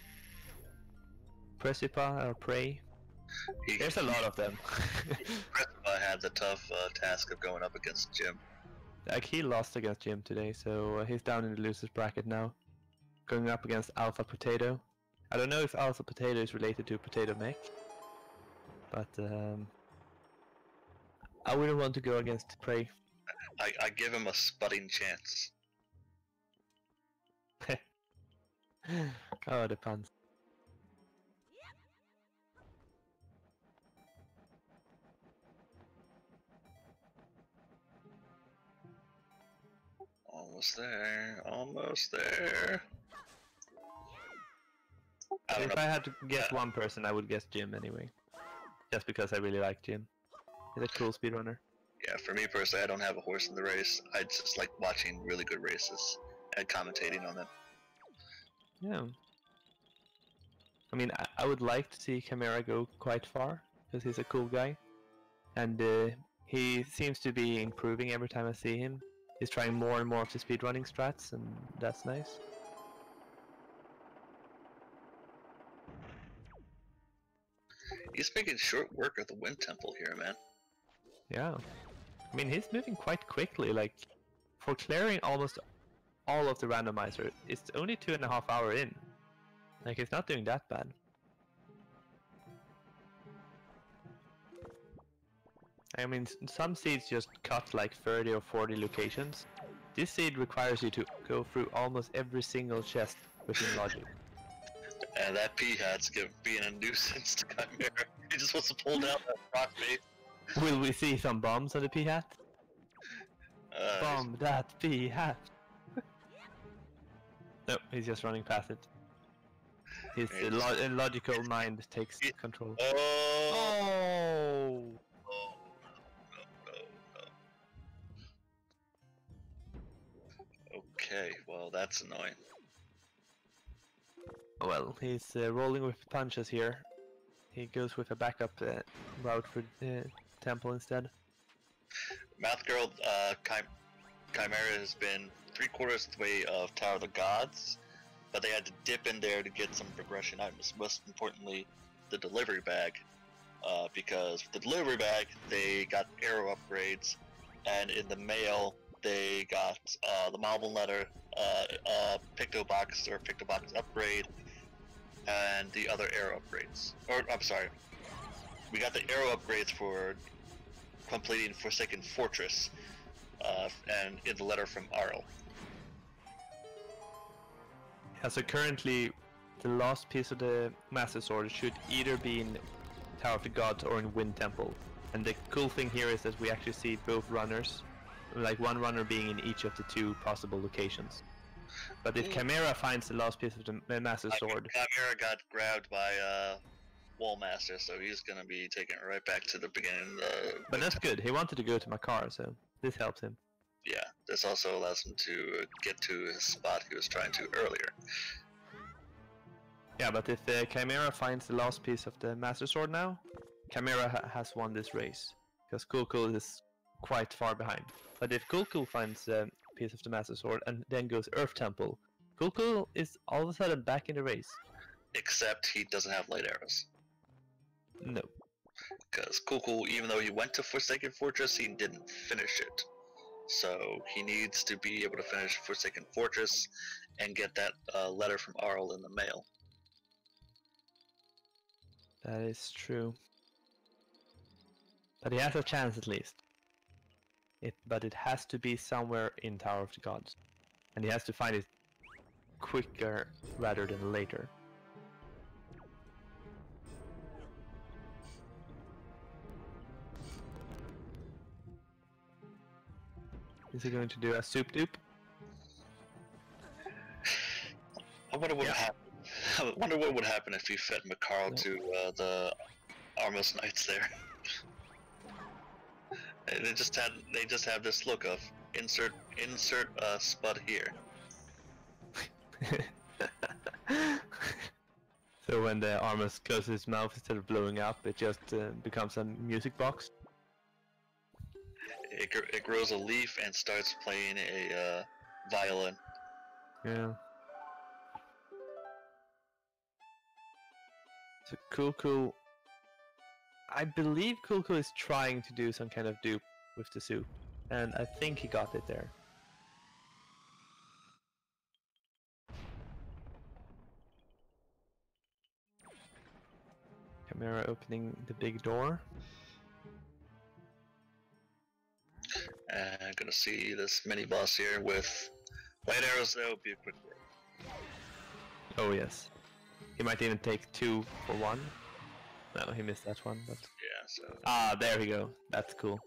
Precipa or Prey. There's a lot of them. Precipa had the tough task of going up against Jim. Like, he lost against Jim today, so he's down in the losers bracket now. Going up against Alpha Potato. I don't know if Alpha Potato is related to Potato Mech, but I wouldn't want to go against Prey. I give him a sputting chance. Oh, the puns. Almost there, almost there. If I had to guess one person, I would guess Jim anyway. Just because I really like Jim. He's a cool speedrunner. Yeah, for me personally, I don't have a horse in the race. I just like watching really good races and commentating on them. Yeah. I mean, I would like to see Chimera go quite far, because he's a cool guy. And he seems to be improving every time I see him. He's trying more and more of the speedrunning strats, and that's nice. He's making short work of the Wind Temple here, man. Yeah. I mean, he's moving quite quickly, like, for clearing almost all of the randomizer, it's only 2.5 hours in. Like, it's not doing that bad. I mean, some seeds just cut like 30 or 40 locations. This seed requires you to go through almost every single chest within logic. And that P-Hat's being a nuisance to Chimera. He just wants to pull down that rock base. Will we see some bombs on the P-Hat? Bomb that P-Hat! No, he's just running past it. His logical mind takes control. Oh! Okay, well that's annoying. Well, he's rolling with punches here. He goes with a backup route for Temple instead. Math Girl, Chimera has been 3/4 of the way of Tower of the Gods, but they had to dip in there to get some progression items. Most importantly, the delivery bag, because with the delivery bag they got arrow upgrades, and in the mail they got the marble letter, Pictobox or Pictobox upgrade, and the other arrow upgrades. Or I'm sorry, we got the arrow upgrades for completing Forsaken Fortress, and in the letter from Arl. Yeah, so currently the last piece of the Master Sword should either be in Tower of the Gods or in Wind Temple. And the cool thing here is that we actually see both runners, like one runner being in each of the two possible locations. But if Chimera finds the last piece of the Master Sword... Chimera got grabbed by Wallmaster, so he's gonna be taken right back to the beginning. But that's good. He wanted to go to Makar, so this helps him. Yeah, this also allows him to get to his spot he was trying to earlier. Yeah, but if Chimera finds the last piece of the Master Sword now, Chimera has won this race, because Cool is quite far behind. But if Cool finds a piece of the Master Sword and then goes Earth Temple, Cool is all of a sudden back in the race. Except he doesn't have light arrows. No. Because Cool, even though he went to Forsaken Fortress, he didn't finish it. So he needs to be able to finish Forsaken Fortress and get that letter from Arl in the mail. That is true. But he has a chance at least. But it has to be somewhere in Tower of the Gods. And he has to find it quicker rather than later. Is he going to do a soup dupe? I wonder what would happen. I wonder what would happen if he fed Makar to the Armless Knights there. They just have this look of insert spud here. So when the Armless closes his mouth, instead of blowing up, it just becomes a music box. It grows a leaf and starts playing a violin. Yeah. So Cool. I believe Cool is trying to do some kind of dupe with the soup, and I think he got it there. Chimera opening the big door. And I'm gonna see this mini boss here with light arrows. That would be a quick work. Oh yes. He might even take 2 for 1. No, he missed that one, but... Yeah, so... Ah, there we go. That's cool.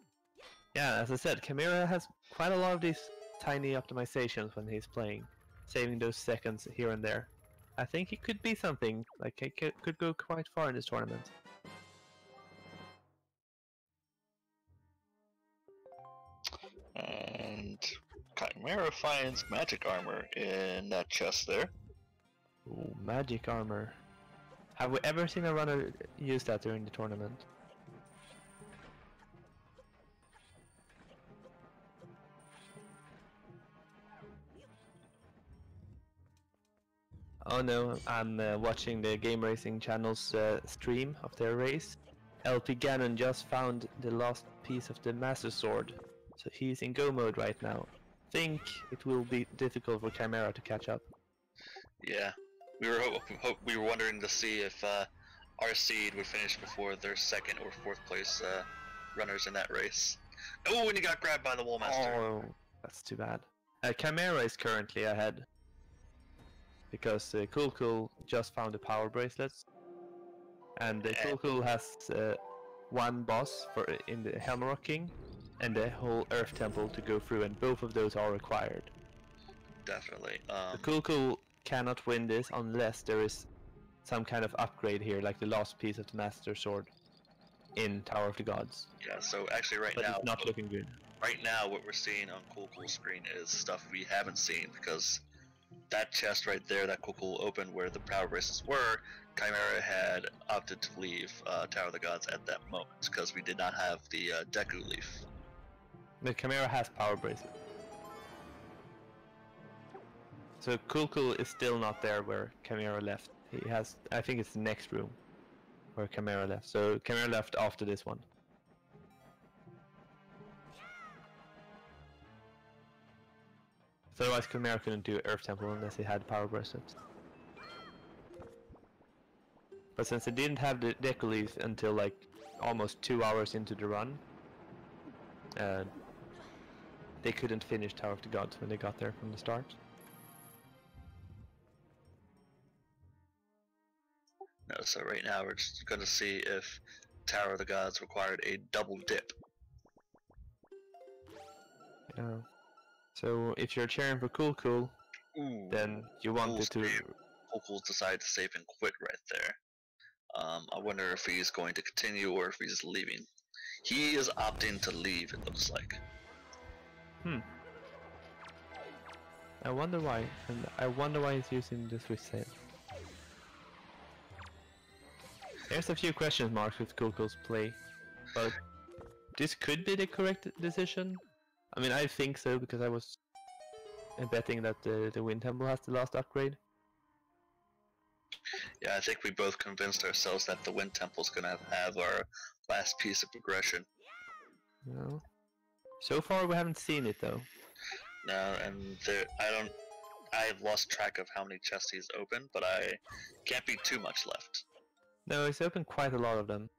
Yeah, as I said, Chimera has quite a lot of these tiny optimizations when he's playing, saving those seconds here and there. I think he could be something, like he could go quite far in this tournament. And Chimera finds magic armor in that chest there. Ooh, magic armor. Have we ever seen a runner use that during the tournament? Oh no, I'm watching the Game Racing channel's stream of their race. LP Ganon just found the last piece of the Master Sword, so he's in go mode right now. Think it will be difficult for Chimera to catch up. Yeah, we were wondering to see if our seed would finish before their 2nd or 4th place runners in that race. Oh, and he got grabbed by the Wallmaster. Oh, that's too bad. Chimera is currently ahead, because Cool just found the power bracelets, and Cool has one boss in the Helmrock King, and the whole Earth Temple to go through, and both of those are required. Definitely. Cool cannot win this unless there is some kind of upgrade here, like the last piece of the Master Sword in Tower of the Gods. Yeah, so actually right but now... it's not looking good. Right now what we're seeing on Cool's screen is stuff we haven't seen, because that chest right there, that Cool opened where the power bracelets were, Chimera had opted to leave Tower of the Gods at that moment because we did not have the Deku Leaf. The Chimera has power bracelet. So Cool is still not there where Chimera left. He has, I think it's the next room where Chimera left. So Chimera left after this one. So otherwise Chimera couldn't do Earth Temple unless he had power bracelets. But since they didn't have the Deku Leaf until like almost 2 hours into the run, they couldn't finish Tower of the Gods when they got there from the start. No, so right now we're just going to see if Tower of the Gods required a double dip. Yeah. So if you're cheering for Cool, then you want it to... Cool's decided to save and quit right there. I wonder if he's going to continue or if he's leaving. He is opting to leave, it looks like. I wonder why, and I wonder why he's using the Swiss save. There's a few question marks with Cool's play, but this could be the correct decision. I mean, I think so, because I was betting that the Wind Temple has the last upgrade. Yeah, I think we both convinced ourselves that the Wind Temple's gonna have our last piece of progression. No. So far we haven't seen it though. No, and I've lost track of how many chests he's opened, but I can't be too much left. No, he's opened quite a lot of them.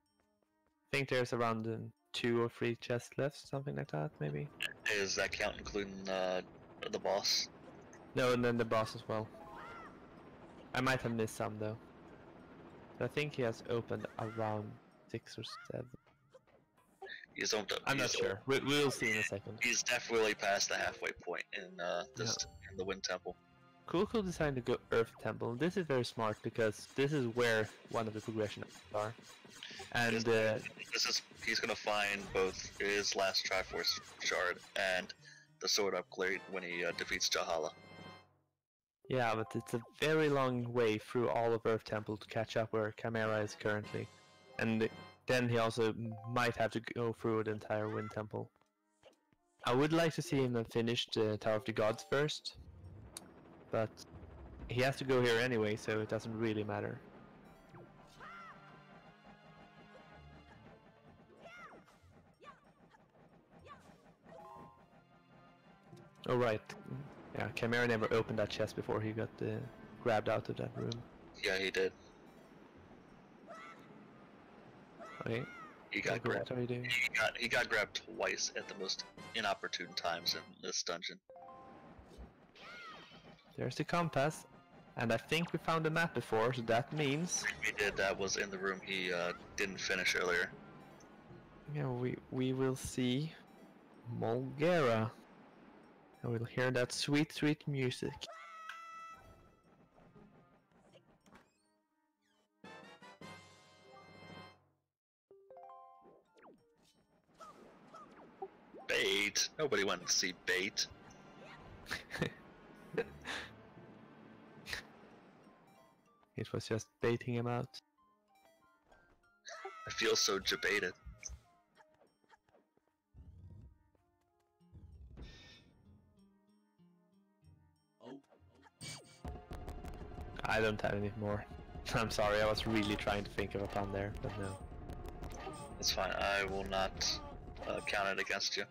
I think there's around 2 or 3 chests left, something like that, maybe. Is that count including the boss? No, and then the boss as well. I might have missed some though. But I think he has opened around 6 or 7. I'm not sure. We'll see in a second. He's definitely past the halfway point in in the Wind Temple. Cool decided to go Earth Temple. This is very smart because this is where one of the progressions are. And he's gonna find both his last Triforce shard and the sword upgrade when he defeats Jahala. Yeah, but it's a very long way through all of Earth Temple to catch up where Chimera is currently. And then he also might have to go through the entire Wind Temple. I would like to see him finish the Tower of the Gods first, but he has to go here anyway, so it doesn't really matter. Oh right, yeah, Chimera never opened that chest before he got grabbed out of that room. Yeah, he did. Okay. He got grabbed. What are you doing? He got grabbed twice at the most inopportune times in this dungeon. There's the compass, and I think we found the map before, so that means we did. That was in the room he didn't finish earlier. Yeah, we will see Molgera, and we'll hear that sweet music. Bait? Nobody wanted to see bait. It was just baiting him out. I feel so debated. I don't have any more. I'm sorry, I was really trying to think of a pun there, but no. It's fine, I will not count it against you.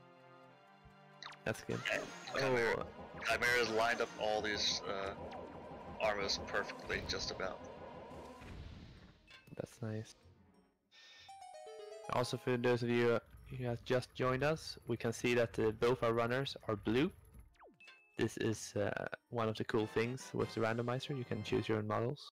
That's good. Chimera's lined up all these armors perfectly, just about. That's nice. Also, for those of you who have just joined us, we can see that both our runners are blue. This is one of the cool things with the randomizer. You can choose your own models.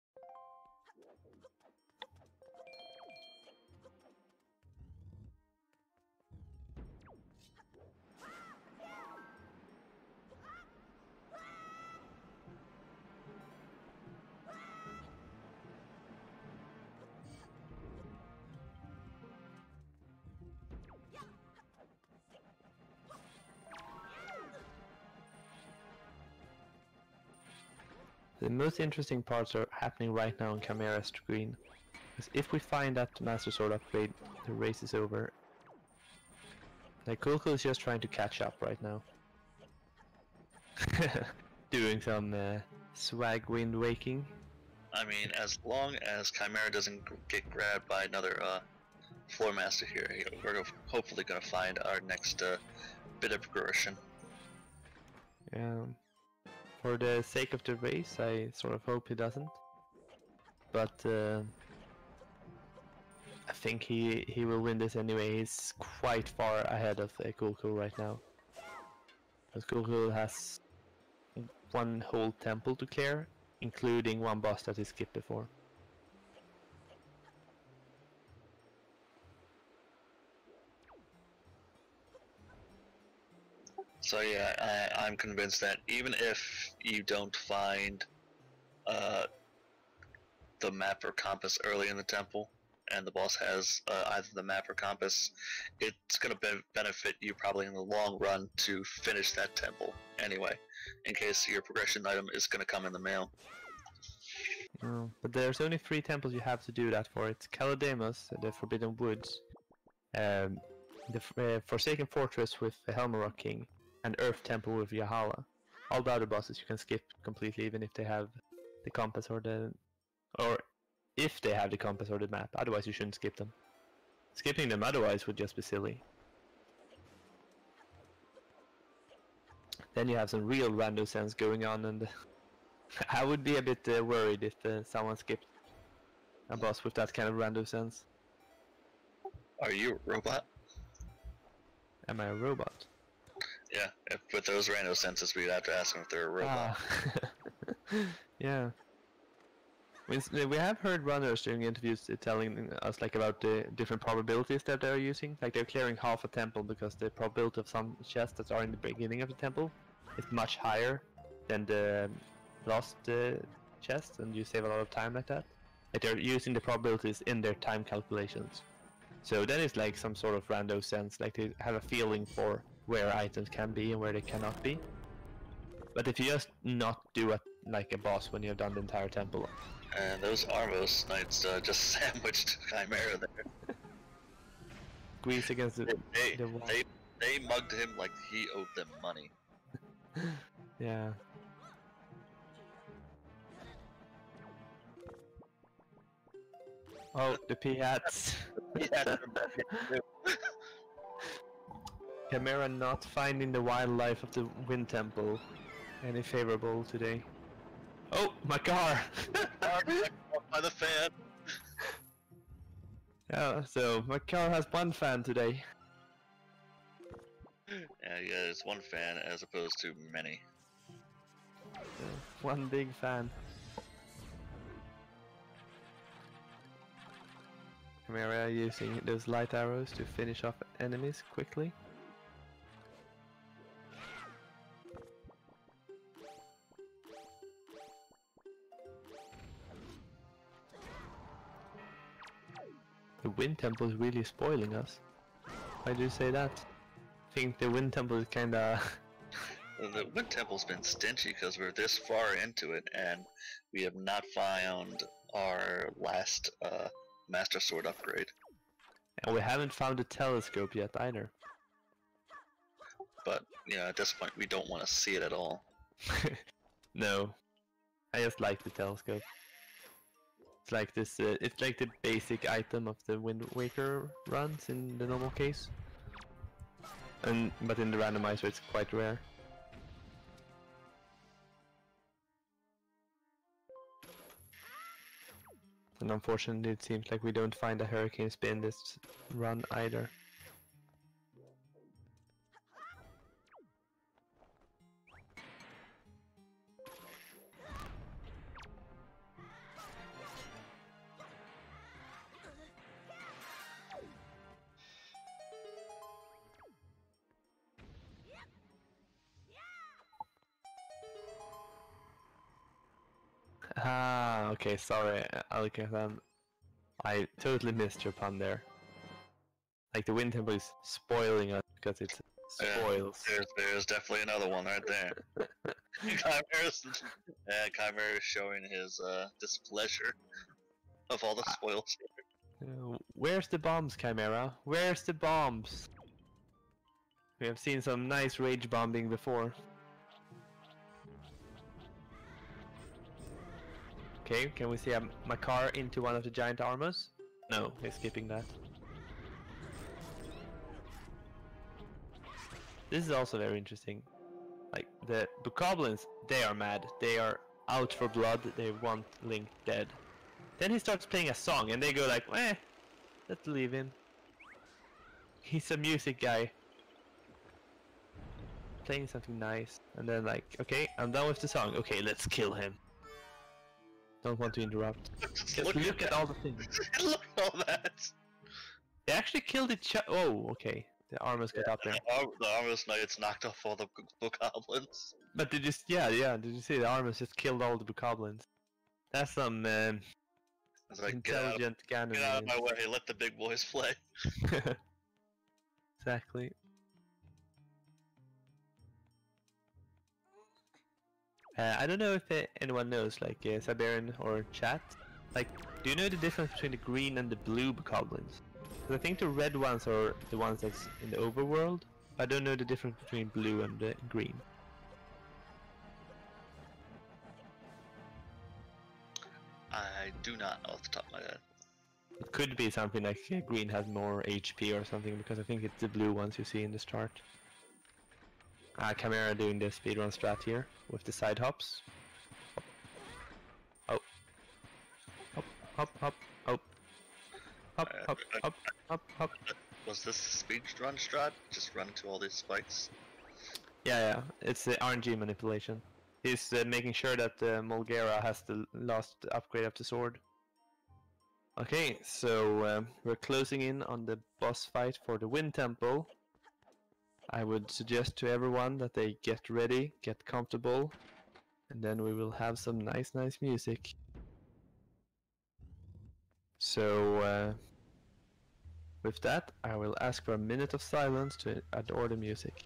The most interesting parts are happening right now on Chimera screen. Because if we find that Master Sword upgrade, the race is over. Like, Coco is just trying to catch up right now. Doing some swag wind waking. I mean, as long as Chimera doesn't get grabbed by another Floor Master here, we're hopefully going to find our next bit of progression. For the sake of the race, I sort of hope he doesn't. But I think he will win this anyway. He's quite far ahead of Coco right now. Because Coco has one whole temple to clear, including one boss that he skipped before. So yeah, I'm convinced that even if you don't find the map or compass early in the temple, and the boss has either the map or compass, it's going to benefit you probably in the long run to finish that temple anyway, in case your progression item is going to come in the mail. But there's only 3 temples you have to do that for. It's Calademos, the Forbidden Woods, the Forsaken Fortress with the Helmarok King, and Earth Temple with Yahala. All the other bosses you can skip completely, even if they have the compass or if they have the compass or the map. Otherwise you shouldn't skip them. Skipping them otherwise would just be silly. Then you have some real rando sense going on, and I would be a bit worried if someone skipped a boss with that kind of rando sense. Are you a robot? Am I a robot? Yeah, with those rando senses, we'd have to ask them if they're a robot. Yeah. We have heard runners during interviews telling us like about the different probabilities that they're using. Like they're clearing half a temple because the probability of some chests that are in the beginning of the temple is much higher than the lost chest, and you save a lot of time like that. Like they're using the probabilities in their time calculations. So that is like some sort of rando sense, like they have a feeling for where items can be and where they cannot be. But if you just not do it like a boss when you have done the entire temple. And those Armos Knights just sandwiched Chimera there. Squeeze against the wall. They mugged him like he owed them money. Yeah. Oh, the P-hats. Chimera not finding the wildlife of the Wind Temple any favorable today. Oh, my car! By the fan. Yeah, so my car has one fan today. Yeah, it's one fan as opposed to many. One big fan. Chimera using those light arrows to finish off enemies quickly. The Wind Temple is really spoiling us. Why do you say that? I think the Wind Temple is kinda... The Wind Temple's been stingy because we're this far into it and we have not found our last Master Sword upgrade. And we haven't found a telescope yet either. But, you know, at this point we don't want to see it at all. No. I just like the telescope. It's like this, it's like the basic item of the Wind Waker runs in the normal case. But in the randomizer it's quite rare. And unfortunately it seems like we don't find a Hurricane Spin this run either. Ah, okay, sorry, Alakazam. I totally missed your pun there. Like the Wind Temple is spoiling us because it spoils. Yeah, there's definitely another one right there. Chimera is showing his displeasure of all the spoils. Where's the bombs, Chimera? Where's the bombs? We have seen some nice rage bombing before. Okay, can we see my car into one of the giant armors? No, we're skipping that. This is also very interesting. Like, the bokoblins, they are mad. They are out for blood. They want Link dead. Then he starts playing a song and they go like, eh, let's leave him. He's a music guy. Playing something nice. And then like, okay, I'm done with the song. Okay, let's kill him. Don't want to interrupt. Just look at all the things. Look at all that! They actually killed each other. Oh, okay. The armors got up there. The Armor's Knights knocked off all the bokoblins. But did you, did you see the armors just killed all the bokoblins? That's some Like, intelligent cannon. Get out of my way, let the big boys play. Exactly. I don't know if anyone knows, like Siberian or chat. Like, do you know the difference between the green and the blue bokoblins? Because I think the red ones are the ones that's in the overworld. I don't know the difference between blue and the green. I do not know off the top of my head. It could be something like green has more HP or something, because I think it's the blue ones you see in the start. Chimera doing the speedrun strat here with the side hops. Oh. Hop, hop, hop, hop. Hop, hop, hop, hop, hop. Was this speedrun strat? Just run into all these spikes? Yeah, it's the RNG manipulation. He's making sure that Mulgera has the last upgrade of the sword. Okay, so we're closing in on the boss fight for the Wind Temple. I would suggest to everyone that they get ready, get comfortable, and then we will have some nice music. So, with that, I will ask for a minute of silence to adore the music.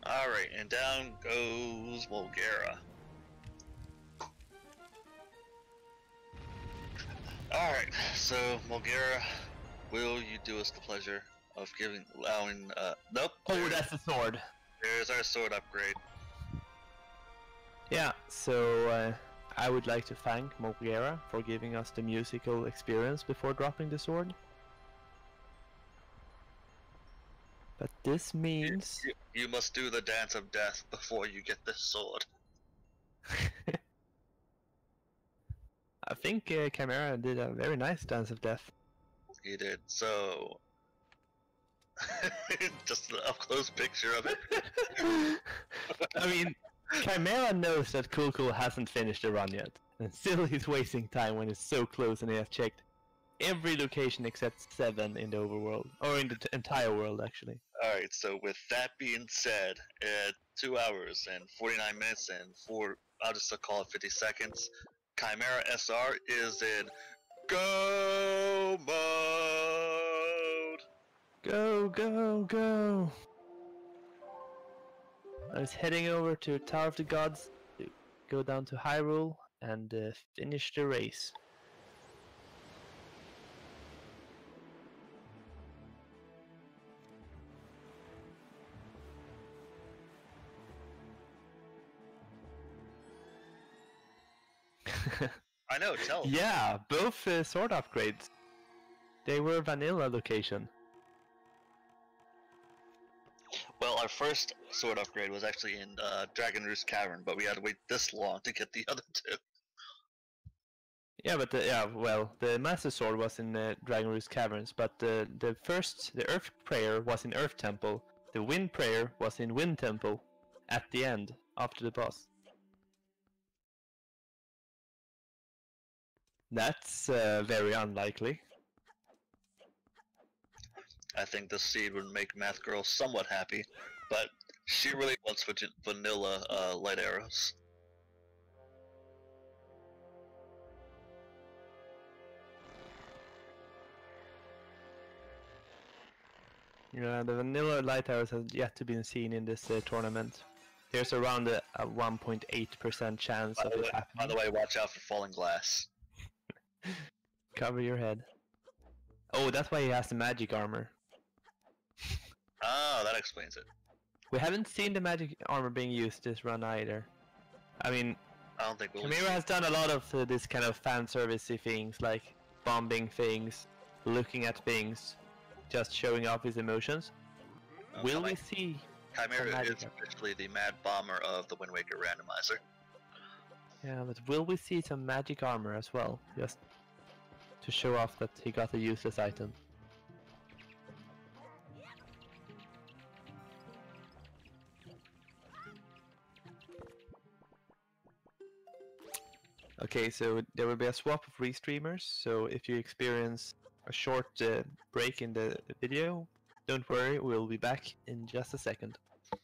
Alright, and down goes Mulgera. Alright, so Mulgera, will you do us the pleasure of allowing, nope. Oh, that's the sword. There's our sword upgrade. Yeah, so I would like to thank Mulgera for giving us the musical experience before dropping the sword. But this means... You must do the dance of death before you get this sword. I think Chimera did a very nice Dance of Death. He did. So, just an up-close picture of it. I mean, Chimera knows that Cool hasn't finished the run yet, and still he's wasting time when it's so close and he has checked every location except 7 in the overworld, or in the entire world actually. Alright, so with that being said, 2 hours and 49 minutes and I'll just call it 50 seconds, ChimeraSR is in go mode! Go, go, go! I was heading over to Tower of the Gods to go down to Hyrule and finish the race. I know, tell them. Yeah, both sword upgrades. They were vanilla location. Well, our first sword upgrade was actually in Dragon Roost Cavern, but we had to wait this long to get the other 2. Yeah, but the Master Sword was in Dragon Roost Caverns, but the Earth Prayer was in Earth Temple. The Wind Prayer was in Wind Temple at the end, after the boss. That's very unlikely. I think this seed would make Math Girl somewhat happy, but she really wants vanilla light arrows. Yeah, the vanilla light arrows has yet to be seen in this tournament. There's around a 1.8% chance of it happening. By the way, watch out for falling glass. Cover your head. Oh, that's why he has the magic armor. Oh, that explains it. We haven't seen the magic armor being used this run either. I mean, I don't think we'll Chimera has done a lot of this kind of fan servicey things, like bombing things, looking at things, just showing off his emotions. Will we see? Chimera is officially the Mad Bomber of the Wind Waker Randomizer. Yeah, but will we see some magic armor as well, just to show off that he got a useless item? Okay, so there will be a swap of restreamers, so if you experience a short break in the video, don't worry, we'll be back in just a second.